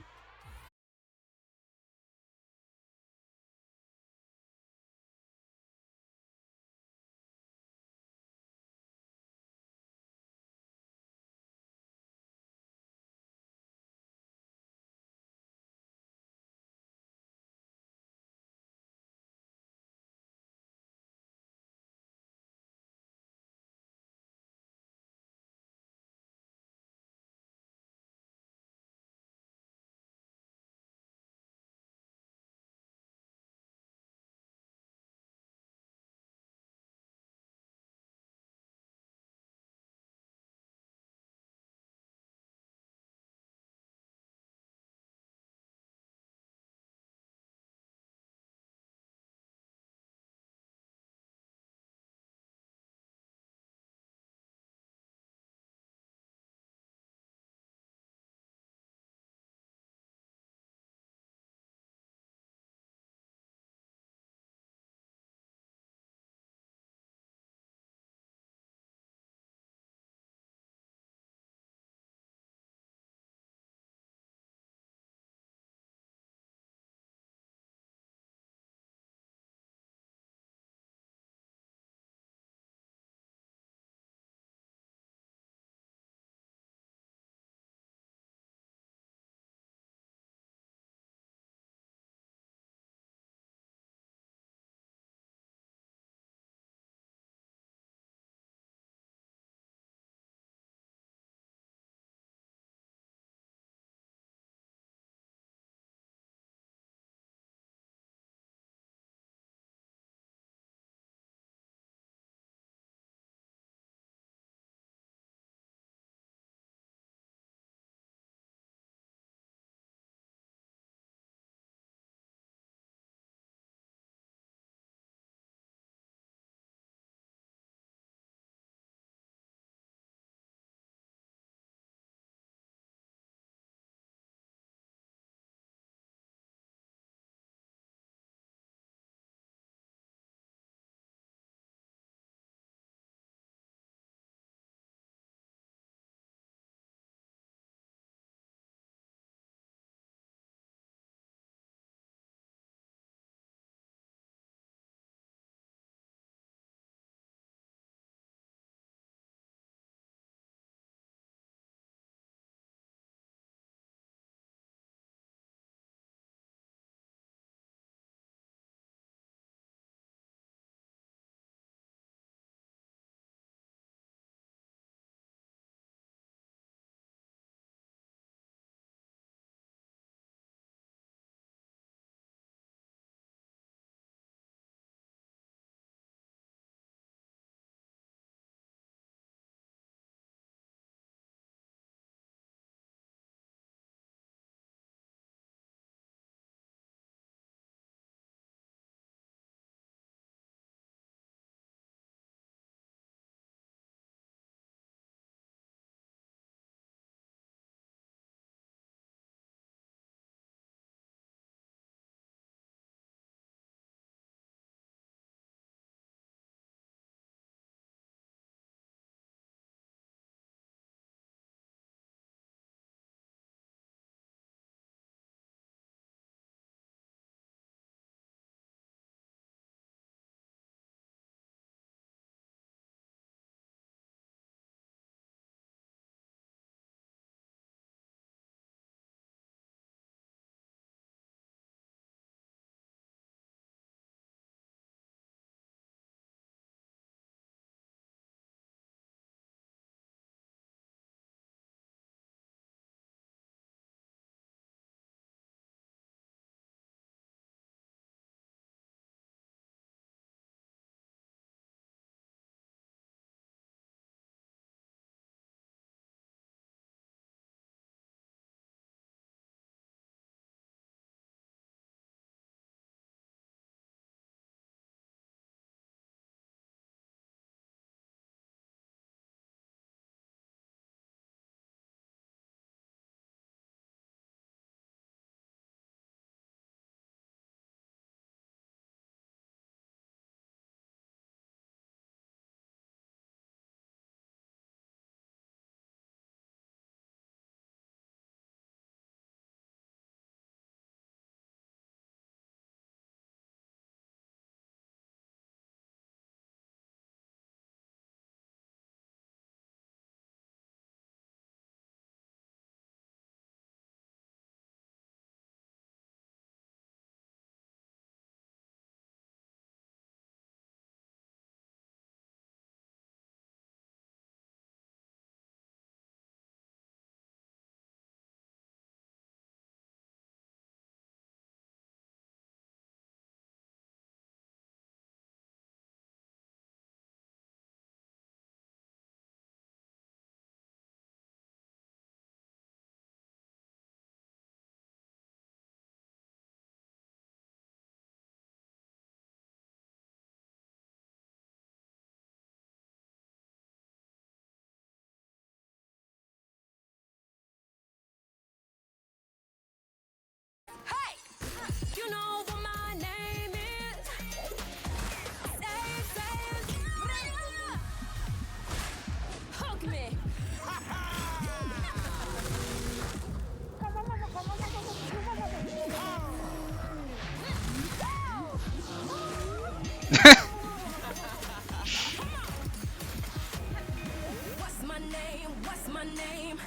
What's my name? What's my name?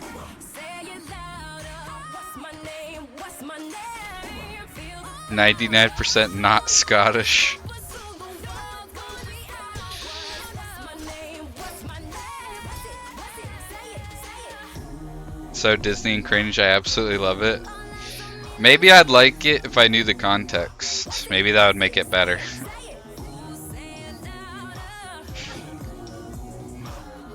Say it louder. What's my name? What's my name? Feel the 99% not Scottish. what's on the world gonna be ours. What's my name? What's my name? What's it? What's it? Say it. So Disney and cringe, I absolutely love it. Maybe I'd like it if I knew the context. Maybe that would make it better. Say it. Ooh, say it louder.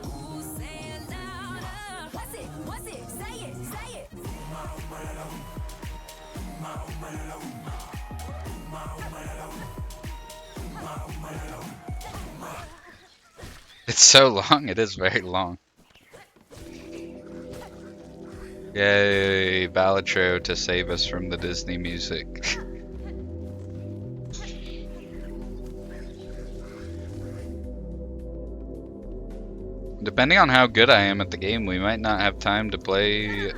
Ooh, say it louder. What's it? What's it? Say it. Say it. It's so long. It is very long. Yay, Balatro to save us from the Disney music. Depending on how good I am at the game, we might not have time to play.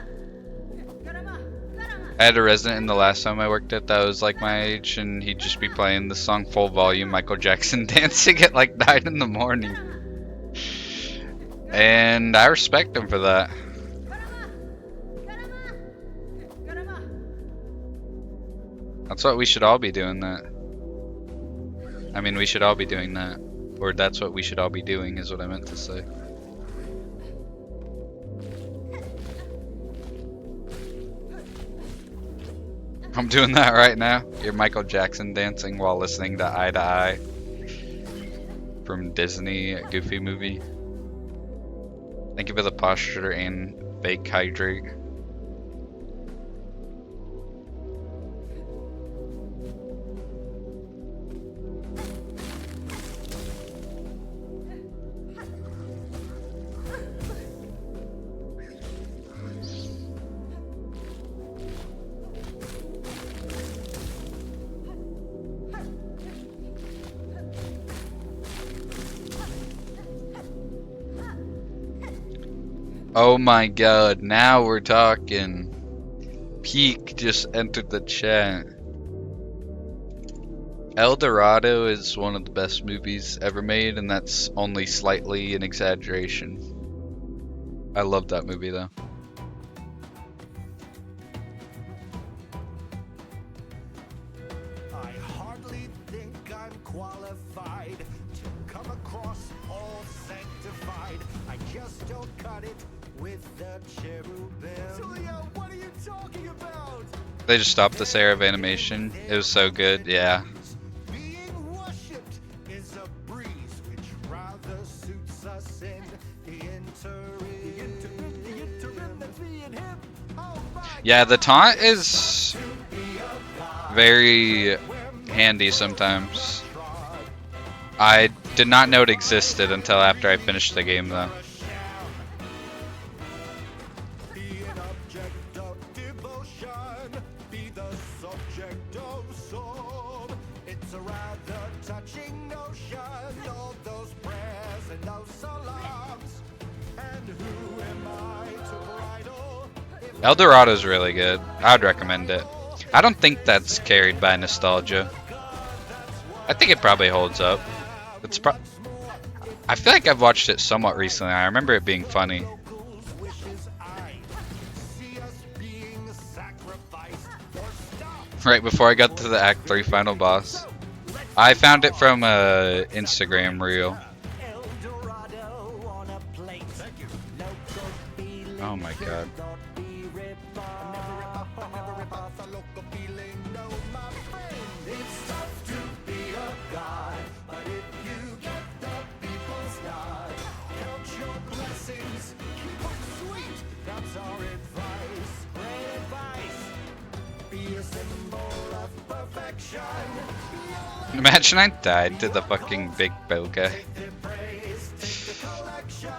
I had a resident in the last time I worked at that was like my age, and he'd just be playing the song full volume, Michael Jackson dancing at like 9 in the morning. And I respect him for that. That's what we should all be doing that. I mean, we should all be doing that. Or that's what we should all be doing is what I meant to say. I'm doing that right now. You're Michael Jackson dancing while listening to Eye to Eye from Disney Goofy movie. Thank you for the posture and fake hydrate. Oh my god, now we're talking. Peak just entered the chat. El Dorado is one of the best movies ever made, and that's only slightly an exaggeration. I love that movie though. I hardly think I'm qualified to come across all sanctified. I just don't cut it with the cherubim. Julio, what are you talking about? They just stopped this era of animation. It was so good, yeah. Being worshipped is a breeze which rather suits us in the interim. The interim that's being hip. Oh my Yeah, the taunt is very handy sometimes. I did not know it existed until after I finished the game though. Be an object of devotion, be the subject of song. It's a rather touching notion, all those prayers and those salams. And who am I to bridle? El Dorado's really good. I would recommend it. I don't think that's carried by nostalgia. I think it probably holds up. It's I feel like I've watched it somewhat recently. I remember it being funny. Wishes I see us being sacrificed or stopped. Right before I got to the Act 3 final boss. I found it from a Instagram reel. El Dorado on a plate. Thank you. Local feeling Oh my god. don't be rip off. Never rip off a local feeling, no, my friend. It's tough to be a god, but if you get the people's nod, count your blessings, keep 'em sweet. That's our advice. Great advice. Be a symbol of perfection. Imagine I died to the fucking big bow guy. Praise, take the collection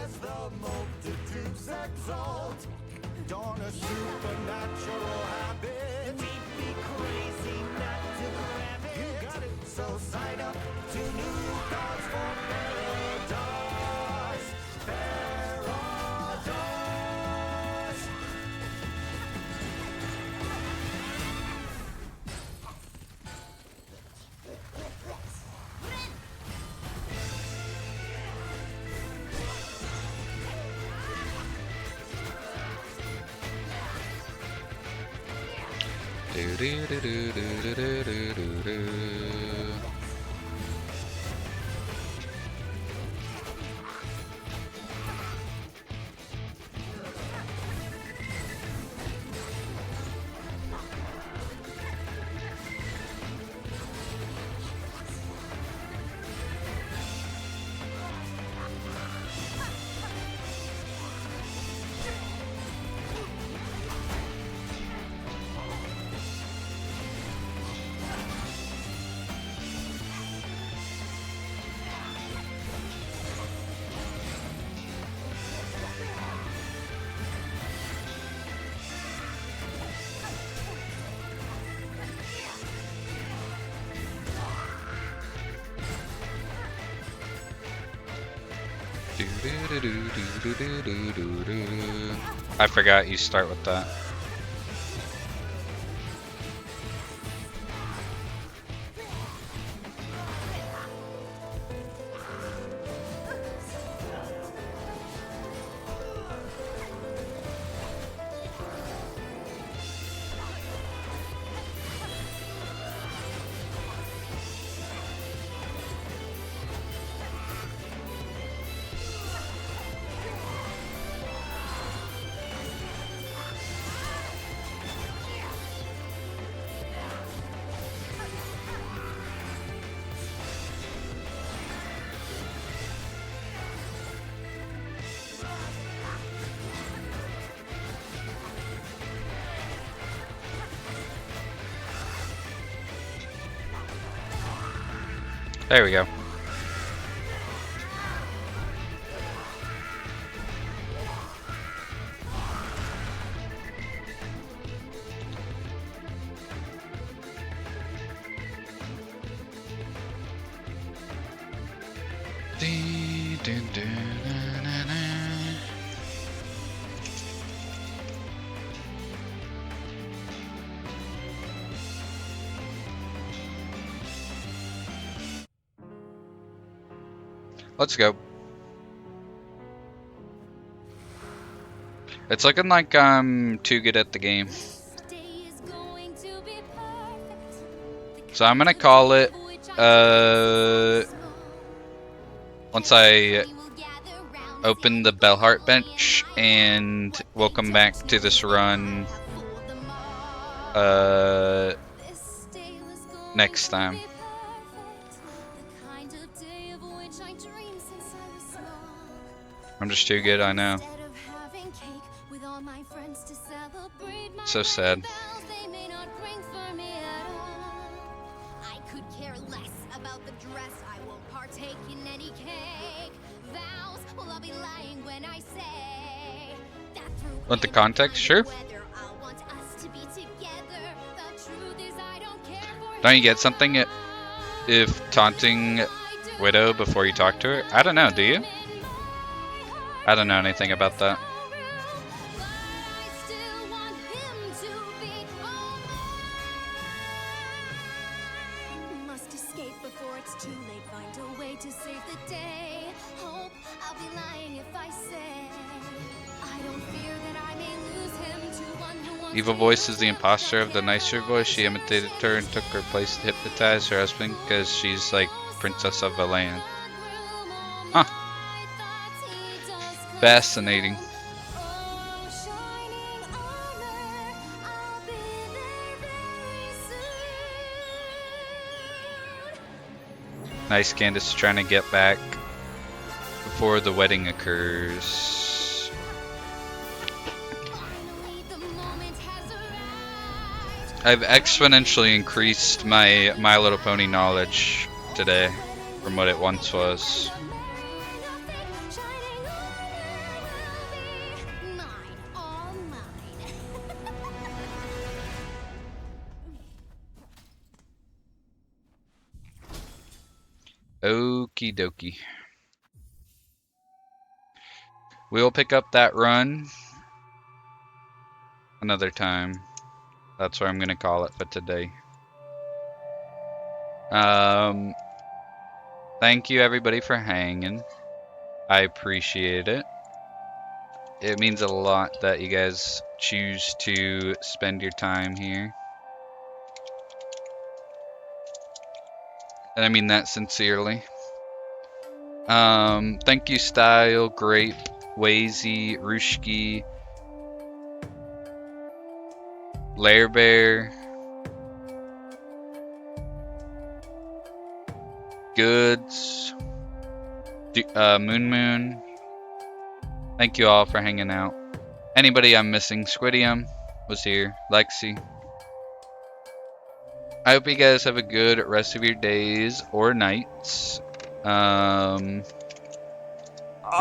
as the multitudes exalt. Dawn a supernatural habit. We'd be crazy not to grab it. You got it. So sign up to new gods for paradise. Paradise. I forgot you start with that. There we go. Let's go. It's looking like I'm too good at the game. So I'm gonna call it once I open the Bellheart bench, and we'll come back to this run next time. I'm just too good, I know. So sad. I could care less about the dress. I won't partake in any cake. Vows, well, I'll be lying when I say that through Want the context? Sure. weather, I'll want us to be together. The truth is I don't care for Don't you get something if taunting Widow before you talk to her? I don't know, do you? I don't know anything about that. Must escape before it's too late. Find a way to save the day. Hope I'll be lying if I say I don't fear that I may lose him to one who wants Evil Voice is the imposter of the nicer voice. She imitated her and took her place to hypnotize her husband because she's like Princess of a land. Huh. Fascinating. Nice, Candace trying to get back before the wedding occurs. I've exponentially increased my My Little Pony knowledge today from what it once was. Okie dokie. We'll pick up that run another time. That's what I'm gonna call it for today. Thank you everybody for hanging. I appreciate it. It means a lot that you guys choose to spend your time here. And I mean that sincerely. Thank you, Style, Grape, Wazy, Rushki, Lair Bear, Goods, Moon Moon. Thank you all for hanging out. Anybody I'm missing? Squidium was here. Lexi. I hope you guys have a good rest of your days or nights. If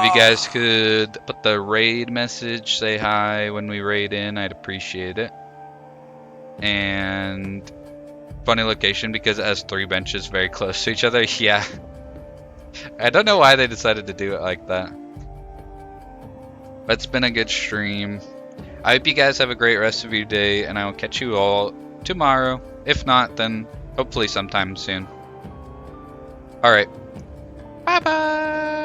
you guys could put the raid message, say hi when we raid in, I'd appreciate it. And funny location because it has 3 benches very close to each other. Yeah. I don't know why they decided to do it like that. But it's been a good stream. I hope you guys have a great rest of your day, and I will catch you all tomorrow. If not, then hopefully sometime soon. Alright. Bye-bye!